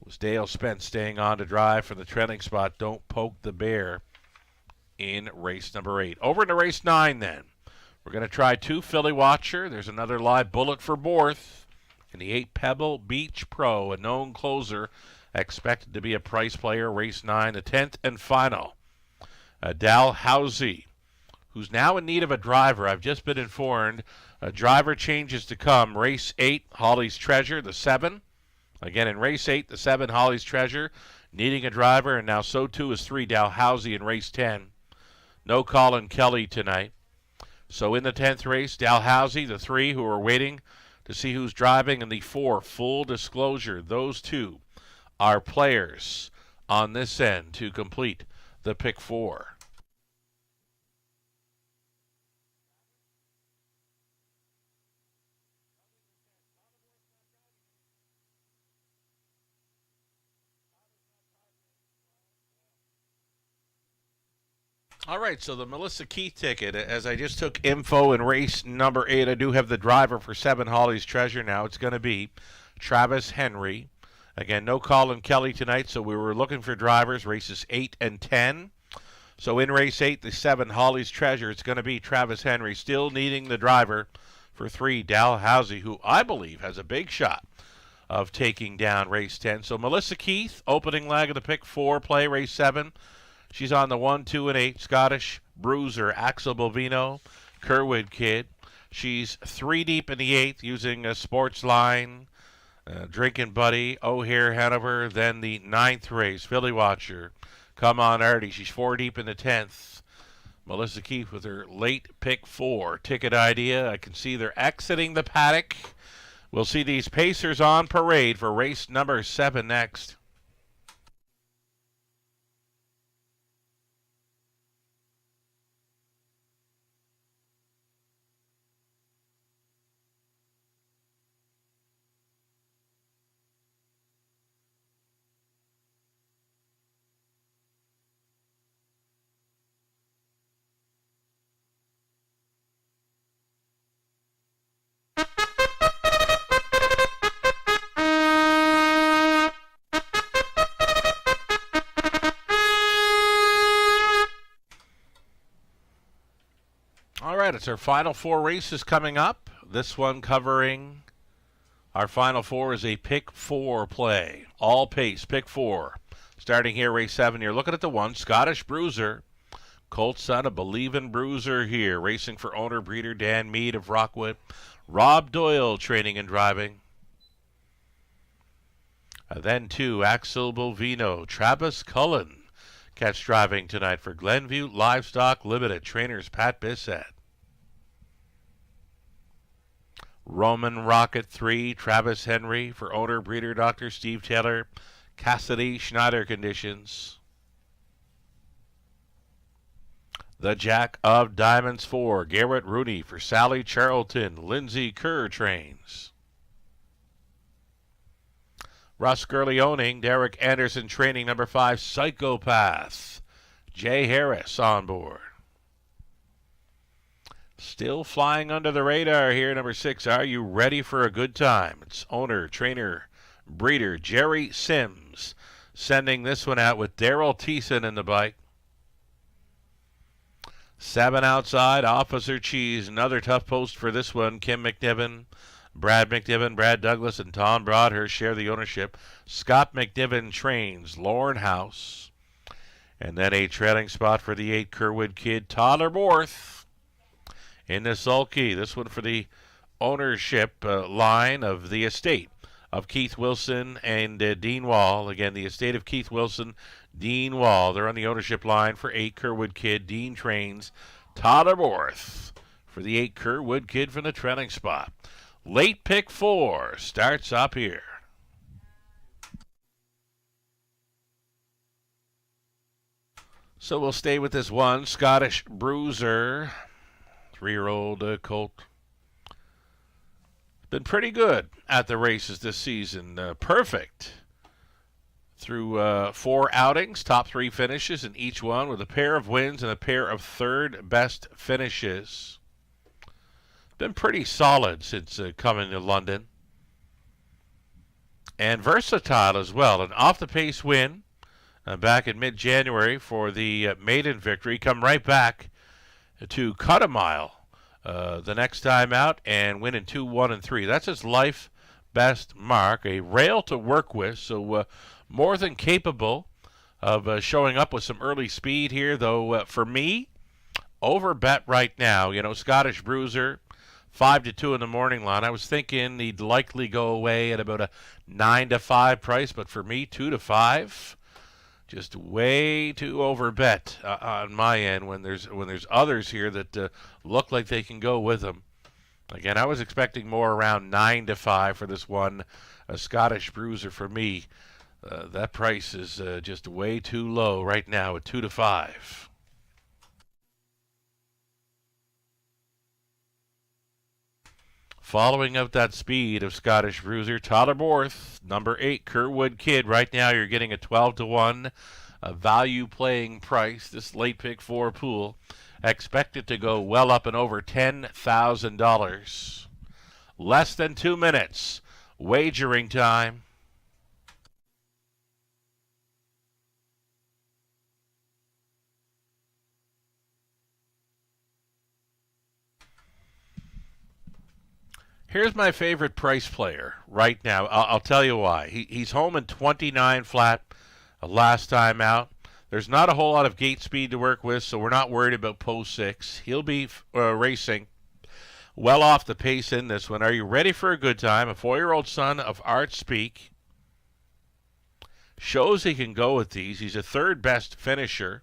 Speaker 3: was Dale Spence staying on to drive for the trailing spot, Don't Poke the Bear, in race number 8. Over into race 9 then. We're going to try 2 Philly Watcher. There's another live bullet for Borth. In the 8 Pebble Beach Pro, a known closer, expected to be a price player. Race 9, the 10th and final. Dalhousie, who's now in need of a driver. I've just been informed. Driver changes to come. Race 8, Holly's Treasure, the 7. Again, in race 8, the 7, Holly's Treasure, needing a driver, and now so too is 3, Dalhousie in race 10. No Colin Kelly tonight. So in the 10th race, Dalhousie, the 3, who are waiting to see who's driving, and the 4, Full Disclosure. Those 2 are players on this end to complete the pick 4. All right, so the Melissa Keith ticket, as I just took info in race number 8, I do have the driver for 7, Holly's Treasure now. It's going to be Travis Henry. Again, no Colin Kelly tonight, so we were looking for drivers, races 8 and 10. So in race 8, the 7, Holly's Treasure, it's going to be Travis Henry, still needing the driver for 3, Dalhousie, who I believe has a big shot of taking down race 10. So Melissa Keith, opening leg of the pick 4 play, race 7. She's on the 1, 2, and 8. Scottish Bruiser, Axel Bovino, Kerwood Kid. She's 3 deep in the 8th using a sports line, Drinking Buddy, O'Hare Hanover. Then the 9th race, Philly Watcher, Come On Artie. She's 4 deep in the 10th. Melissa Keith with her late pick 4. Ticket idea. I can see they're exiting the paddock. We'll see these Pacers on parade for race number 7 next. All right, it's our final 4 races coming up. This one covering our final 4 is a pick 4 play. All pace, pick 4. Starting here, race 7. You're looking at the 1, Scottish Bruiser. Colt son, a believing bruiser here. Racing for owner breeder Dan Mead of Rockwood. Rob Doyle training and driving. Then 2, Axel Bovino. Travis Cullen. Catch driving tonight for Glenview Livestock Limited. Trainers Pat Bissett. Roman Rocket 3, Travis Henry for owner breeder Dr. Steve Taylor. Cassidy Schneider conditions. The Jack of Diamonds 4, Garrett Rooney for Sally Charlton. Lindsay Kerr trains. Russ Gurley owning, Derek Anderson training, number 5, Psychopath. Jay Harris on board. Still flying under the radar here, number 6, Are You Ready for a Good Time? It's owner, trainer, breeder Jerry Sims sending this one out with Daryl Thiessen in the bike. 7 outside, Officer Cheese, another tough post for this one. Kim McNiven, Brad McNiven, Brad Douglas, and Tom Broadhurst share the ownership. Scott McNiven trains Lauren House. And then a trailing spot for the 8, Kerwood Kid, Tyler Borth. In the sulky, this one for the ownership line of the estate of Keith Wilson and Dean Wall. Again, the estate of Keith Wilson, Dean Wall. They're on the ownership line for 8, Kerwood Kid. Dean trains Tyler Borth for the 8, Kerwood Kid from the trailing spot. Late pick 4 starts up here. So we'll stay with this one, Scottish Bruiser, 3-year-old colt been pretty good at the races this season. Perfect through 4 outings, top 3 finishes in each one, with a pair of wins and a pair of third best finishes. Been pretty solid since coming to London. And versatile as well. An off-the-pace win back in mid-January for the maiden victory. Come right back to cut a mile the next time out and win in 2, 1, and 3. That's his life best mark. A rail to work with, so more than capable of showing up with some early speed here, though for me, over bet right now. You know, Scottish Bruiser, 5-2 in the morning line. I was thinking he'd likely go away at about a 9-5 price, but for me, 2-5, just way too over bet on my end when there's others here that look like they can go with him. Again, I was expecting more around 9-5 for this one, a Scottish Bruiser for me. That price is just way too low right now at 2-5. Following up that speed of Scottish Bruiser, Tyler Borth, number 8, Kerwood Kid. Right now you're getting a 12-1, a value playing price. This late pick 4 pool expected to go well up and over $10,000. Less than 2 minutes. Wagering time. Here's my favorite price player right now. I'll tell you why. He's home in 29 flat last time out. There's not a whole lot of gate speed to work with, so we're not worried about post 6. He'll be racing well off the pace in this one. Are you ready for a good time? A 4-year-old son of Art Speak. Shows he can go with these. He's a third best finisher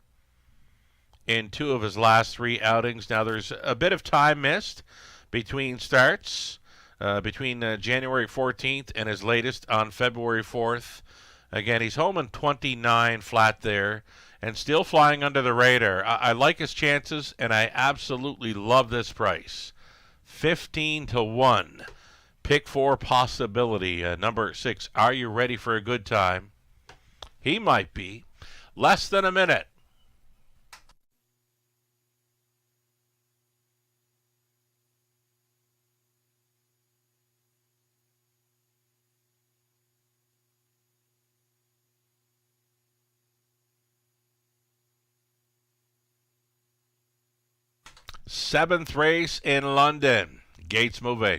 Speaker 3: in 2 of his last 3 outings. Now, there's a bit of time missed between starts. Between January 14th and his latest on February 4th. Again, he's home in 29 flat there and still flying under the radar. I like his chances, and I absolutely love this price. 15-1. Pick 4 possibility. Number 6, are you ready for a good time? He might be. Less than a minute. Seventh race in London. Gates moving.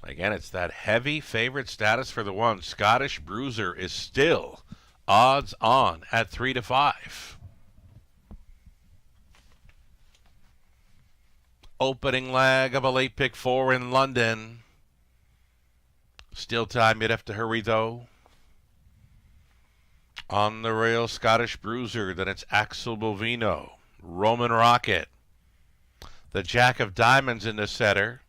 Speaker 3: Again, it's that heavy favorite status for the one. Scottish Bruiser is still odds on at 3-5. Opening leg of a late pick 4 in London. Still time, you'd have to hurry though. On the rail, Scottish Bruiser, then it's Axel Bovino, Roman Rocket, the Jack of Diamonds in the center,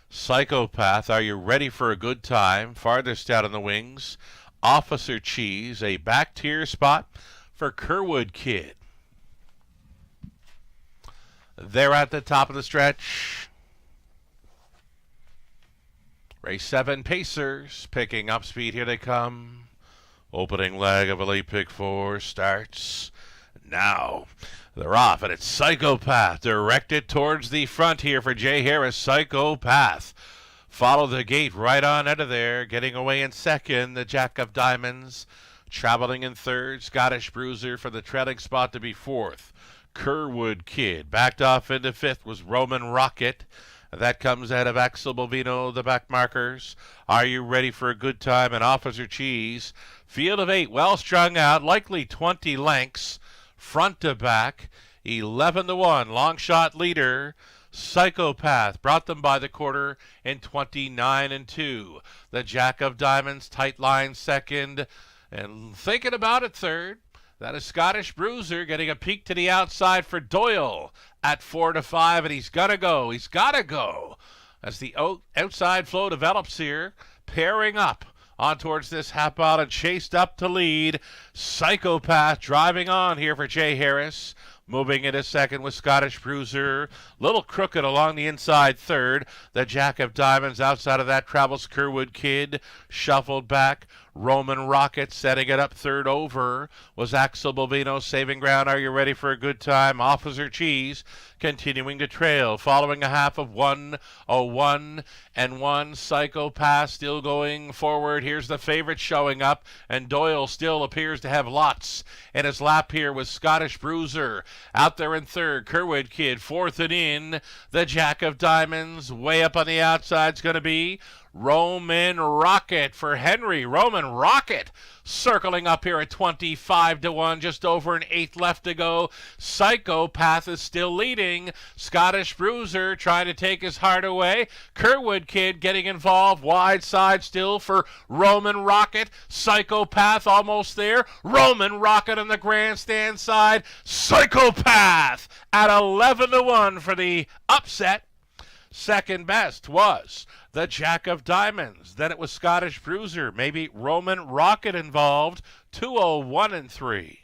Speaker 3: Psychopath, are you ready for a good time? Farthest out on the wings, Officer Cheese, a back tier spot for Kerwood Kid. They're at the top of the stretch. Race 7, Pacers, picking up speed, here they come. Opening leg of a late pick 4 starts now. They're off, and it's Psychopath directed towards the front here for Jay Harris. Psychopath follow the gate right on out of there, getting away in second. The Jack of Diamonds traveling in third. Scottish Bruiser for the trailing spot to be 4th. Kerwood Kid backed off into 5th was Roman Rocket. That comes out of Axel Bovino, the back markers. Are you ready for a good time? And Officer Cheese. Field of 8, well strung out, likely 20 lengths, front to back. 11-1, long shot leader. Psychopath brought them by the quarter in 29-2. The Jack of Diamonds, tight line second. And thinking about it third. That is Scottish Bruiser getting a peek to the outside for Doyle at 4-5, and he's got to go. He's got to go as the outside flow develops here, pairing up on towards this half mile and chased up to lead. Psychopath driving on here for Jay Harris. Moving into second with Scottish Bruiser. Little crooked along the inside third. The Jack of Diamonds outside of that travels Kerwood Kid. Shuffled back. Roman Rocket setting it up third over was Axel Bovino saving ground. Are you ready for a good time? Officer Cheese continuing to trail, following a half of 1:01 and 1. Psychopath still going forward. Here's the favorite showing up, and Doyle still appears to have lots in his lap here with Scottish Bruiser out there in third. Kerwood Kid fourth and in. The Jack of Diamonds way up on the outside is going to be Roman Rocket for Henry. Roman Rocket circling up here at 25-1, just over an eighth left to go. Psychopath is still leading. Scottish Bruiser trying to take his heart away. Kerwood Kid getting involved. Wide side still for Roman Rocket. Psychopath almost there. Roman Rocket on the grandstand side. Psychopath at 11-1 for the upset. Second best was the Jack of Diamonds. Then it was Scottish Bruiser. Maybe Roman Rocket involved. 2:01 and 3.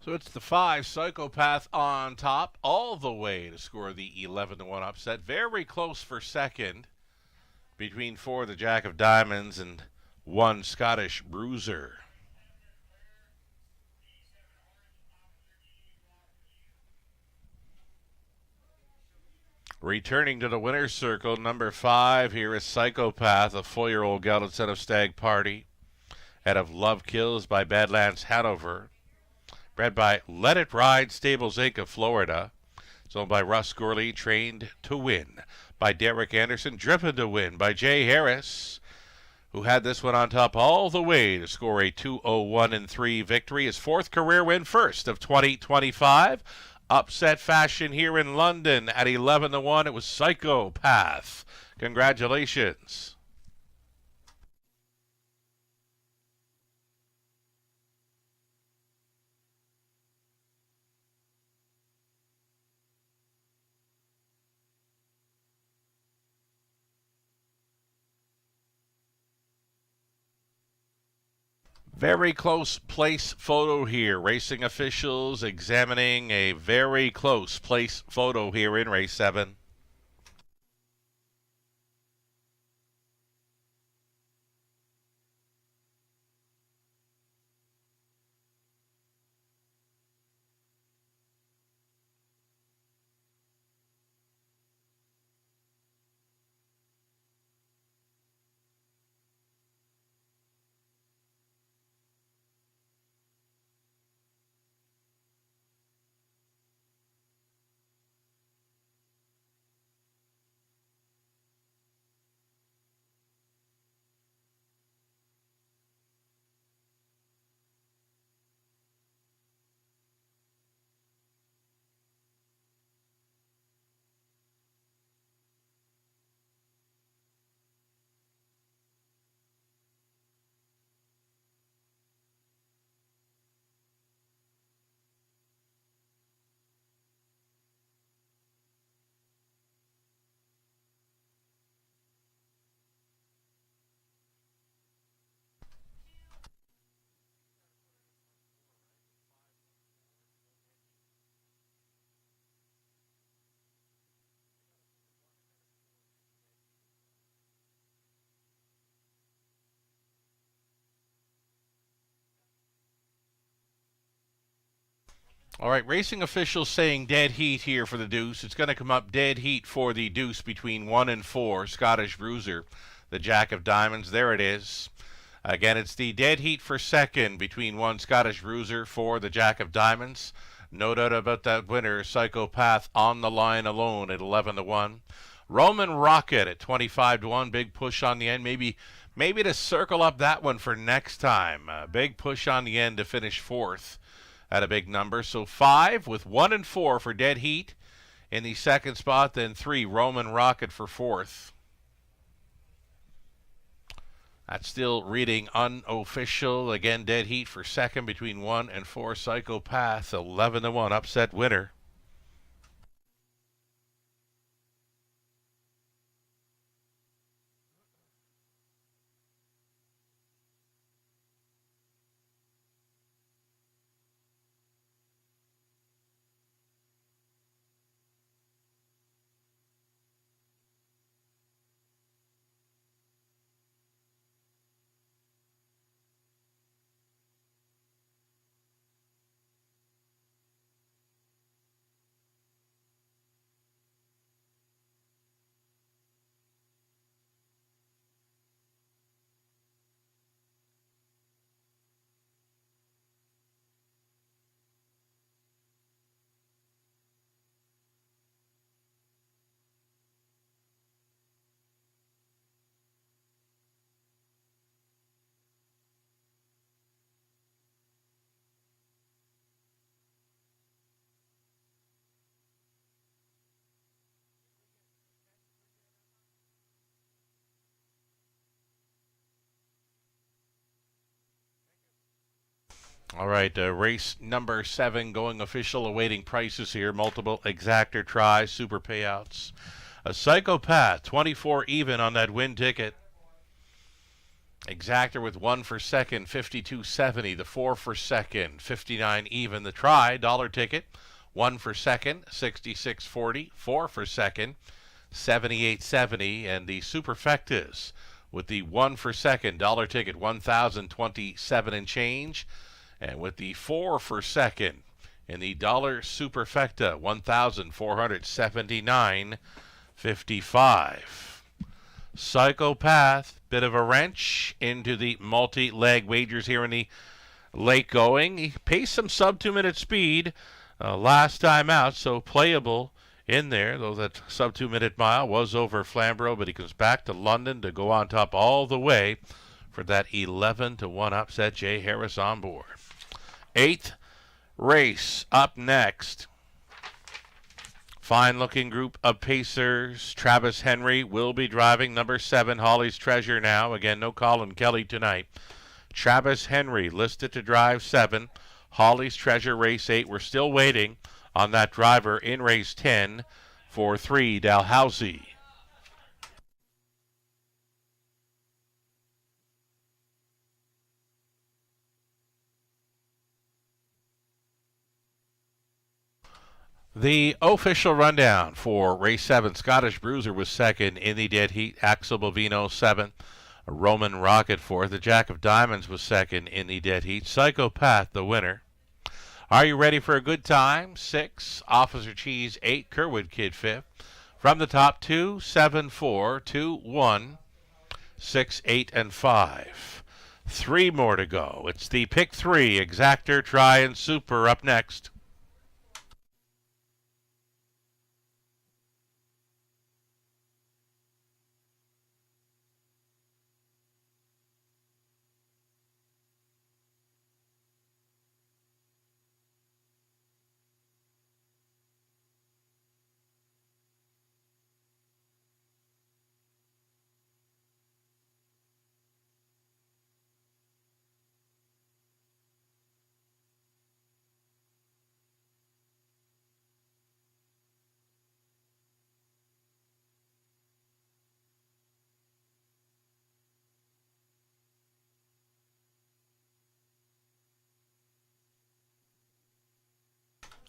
Speaker 3: So it's the 5 Psychopath on top all the way to score the 11-1 upset. Very close for second between 4 the Jack of Diamonds and 1 Scottish Bruiser. Returning to the winner's circle, number 5 here is Psychopath, a 4-year-old gelded son of Stag Party, out of Love Kills by Badlands Hanover. Bred by Let It Ride Stables Inc. of Florida. It's owned by Russ Gorley, trained to win by Derek Anderson, driven to win by Jay Harris, who had this one on top all the way to score a 2:01 and 3 victory. His 4th career win, first of 2025. Upset fashion here in London at 11-1. It was Psychopath. Congratulations. Very close place photo here. Racing officials examining a very close place photo here in race 7. All right, racing officials saying dead heat here for the deuce. It's going to come up dead heat for the deuce between 1 and 4, Scottish Bruiser, the Jack of Diamonds. There it is. Again, it's the dead heat for second between 1 Scottish Bruiser for the Jack of Diamonds. No doubt about that winner, Psychopath, on the line alone at 11-1. Roman Rocket at 25-1. Big push on the end. Maybe to circle up that one for next time. Big push on the end to finish fourth at a big number. So 5 with 1 and 4 for dead heat in the second spot. Then 3 Roman Rocket for fourth. That's still reading unofficial. Again, dead heat for second between 1 and 4. Psychopath, 11-1, upset winner. All right, race number 7 going official, awaiting prices here. Multiple exactor tries, super payouts. A Psychopath, 24 even on that win ticket. Exactor with 1 for second, 52.70. The 4 for second, 59 even. The try, dollar ticket, 1 for second, 66.40. 4 for second, 78.70. And the Superfectas with the 1 for second, dollar ticket, 1,027 and change. And with the 4 for second in the dollar Superfecta, 1,479.55. Psychopath, bit of a wrench into the multi-leg wagers here in the late going. He paced some sub 2-minute speed last time out, so playable in there, though that sub 2-minute mile was over Flamborough, but he comes back to London to go on top all the way for that 11-1 upset. Jay Harris on board. 8th race up next. Fine looking group of pacers. Travis Henry will be driving number 7, Holly's Treasure now. Again, no Colin Kelly tonight. Travis Henry listed to drive 7. Holly's Treasure race 8. We're still waiting on that driver in race 10 for 3, Dalhousie. The official rundown for race 7, Scottish Bruiser was second in the dead heat. Axel Bovino 7th. Roman Rocket 4th. The Jack of Diamonds was second in the dead heat. Psychopath the winner. Are you ready for a good time? 6, Officer Cheese 8, Kerwood Kid 5th. From the top 2, 7, 4, 2, 1, 6, 8, and 5. 3 more to go. It's the pick 3, Exactor, Try, and Super up next.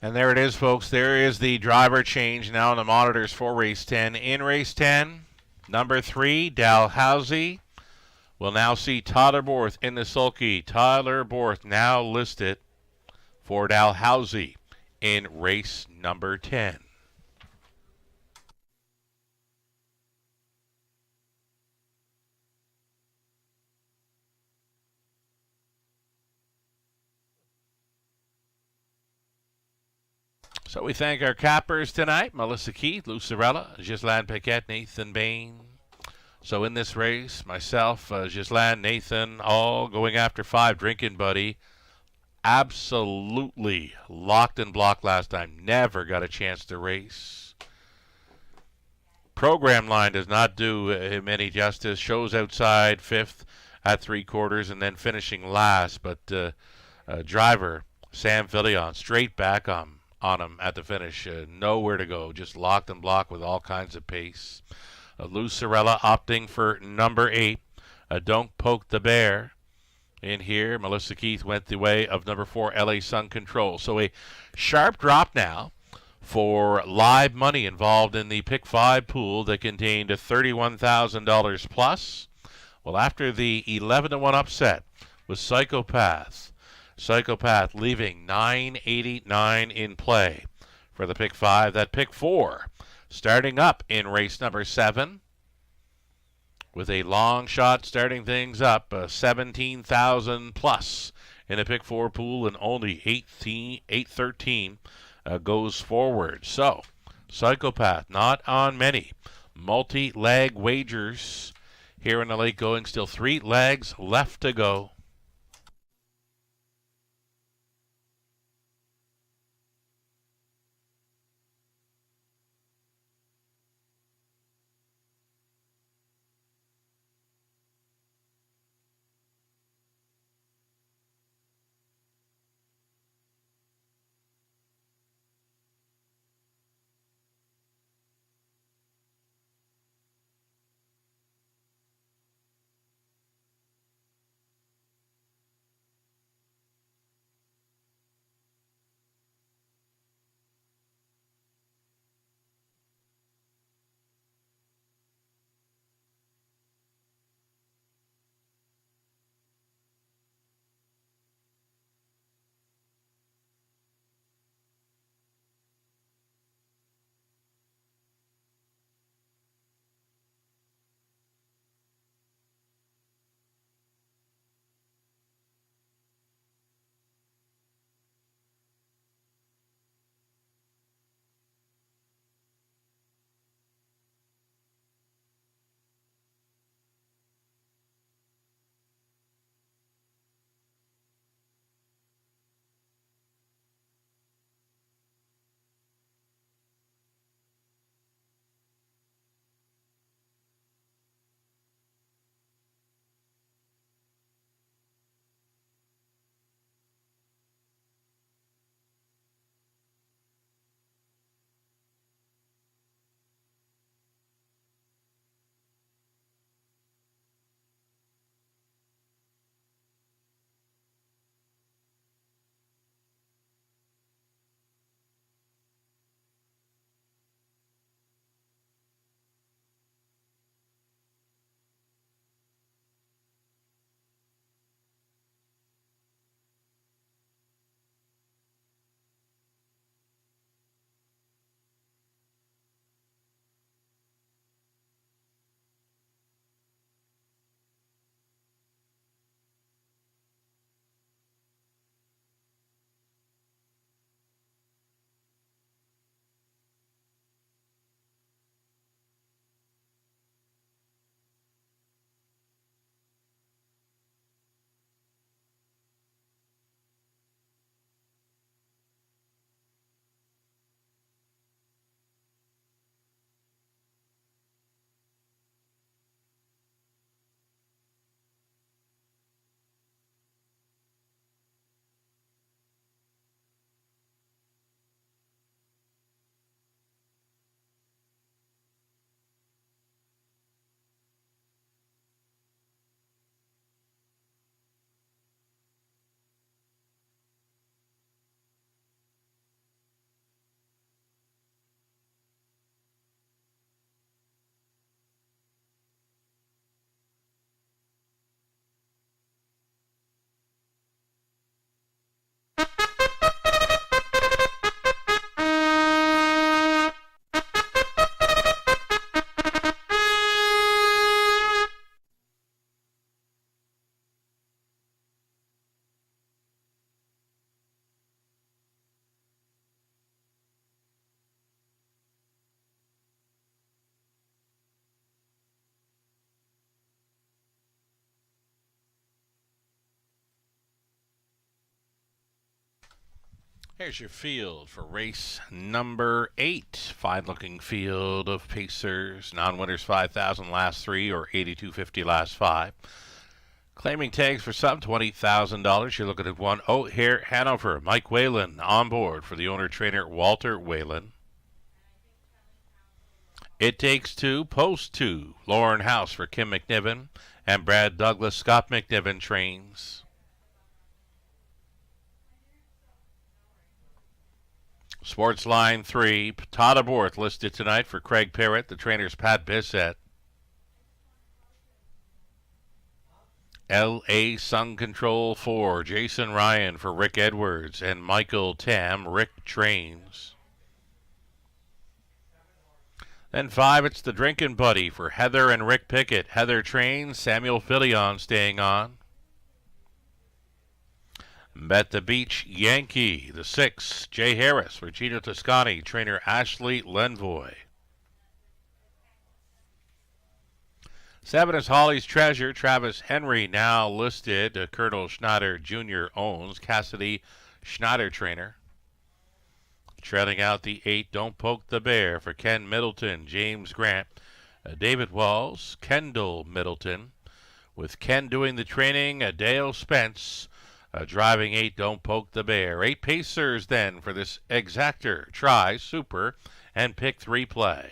Speaker 3: And there it is, folks. There is the driver change now on the monitors for race 10. In race 10, number 3, Dalhousie, will now see Tyler Borth in the sulky. Tyler Borth now listed for Dalhousie in race number 10. So we thank our cappers tonight, Melissa Keith, Lou Sorella, Ghislaine Paquette, Nathan Bain. So in this race, myself, Ghislaine, Nathan, all going after 5, drinking buddy. Absolutely locked and blocked last time. Never got a chance to race. Program line does not do him any justice. Shows outside 5th at 3/4 and then finishing last. But driver Sam Fillion straight back on him at the finish. Nowhere to go. Just locked and blocked with all kinds of pace. Lou Sorella opting for number 8. Don't Poke the Bear. In here, Melissa Keith went the way of number 4, LA Sun Control. So a sharp drop now for live money involved in the Pick 5 pool that contained $31,000 plus. Well, after the 11-1 upset with Psychopath leaving $989 in play for the Pick 5. That Pick 4 starting up in race number 7 with a long shot starting things up, 17,000 plus in a Pick 4 pool, and only 813 goes forward. So, Psychopath not on many multi-leg wagers here in the late going. Still 3 legs left to go. Here's your field for race number 8. Fine-looking field of pacers. Non-winners 5,000 last 3 or 82.50 last 5. Claiming tags for some $20,000. You're looking at one O'Hare Hanover. Mike Whalen on board for the owner-trainer Walter Whalen. It Takes Two, Post 2. Lauren House for Kim McNiven and Brad Douglas. Scott McNiven trains. Sports Line 3, Todd Aborth listed tonight for Craig Parrott. The trainer's Pat Bissett. L.A. Sun Control 4, Jason Ryan for Rick Edwards and Michael Tam. Rick trains. Then 5, it's the Drinkin' Buddy for Heather and Rick Pickett. Heather trains, Samuel Filion staying on. Bet the Beach Yankee, the 6, Jay Harris for Gino Toscani, trainer Ashley Lenvoy. 7 is Holly's Treasure, Travis Henry now listed. Colonel Schneider Jr. owns, Cassidy Schneider trainer. Trailing out the 8, Don't Poke the Bear for Ken Middleton, James Grant, David Walls, Kendall Middleton. With Ken doing the training, Dale Spence driving 8, Don't Poke the Bear. 8 pacers then for this exactor, try, super, and pick 3 play.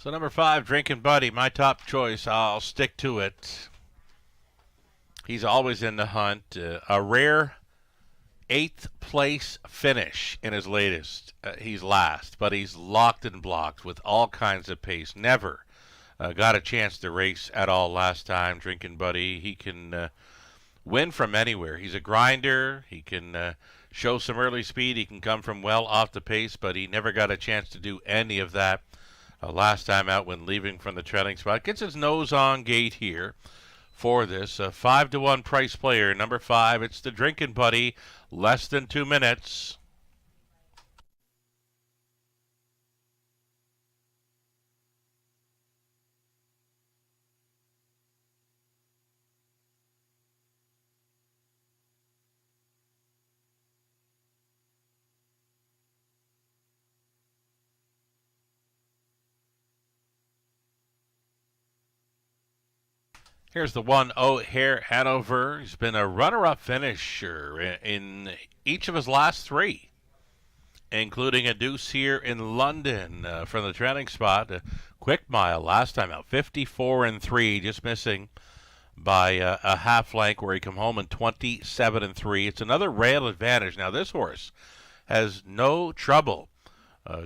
Speaker 3: So number 5, Drinkin' Buddy, my top choice. I'll stick to it. He's always in the hunt. A rare 8th place finish in his latest. He's last, but he's locked and blocked with all kinds of pace. Never got a chance to race at all last time, Drinkin' Buddy. He can win from anywhere. He's a grinder. He can show some early speed. He can come from well off the pace, but he never got a chance to do any of that last time out when leaving from the trailing spot. Gets his nose on gate here for this. 5-1 price player. Number 5, it's the Drinkin' Buddy. Less than 2 minutes. Here's the one O'Hare Hanover. He's been a runner-up finisher in each of his last 3, including a deuce here in London from the trailing spot. A quick mile last time out, 54-3, just missing by a half length where he come home in 27-3. It's another rail advantage. Now this horse has no trouble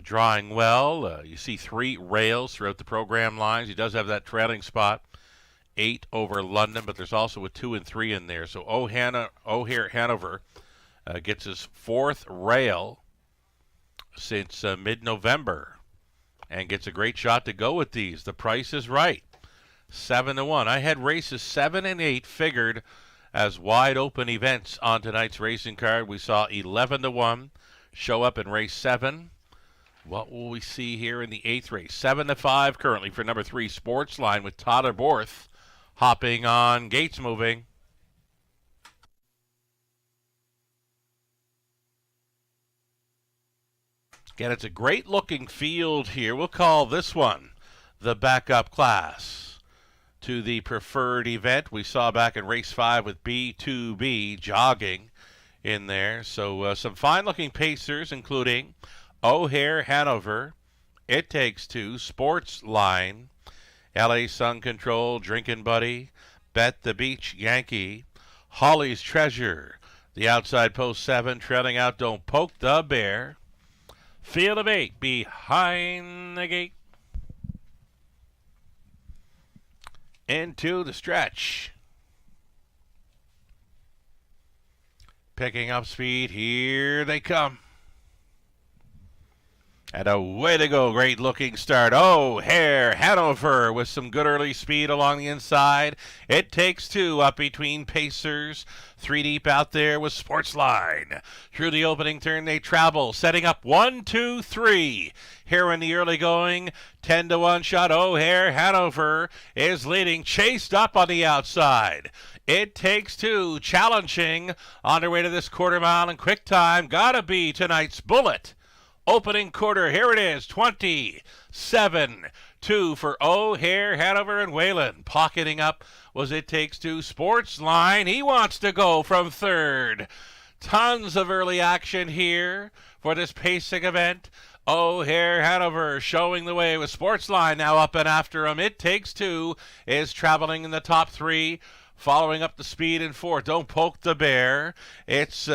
Speaker 3: drawing well. You see 3 rails throughout the program lines. He does have that trailing spot. 8 over London, but there's also a 2 and 3 in there. So O'Hare Hanover gets his 4th rail since mid-November and gets a great shot to go with these. The price is right. 7-1. I had races 7 and 8 figured as wide open events on tonight's racing card. We saw 11-1 show up in race 7. What will we see here in the 8th race? 7-5 currently for number 3 Sports Line with Todd Aborth hopping on. Gates moving. Again, it's a great looking field here. We'll call this one the backup class to the preferred event we saw back in race 5 with B2B jogging in there. So some fine looking pacers, including O'Hare Hanover, It Takes Two, Sports Line, LA Sun Control, Drinkin' Buddy, Bet the Beach Yankee, Holly's Treasure, The outside post 7, trailing out Don't Poke the Bear. Field of 8 behind the gate. Into the stretch. Picking up speed. Here they come. And away to go. Great looking start. O'Hare Hanover with some good early speed along the inside. It takes 2 up between Pacers. 3 deep out there with Sportsline. Through the opening turn they travel. Setting up 1, 2, 3. Here in the early going. 10-1 shot. O'Hare Hanover is leading. Chased up on the outside. It takes 2. Challenging on their way to this quarter mile in quick time. Gotta be tonight's bullet. Opening quarter, here it is, 27-2 for O'Hare, Hanover, and Whalen. Pocketing up was It Takes 2. Sportsline, he wants to go from third. Tons of early action here for this pacing event. O'Hare Hanover showing the way with Sportsline now up and after him. It Takes 2 is traveling in the top 3. Following up the speed in 4. Don't Poke the Bear. It's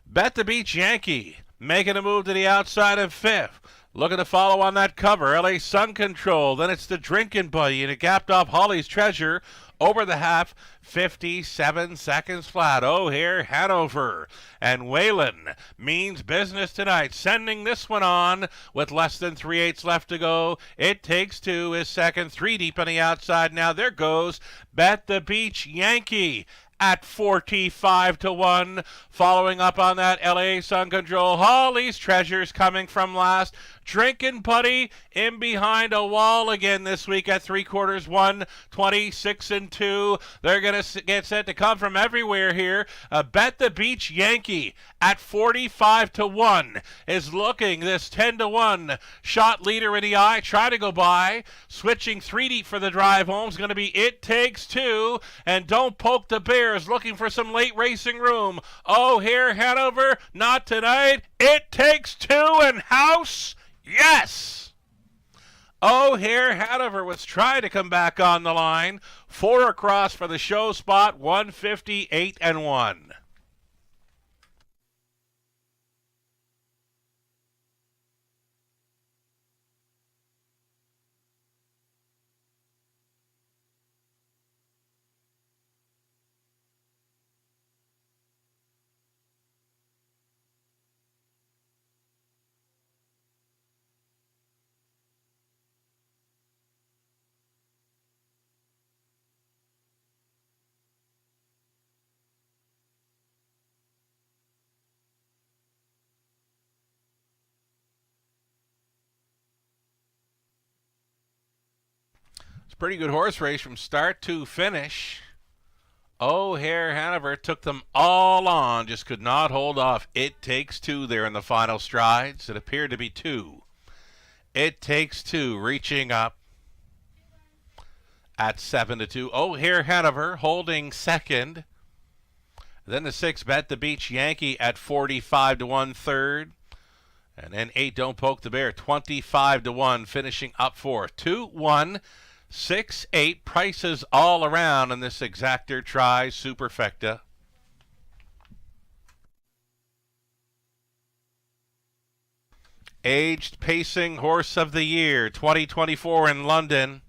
Speaker 3: Bet the Beach Yankee making a move to the outside of 5th. Looking to follow on that cover. LA Sun Control. Then it's the Drinking Buddy, and it gapped off Holly's Treasure over the half. 57 seconds flat. O'Hare Hanover and Whalen means business tonight. Sending this one on with less than 3/8 left to go. It Takes 2 is second. 3 deep on the outside now. There goes Bet the Beach Yankee at 45-1. Following up on that, LA Sun Control. Holly's Treasures coming from last. Drinking Putty in behind a wall again this week at 3/4. 126-2. They're going to get set to come from everywhere here. Bet the Beach Yankee at 45-1 is looking this 10-1 shot leader in the eye. Try to go by. Switching 3 deep for the drive home is going to be It Takes 2. And Don't Poke the Bears looking for some late racing room. O'Hare Hanover, not tonight. It Takes 2 and house. Yes! O'Hare Hanover was trying to come back on the line. 4 across for the show spot. 158-1. Pretty good horse race from start to finish. O'Hare Hanover took them all on, just could not hold off It Takes 2 there in the final strides. It appeared to be 2. It Takes 2 reaching up at 7-2. O'Hare Hanover holding second. Then the 6 Bet the Beach Yankee at 45-1 third. And then 8 Don't Poke the Bear 25-1 finishing up 4. 2-1. 6-8 prices all around in this Exactor Tri Superfecta. Aged Pacing Horse of the Year 2024 in London.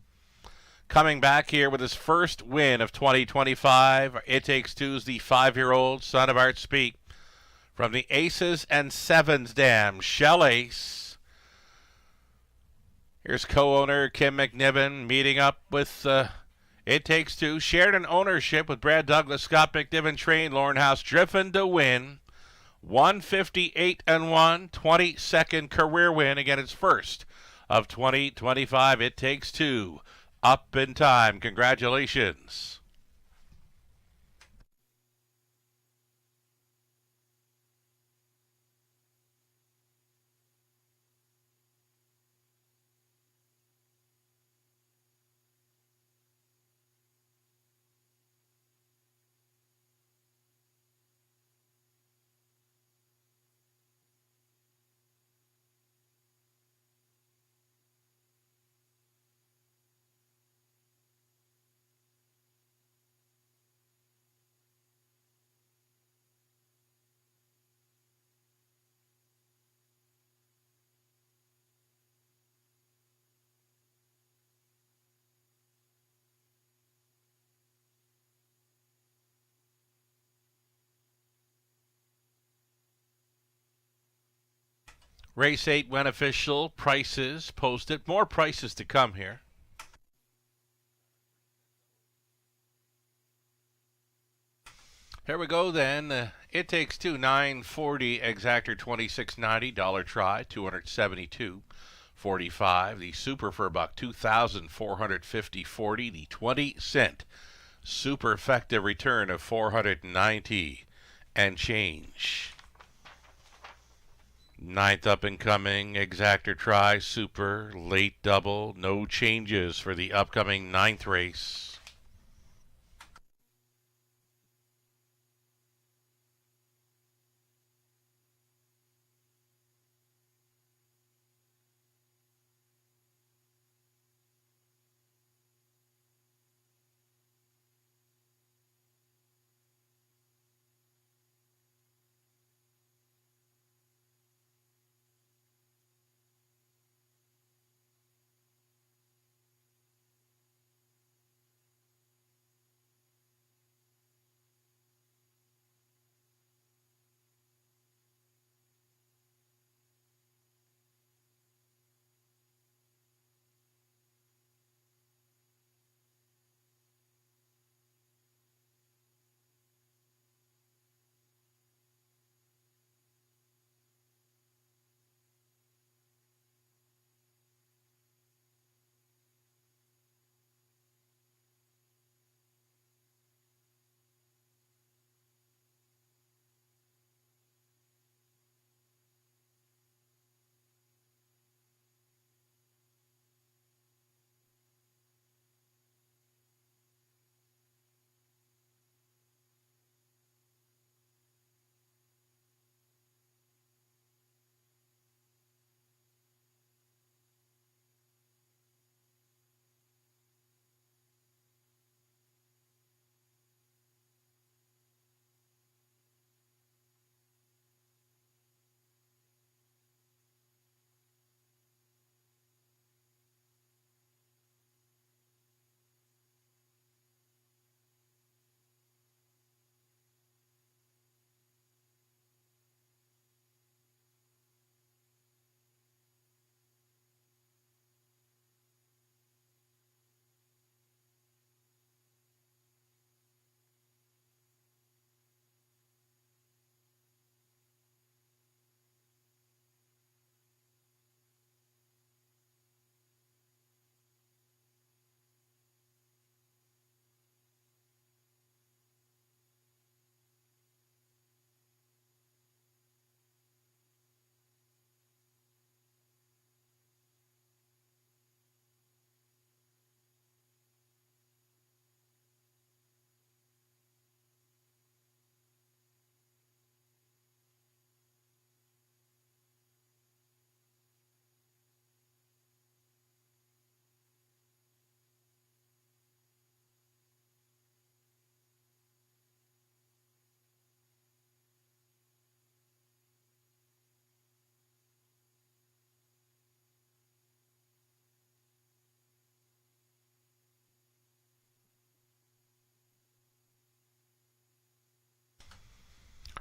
Speaker 3: Coming back here with his first win of 2025. It Takes 2's the 5-year-old son of Art Speak. From the Aces and Sevens dam, Shell Ace. Here's co-owner Kim McNiven meeting up with It Takes 2. Shared an ownership with Brad Douglas, Scott McNiven trained, Lauren House driven to win. 158-1, 22nd career win. Again, it's first of 2025. It Takes 2. Up in time. Congratulations. Race 8 went official. Prices posted. More prices to come here. Here we go then. It Takes Two, 940, exactor 2690, dollar try 272.45. The Super for buck 2,450.40. The 20-cent superfecta return of 490 and change. Ninth up and coming, exactor try, super, late double, no changes for the upcoming ninth race.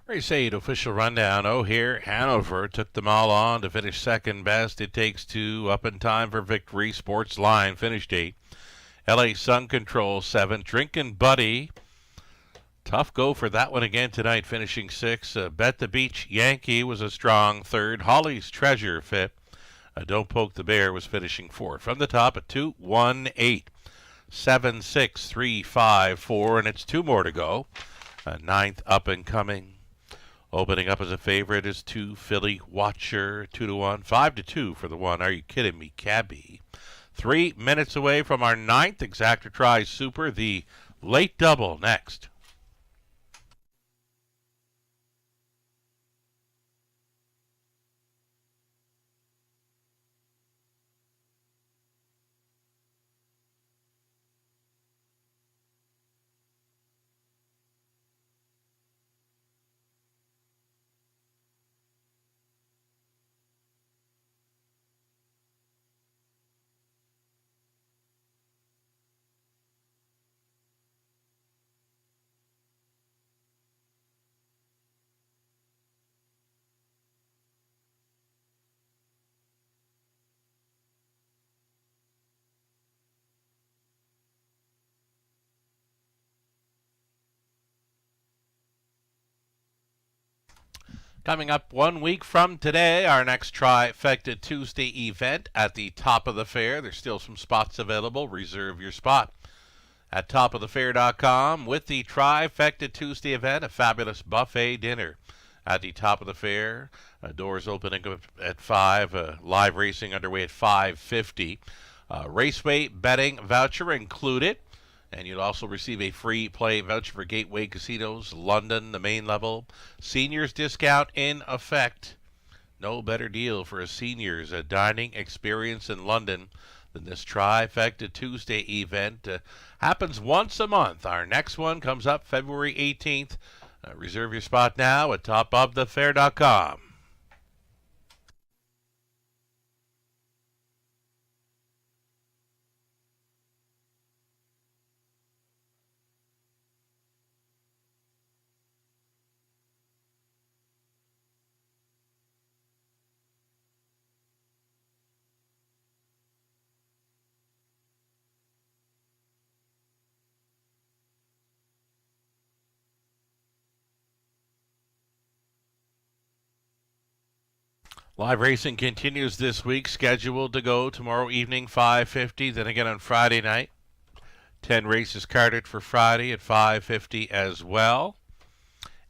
Speaker 3: Race 8 official rundown. O'Hare, Hanover took them all on to finish second best. It Takes Two up in time for victory. Sports Line finished 8. LA Sun Control 7. Drinkin' Buddy. Tough go for that one again tonight, finishing 6. Bet the Beach Yankee was a strong 3rd. Holly's Treasure 5th. Don't Poke the Bear was finishing 4th. From the top at 2, 1, 8, 7, 6, 3, 5, 4, and it's 2 more to go. 9th up and coming. Opening up as a favorite is 2, Philly Watcher, 2-1, 5-2 for the 1. Are you kidding me, Cabby? 3 minutes away from our 9th exactor try super, the late double next. Coming up 1 week from today, our next Trifecta Tuesday event at the Top of the Fair. There's still some spots available. Reserve your spot at topofthefair.com with the Trifecta Tuesday event, a fabulous buffet dinner at the Top of the Fair. Doors opening at 5, live racing underway at 5:50. Raceway betting voucher included. And you'll also receive a free play voucher for Gateway Casinos, London, the main level. Seniors discount in effect. No better deal for a seniors dining experience in London than this Trifecta Tuesday event. Happens once a month. Our next one comes up February 18th. Reserve your spot now at topofthefair.com. Live racing continues this week, scheduled to go tomorrow evening, 5:50, then again on Friday night. 10 races carded for Friday at 5:50 as well.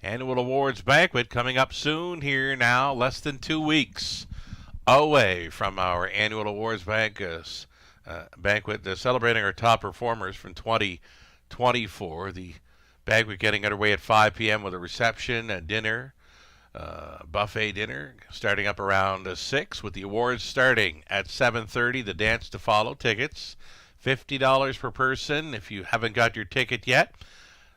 Speaker 3: Annual Awards Banquet coming up soon here now, less than 2 weeks away from our Annual Awards Banquet, celebrating our top performers from 2024. The banquet getting underway at 5 p.m. with a reception and dinner. Buffet dinner starting up around 6 with the awards starting at 7:30. The dance to follow. Tickets $50 per person. If you haven't got your ticket yet,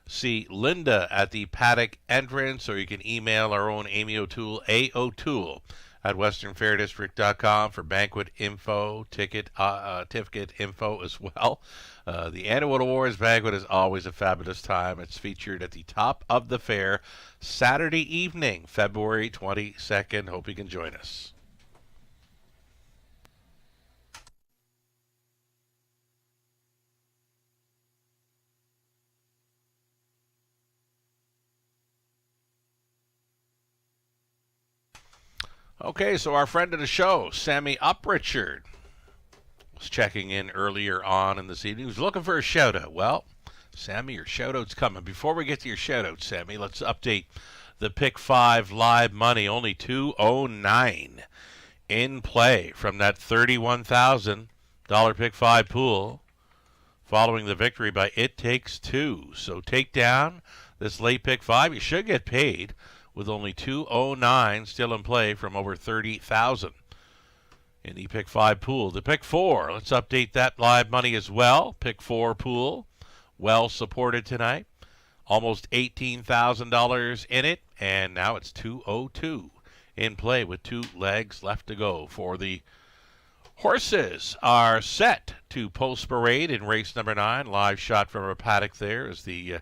Speaker 3: see Linda at the paddock entrance, or you can email our own Amy O'Toole, O'Toole at westernfairdistrict.com for banquet info, ticket info as well. The Annual Awards Banquet is always a fabulous time. It's featured at the Top of the Fair Saturday evening, February 22nd. Hope you can join us. Okay, so our friend of the show, Sammy Uprichard, was checking in earlier on in this evening. He was looking for a shout-out. Well, Sammy, your shout-out's coming. Before we get to your shout-out, Sammy, let's update the Pick 5 live money. Only $209 in play from that $31,000 Pick 5 pool following the victory by It Takes Two. So take down this late Pick 5. You should get paid with only $209 still in play from over $30,000 in the Pick 5 pool. The Pick 4, let's update that live money as well. Pick 4 pool, well supported tonight. Almost $18,000 in it, and now it's $202 in play with 2 legs left to go. For the horses are set to post parade in race number 9. Live shot from a paddock there as the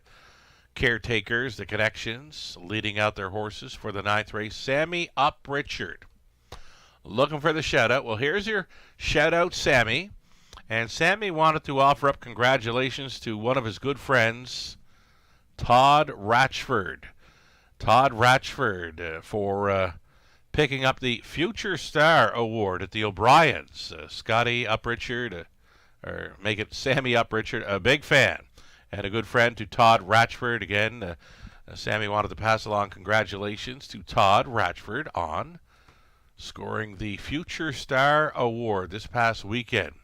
Speaker 3: caretakers, the connections, leading out their horses for the 9th race. Sammy Uprichard looking for the shout-out. Well, here's your shout-out, Sammy. And Sammy wanted to offer up congratulations to one of his good friends, Todd Ratchford. Todd Ratchford for picking up the Future Star Award at the O'Briens. Scotty Uprichard, or make it Sammy Uprichard, a big fan and a good friend to Todd Ratchford. Again, Sammy wanted to pass along congratulations to Todd Ratchford on scoring the Future Star Award this past weekend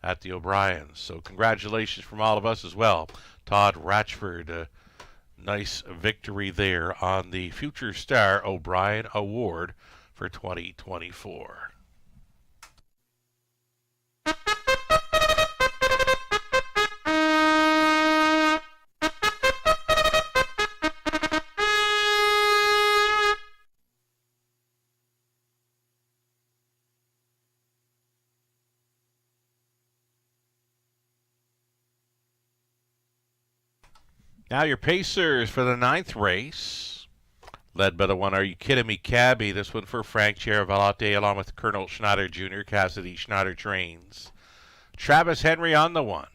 Speaker 3: at the O'Briens. So congratulations from all of us as well. Todd Ratchford, nice victory there on the Future Star O'Brien Award for 2024. Now your Pacers for the 9th race, led by the one Are You Kidding Me Cabby. This one for Frank Chiaravalate along with Colonel Schneider Jr., Cassidy Schneider trains. Travis Henry on the 1.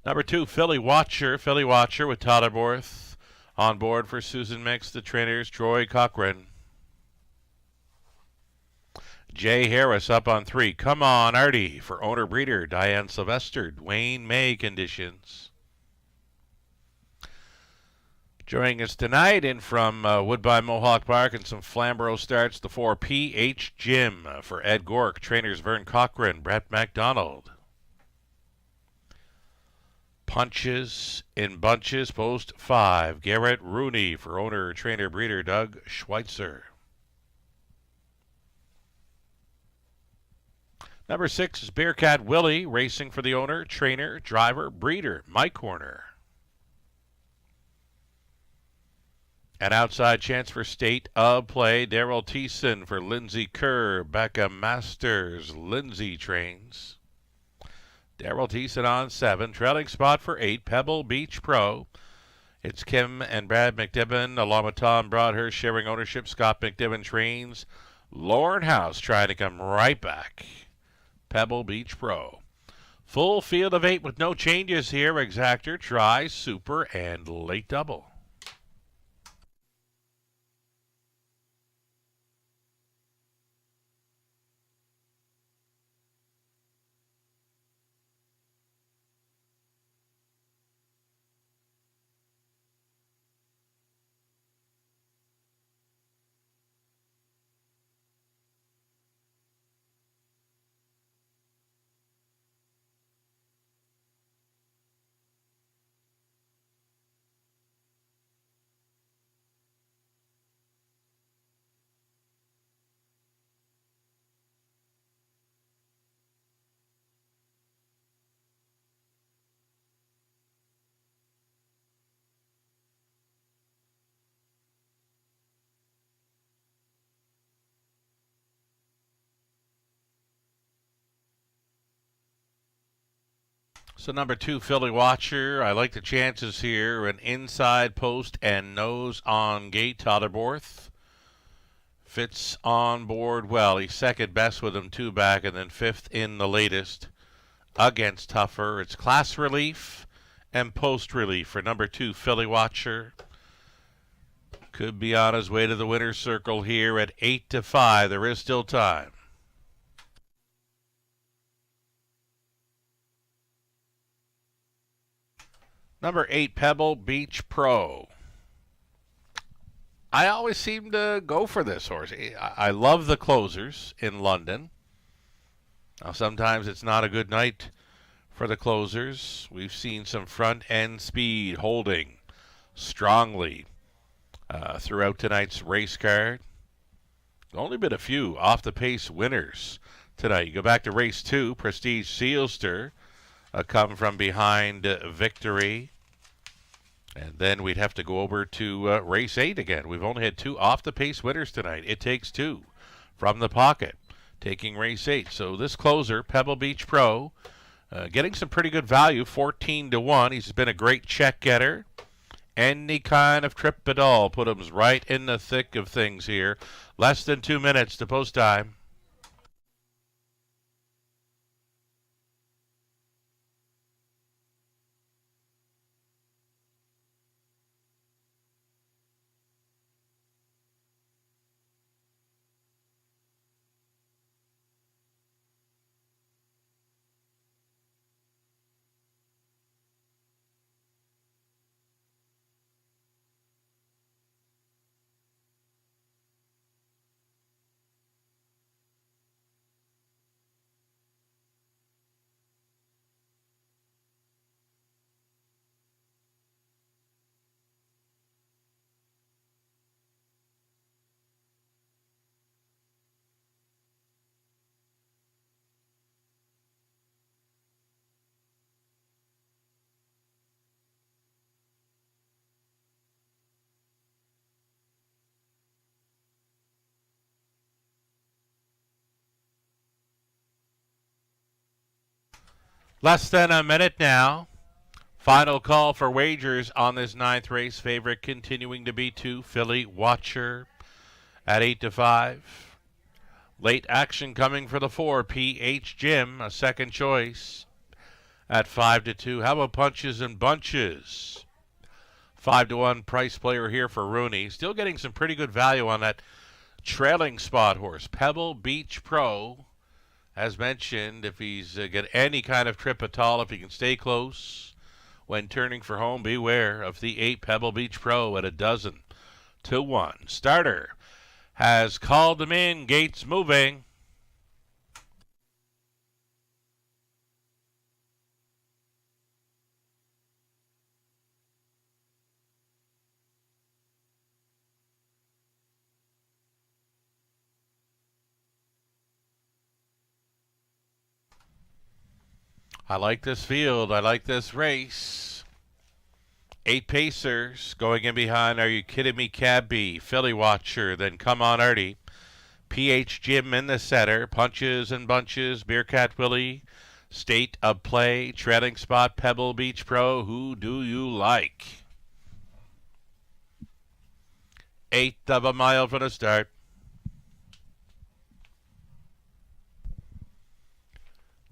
Speaker 3: Number 2, Philly Watcher. Philly Watcher with Tyler Borth on board for Susan Mix. The trainers, Troy Cochran. Jay Harris up on 3. Come on, Artie for owner breeder Diane Sylvester. Dwayne May conditions. Joining us tonight in from Woodbine Mohawk Park and some Flamborough starts, the 4 PH Gym for Ed Gork. Trainers Vern Cochran, Brett MacDonald. Punches in bunches, post 5. Garrett Rooney for owner, trainer, breeder Doug Schweitzer. Number 6 is Bearcat Willie, racing for the owner, trainer, driver, breeder Mike Horner. An outside chance for State of Play, Daryl Thiessen for Lindsay Kerr, Becca Masters, Lindsay trains. Daryl Thiessen on 7, trailing spot for 8, Pebble Beach Pro. It's Kim and Brad McDibbin along with Tom Broadhurst sharing ownership. Scott McDibbin trains. Lauren House trying to come right back. Pebble Beach Pro. Full field of 8 with no changes here. Exactor, try, super, and late double. So number 2, Philly Watcher. I like the chances here. An inside post and nose on gate. Tyler Borth fits on board well. He's second best with him 2 back and then 5th in the latest against Tougher. It's class relief and post relief for number 2, Philly Watcher. Could be on his way to the winner's circle here at 8-5. There is still time. Number 8, Pebble Beach Pro. I always seem to go for this horse. I love the closers in London. Now, sometimes it's not a good night for the closers. We've seen some front end speed holding strongly throughout tonight's race card. Only been a few off the pace winners tonight. You go back to race 2, Prestige Sealster, a come from behind victory. And then we'd have to go over to race 8 again. We've only had 2 off-the-pace winners tonight. It Takes 2 from the pocket, taking race 8. So this closer, Pebble Beach Pro, getting some pretty good value, 14-1. He's been a great check getter. Any kind of trip at all put him right in the thick of things here. Less than 2 minutes to post time. Less than a minute now. Final call for wagers on this 9th race. Favorite continuing to be 2, Philly Watcher at 8-5. Late action coming for the 4, PH Gym, a second choice at 5-2. How about Punches and Bunches? 5-1 price player here for Rooney. Still getting some pretty good value on that trailing spot horse. Pebble Beach Pro, as mentioned, if he's got any kind of trip at all, if he can stay close when turning for home, beware of the 8 Pebble Beach Pro at 12-1. Starter has called him in. Gates moving. I like this field. I like this race. 8 pacers going in behind. Are You Kidding Me, Cabby, Philly Watcher, then Come On Artie, PH Jim in the center, Punches and Bunches, Bearcat Willie, State of Play, Trailing Spot, Pebble Beach Pro. Who do you like? 1/8 of a mile from the start.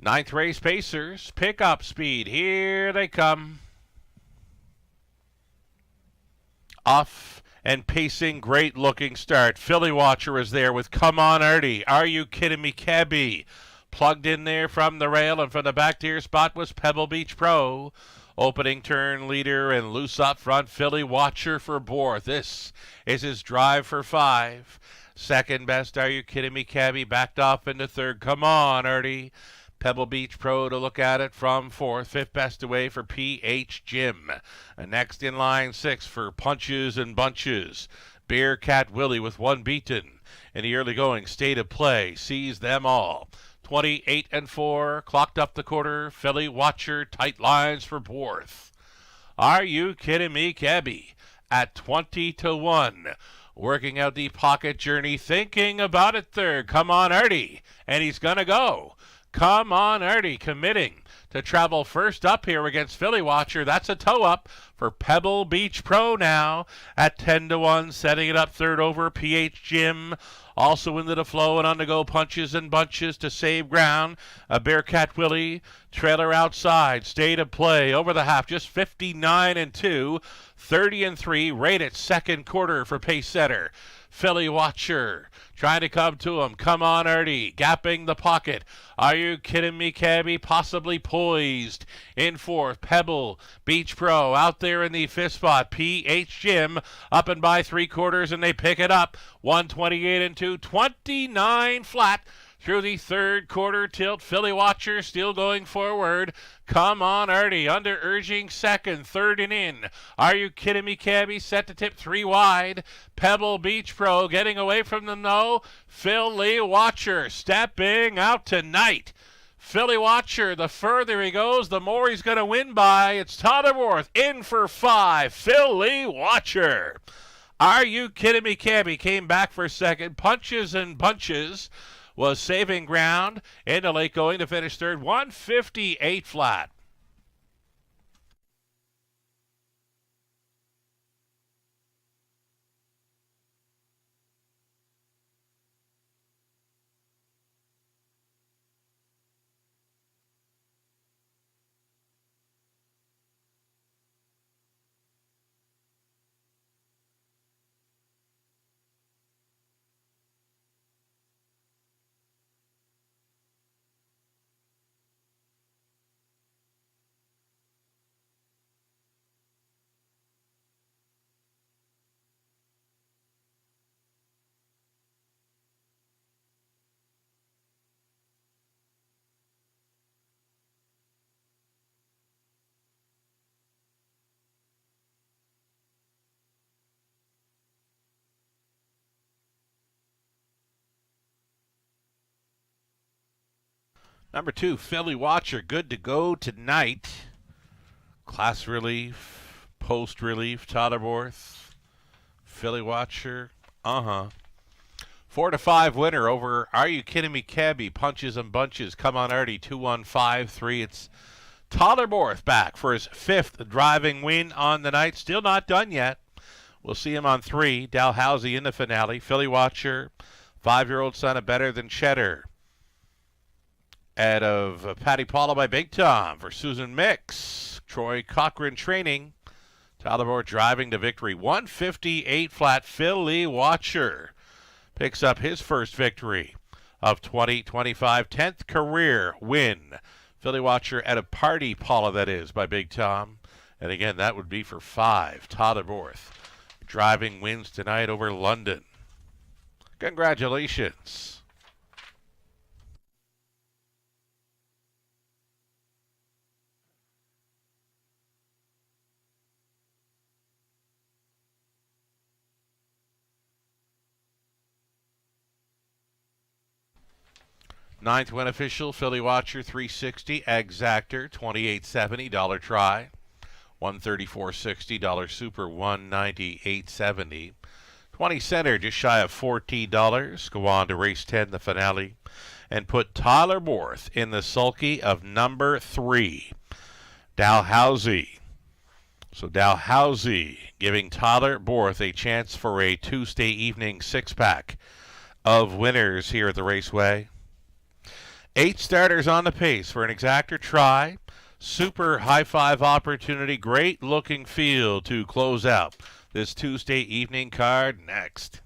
Speaker 3: Ninth race pacers, pickup speed. Here they come. Off and pacing, great looking start. Philly Watcher is there with Come On Artie. Are You Kidding Me, Cabby? Plugged in there from the rail, and from the back tier spot was Pebble Beach Pro. Opening turn leader and loose up front, Philly Watcher for Bohr. This is his drive for 5. Second best, Are You Kidding Me, Cabby? Backed off into third. Come On Artie. Pebble Beach Pro to look at it from 4th. 5th best away for PH Jim. Next in line 6 for Punches and Bunches. Bearcat Willie with 1 beaten. In the early going, State of Play sees them all. 28-4, clocked up the quarter. Philly Watcher, tight lines for 4th. Are You Kidding Me, Cabby? At 20-1. Working out the pocket journey, thinking about it third. Come On Artie, and he's going to go. Come On Artie committing to travel first up here against Philly Watcher. That's a toe up for Pebble Beach Pro now at 10-1, setting it up third over PH Jim. Also into the flow and on the go, Punches and Bunches to save ground. A Bearcat Willie, trailer outside, State of Play over the half, just 59-2, 30-3, right at second quarter for pace setter. Philly Watcher trying to come to him. Come On Artie, gapping the pocket. Are You Kidding Me, Cabby? Possibly poised in 4th. Pebble Beach Pro out there in the 5th spot. PH Jim up and by 3/4, and they pick it up. 128-2, 29 flat. Through the third quarter tilt, Philly Watcher still going forward. Come On Artie under urging second, third and in. Are You Kidding Me, Cabby? Set to tip 3 wide. Pebble Beach Pro getting away from them though. Philly Watcher stepping out tonight. Philly Watcher, the further he goes, the more he's going to win by. It's Totterworth in for 5. Philly Watcher. Are You Kidding Me, Cabby? Came back for second. Punches and Bunches was saving ground into late going to finish third. 158 flat. Number 2, Philly Watcher, good to go tonight. Class relief, post relief, Totterworth, Philly Watcher, 4-5 winner over Are You Kidding Me, Cabby? Punches and Bunches, Come On Artie, 2-1-5-3. It's Totterworth back for his 5th driving win on the night. Still not done yet. We'll see him on 3. Dalhousie in the finale. Philly Watcher, 5-year-old son of Better Than Cheddar. Out of Patty Paula by Big Tom for Susan Mix. Troy Cochran training. Tyler Bohr driving to victory. 158 flat. Philly Watcher picks up his first victory of 2025. 10th career win. Philly Watcher at a Party Paula, that is, by Big Tom. And again, that would be for 5. Tyler Borth driving wins tonight over London. Congratulations. Ninth win official, Philly Watcher 360, Exactor 2870, dollar try, 134.60, dollar super 198.70. 20 center just shy of $14. Go on to race 10, the finale, and put Tyler Borth in the sulky of number 3. Dalhousie. So Dalhousie giving Tyler Borth a chance for a Tuesday evening six-pack of winners here at the Raceway. 8 starters on the pace for an Exactor try. Super high five opportunity. Great looking field to close out this Tuesday evening card next.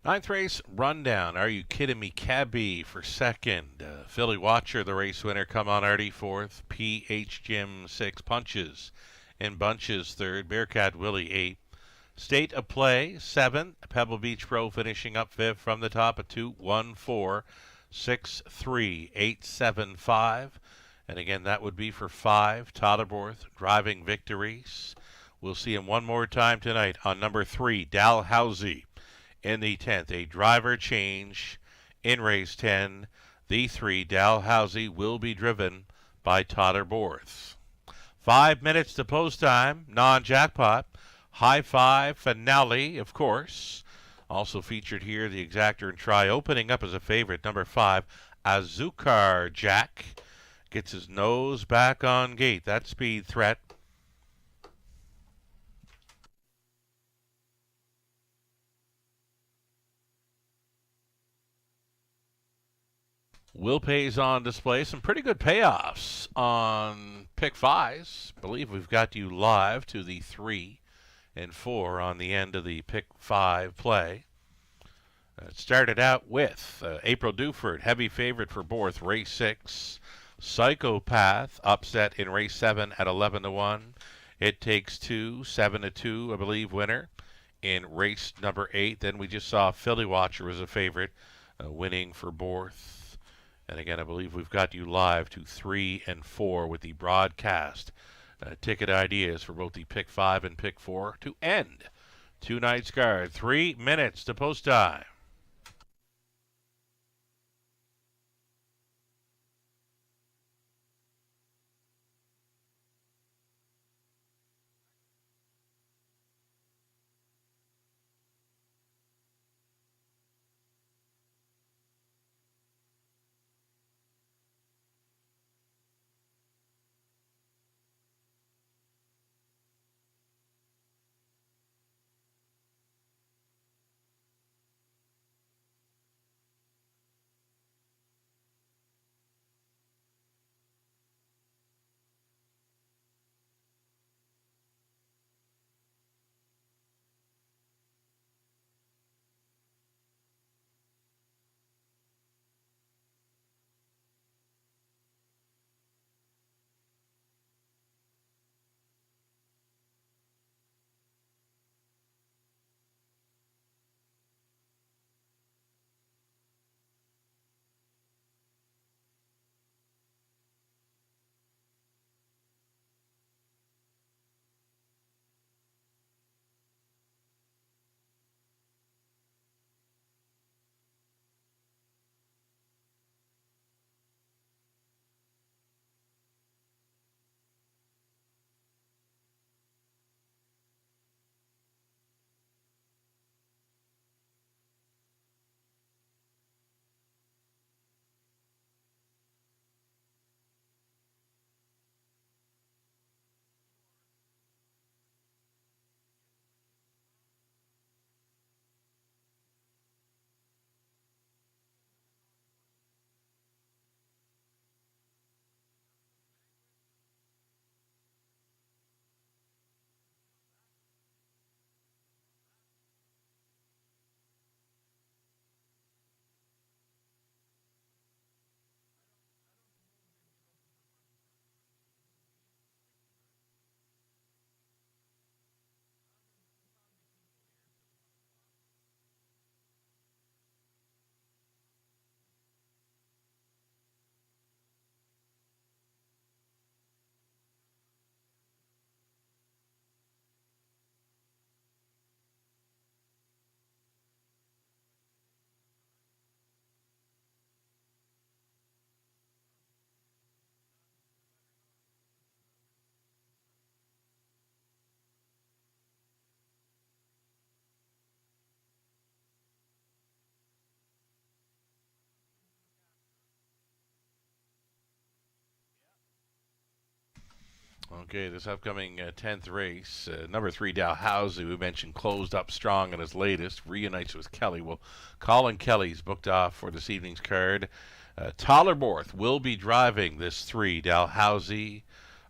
Speaker 3: Ninth race rundown. Are you kidding me? Cabby for second. Philly Watcher, the race winner. Come on, Artie, fourth. PH Jim, 6. Punches in Bunches, third. Bearcat Willie, 8. State of Play, 7. Pebble Beach Pro finishing up 5th from the top of 2, 1, 4, 6, 3, 8, 7, 5. And again, that would be for 5. Tyler Borth driving victories. We'll see him one more time tonight on number 3, Dalhousie. In the 10th, a driver change in race 10. The 3, Dalhousie, will be driven by Tyler Borth. 5 minutes to post time, non-jackpot. High Five finale, of course. Also featured here, the Exactor and Try opening up as a favorite. Number 5, Azucar Jack gets his nose back on gate. That speed threat. Will Pays on display. Some pretty good payoffs on pick 5s. I believe we've got you live to the 3 and 4 on the end of the pick 5 play. It started out with April Duford, heavy favorite for Borth, race 6. Psychopath, upset in race 7 at 11-1. It Takes Two, 7-2, I believe, winner in race number 8. Then we just saw Philly Watcher as a favorite, winning for Borth. And again, I believe we've got you live to 3 and 4 with the broadcast ticket ideas for both the pick 5 and pick 4 to end tonight's card. 3 minutes to post time. Okay, this upcoming 10th race, number 3, Dalhousie, we mentioned, closed up strong in his latest, reunites with Kelly. Well, Colin Kelly's booked off for this evening's card. Tyler Borth will be driving this 3, Dalhousie,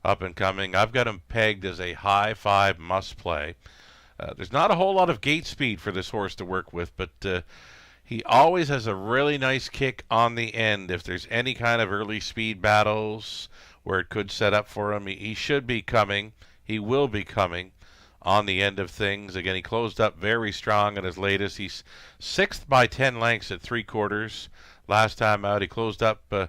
Speaker 3: up and coming. I've got him pegged as a high 5 must play. There's not a whole lot of gate speed for this horse to work with, but he always has a really nice kick on the end. If there's any kind of early speed battles where it could set up for him, he should be coming. He will be coming on the end of things. Again, he closed up very strong in his latest. He's 6th by 10 lengths at 3/4. Last time out, he closed up to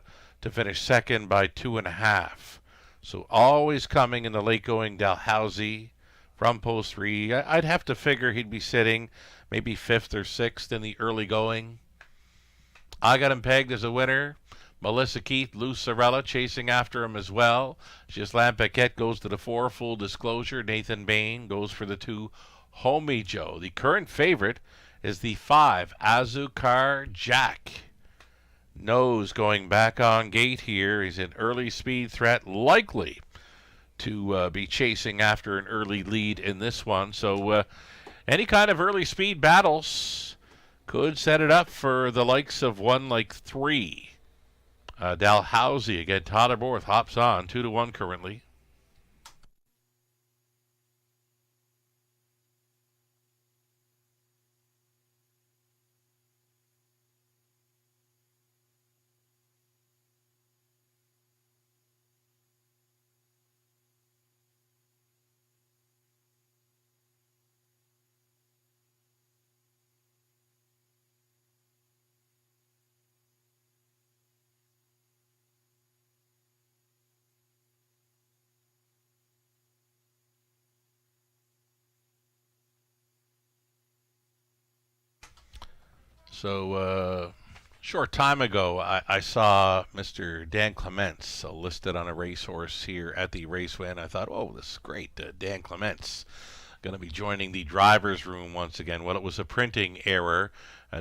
Speaker 3: finish 2nd by 2.5. So always coming in the late going Dalhousie from post 3. I'd have to figure he'd be sitting maybe 5th or 6th in the early going. I got him pegged as a winner. Melissa Keith, Lucerella chasing after him as well. Ghislain Paquette goes to the 4, Full Disclosure. Nathan Bain goes for the 2, Homie Joe. The current favorite is the 5, Azucar Jack. Nose going back on gate here. He's an early speed threat, likely to be chasing after an early lead in this one. So any kind of early speed battles could set it up for the likes of one like 3. Dalhousie, again, Tyler Borth hops on 2-1 currently. So, short time ago, I saw Mr. Dan Clements listed on a racehorse here at the Raceway, and I thought, oh, this is great. Dan Clements going to be joining the driver's room once again. Well, it was a printing error.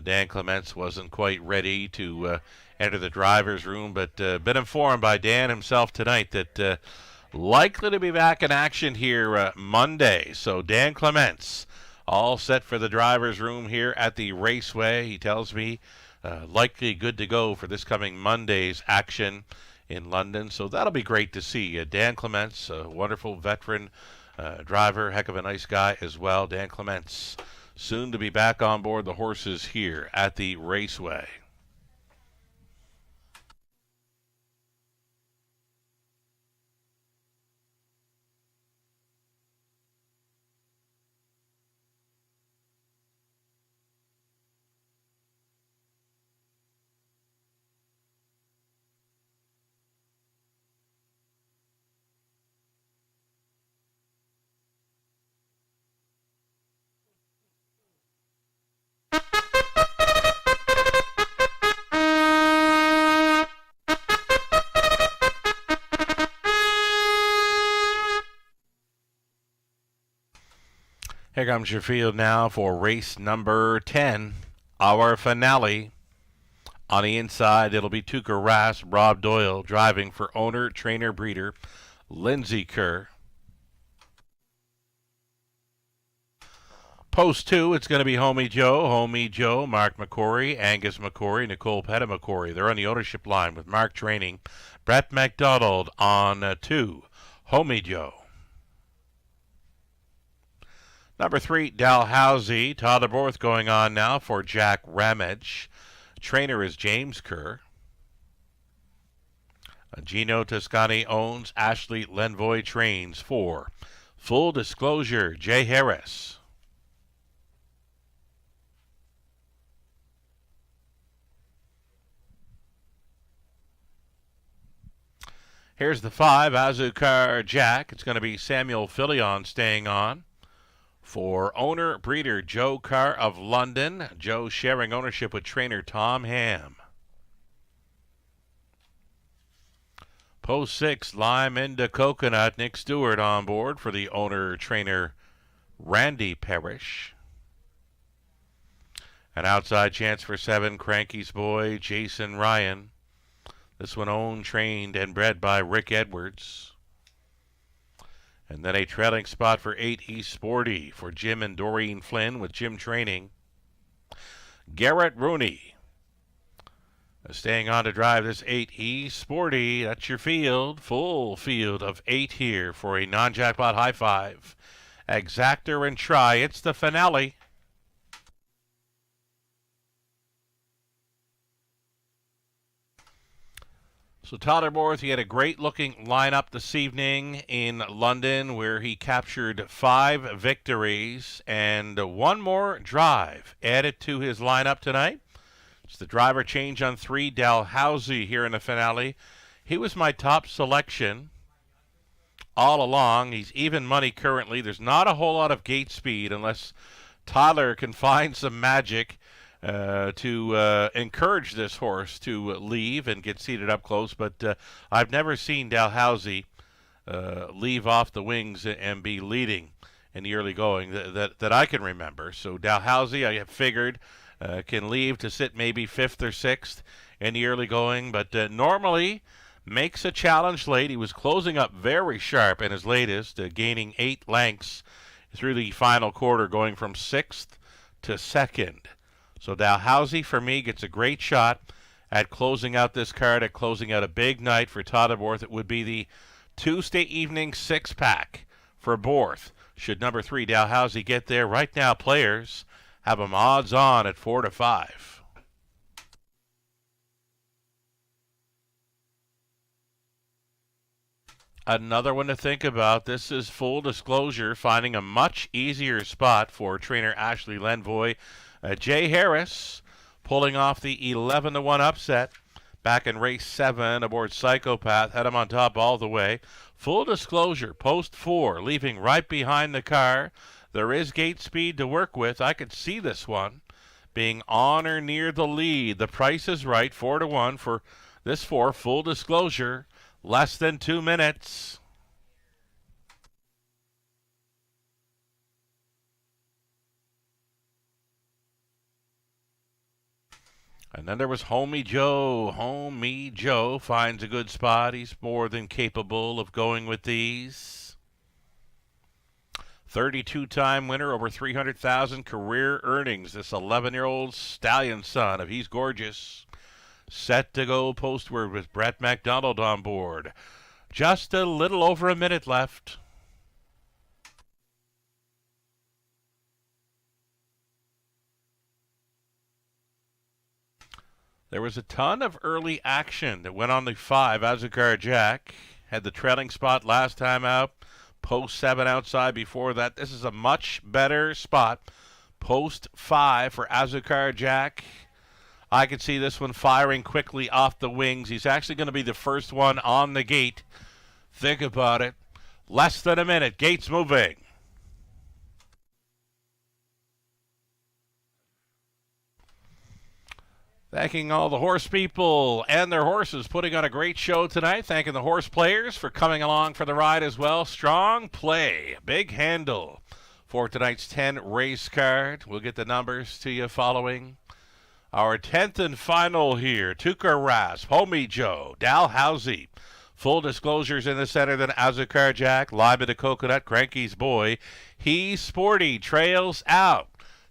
Speaker 3: Dan Clements wasn't quite ready to enter the driver's room, but been informed by Dan himself tonight that likely to be back in action here Monday. So Dan Clements, all set for the driver's room here at the Raceway. He tells me likely good to go for this coming Monday's action in London. So that'll be great to see. Dan Clements, a wonderful veteran driver, heck of a nice guy as well. Dan Clements, soon to be back on board the horses here at the Raceway. Here comes your field now for race number 10, our finale. On the inside, it'll be Tuukka Rask, Rob Doyle driving for owner, trainer, breeder, Lindsay Kerr. Post 2, it's going to be Homie Joe, Mark McCory, Angus McCory, Nicole Pettit-McCory. They're on the ownership line with Mark training. Brett McDonald on 2, Homie Joe. Number 3, Dalhousie. Todd Borth going on now for Jack Ramage. Trainer is James Kerr. Gino Toscani owns. Ashley Lenvoy trains for Full Disclosure, Jay Harris. Here's the 5, Azucar Jack. It's going to be Samuel Filion staying on. For owner, breeder, Joe Carr of London. Joe sharing ownership with trainer Tom Ham. Post 6, Lime into Coconut. Nick Stewart on board for the owner, trainer Randy Parrish. An outside chance for 7, Cranky's Boy, Jason Ryan. This one owned, trained, and bred by Rick Edwards. And then a trailing spot for 8, East Sporty for Jim and Doreen Flynn with Jim training. Garrett Rooney staying on to drive this 8, East Sporty. That's your field. Full field of 8 here for a non-jackpot high five. Exactor and Try. It's the finale. So Todd Borth, he had a great-looking lineup this evening in London where he captured 5 victories and 1 more drive added to his lineup tonight. It's the driver change on 3, Dalhousie here in the finale. He was my top selection all along. He's even money currently. There's not a whole lot of gate speed unless Tyler can find some magic to encourage this horse to leave and get seated up close. But I've never seen Dalhousie leave off the wings and be leading in the early going that I can remember. So Dalhousie, I have figured, can leave to sit maybe 5th or 6th in the early going, but normally makes a challenge late. He was closing up very sharp in his latest, gaining 8 lengths through the final quarter, going from 6th to 2nd. So Dalhousie, for me, gets a great shot at closing out this card, at closing out a big night for Todd Borth. It would be the Tuesday evening 6-pack for Borth. Should number 3, Dalhousie, get there right now, players have him odds on at 4 to 5. Another one to think about. This is Full Disclosure, finding a much easier spot for trainer Ashley Lenvoy. Jay Harris pulling off the 11-1 upset back in race 7 aboard Psychopath. Had him on top all the way. Full Disclosure, post 4, leaving right behind the car. There is gate speed to work with. I could see this one being on or near the lead. The price is right, 4-1 for this 4. Full disclosure, less than 2 minutes. And then there was Homie Joe. Homie Joe finds a good spot. He's more than capable of going with these. 32-time winner, over 300,000 career earnings. This 11-year-old stallion son of He's Gorgeous. Set to go postward with Brett McDonald on board. Just a little over a minute left. There was a ton of early action that went on the 5. Azucar Jack had the trailing spot last time out. Post 7 outside before that. This is a much better spot. Post 5 for Azucar Jack. I could see this one firing quickly off the wings. He's actually going to be the first one on the gate. Think about it. Less than a minute. Gate's moving. Thanking all the horse people and their horses, putting on a great show tonight. Thanking the horse players for coming along for the ride as well. Strong play, big handle for tonight's 10 race card. We'll get the numbers to you following our 10th and final here. Tuka Rasp, Homie Joe, Dalhousie. Full disclosures in the center, then Azucar Jack, Lima to Coconut, Cranky's Boy. He's Sporty, trails out.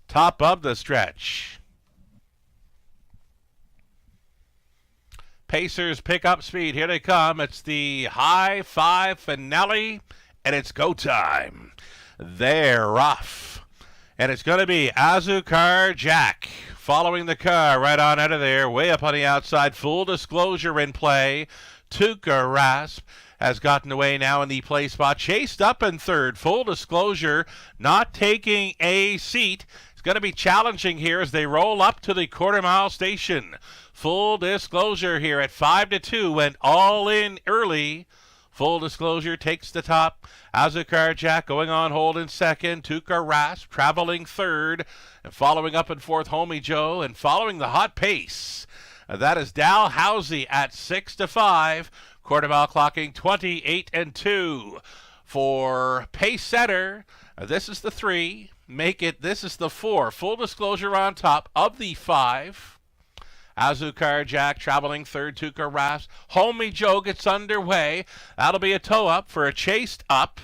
Speaker 3: Top of the stretch. Pacers pick up speed. Here they come. It's the high 5 finale, and it's go time. They're off. And it's going to be Azucar Jack following the car right on out of there, way up on the outside. Full disclosure in play. Tuka Rasp has gotten away now in the play spot. Chased up in third. Full disclosure, not taking a seat. It's going to be challenging here as they roll up to the quarter-mile station. Full disclosure here at 5-2, went all in early. Full disclosure takes the top. Azucar Jack going on hold in second. Tuka Rasp traveling third. And following up in fourth, Homie Joe. And following the hot pace, that is Dalhousie at 6-5. Quarter mile clocking 28-2. For pace setter, this is the 3. This is the 4. Full disclosure on top of the 5. Azucar Jack traveling third, Tuka Rasp. Homie Joe gets underway. That'll be a toe up for a chased up.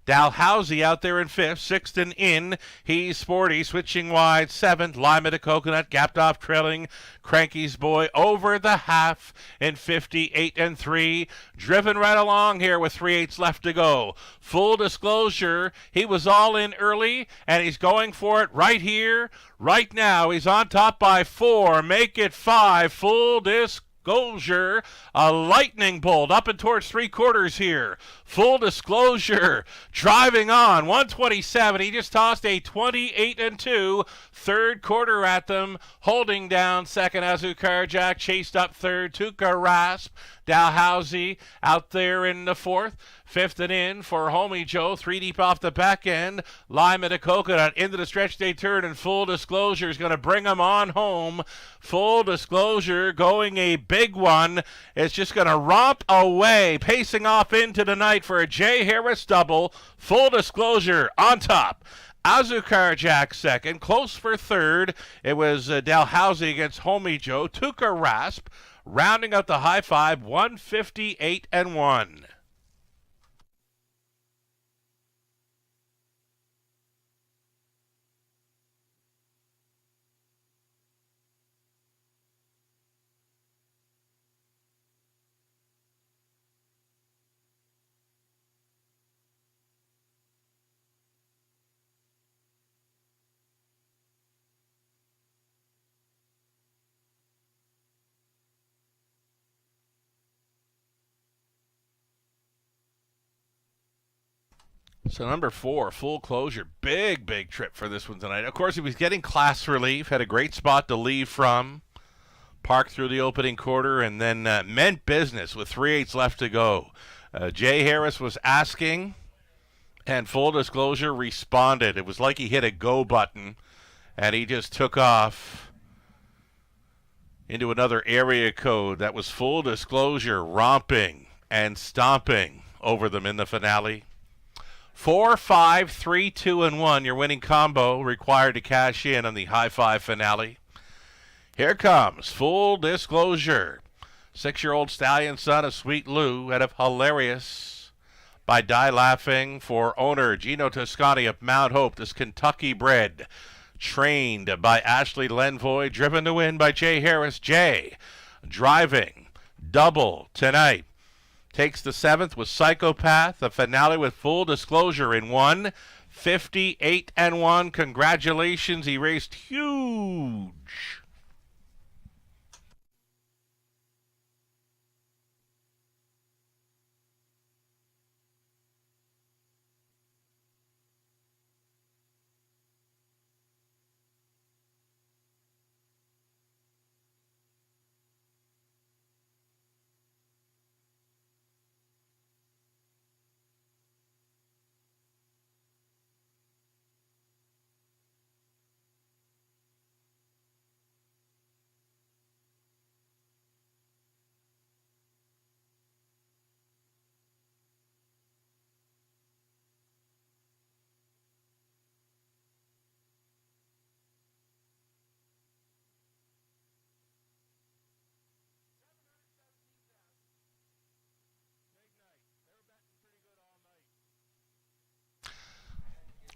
Speaker 3: Dalhousie out there in 5th, 6th and in. He's Sporty, switching wide, 7th. Lima to Coconut, gapped off, trailing Cranky's Boy over the half in 58-3. Driven right along here with 3/8 left to go. Full disclosure, he was all in early, and he's going for it right here, right now. He's on top by 4. Make it 5. Full disclosure, a lightning bolt up and towards 3/4 here. Full disclosure, driving on 127. He just tossed a 28-2 third quarter at them, holding down second. Azucar Jack chased up third. Tuka Rasp, Dalhousie out there in the 4th. 5th and in for Homie Joe, 3 deep off the back end. Lima to Coconut into the stretch they turn, and Full disclosure is going to bring him on home. Full disclosure going a big one. It's just going to romp away, pacing off into the night for a Jay Harris double. Full disclosure on top. Azucar Jack second, close for third. It was Dalhousie against Homie Joe. Tuka Rasp rounding out the high 5, 158-1. So number 4, Full Closure. Big trip for this one tonight. Of course, he was getting class relief, had a great spot to leave from. Parked through the opening quarter and then meant business with 3/8 left to go. Jay Harris was asking, and Full disclosure responded. It was like he hit a go button, and he just took off into another area code that was Full Disclosure, romping and stomping over them in the finale. 4, 5, 3, 2, and 1, your winning combo required to cash in on the High Five finale. Here comes Full Disclosure. 6-year-old stallion son of Sweet Lou out of Hilarious by Die Laughing for owner Gino Toscani of Mount Hope. This Kentucky bred, trained by Ashley Lenvoy, driven to win by Jay Harris. Jay driving double tonight. Takes the 7th with Psychopath, the finale with Full Disclosure in 1, 58-1. Congratulations, he raced huge.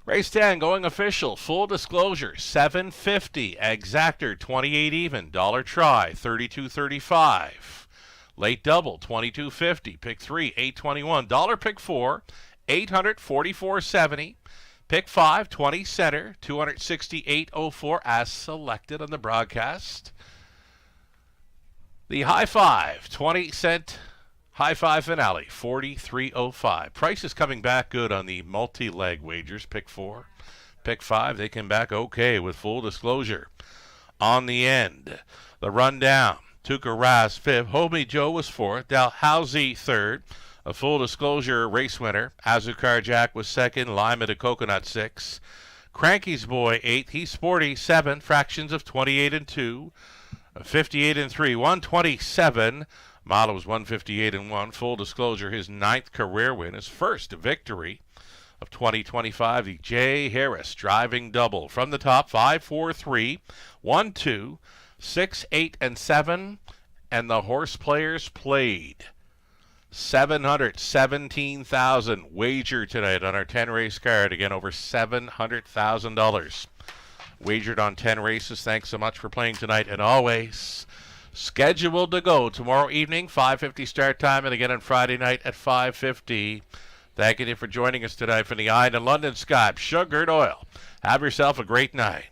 Speaker 3: Race 10 going official. Full Disclosure, $7.50. Exactor, 28 even. Dollar Try, $32.35. Late Double, $22.50. Pick 3, $8.21. Dollar Pick 4, $844.70. Pick 5, 20 center, $268.04 as selected on the broadcast. The High Five, 20-cent High Five finale, $43.05. Price is coming back good on the multi-leg wagers. Pick 4, Pick 5, they came back okay with Full Disclosure. On the end, the rundown. Tuka Raz 5th, Homie Joe was 4th, Dalhousie 3rd. A Full Disclosure race winner. Azucar Jack was 2nd, Lima to Coconut 6th. Cranky's Boy 8th, he's sporty 7th, fractions of 28-2. 58-3, 127. Model was 158-1. Full Disclosure, his 9th career win, his first victory of 2025. The Jay Harris driving double from the top, 5, 4, 3, 1, 2, 6, 8, and 7. And the horse players played. 717,000 wager tonight on our 10 race card. Again, over $700,000 wagered on 10 races. Thanks so much for playing tonight, and always scheduled to go tomorrow evening, 5:50 start time, and again on Friday night at 5:50. Thanking you for joining us tonight from the Eye to London Sky Sugared Oil. Have yourself a great night.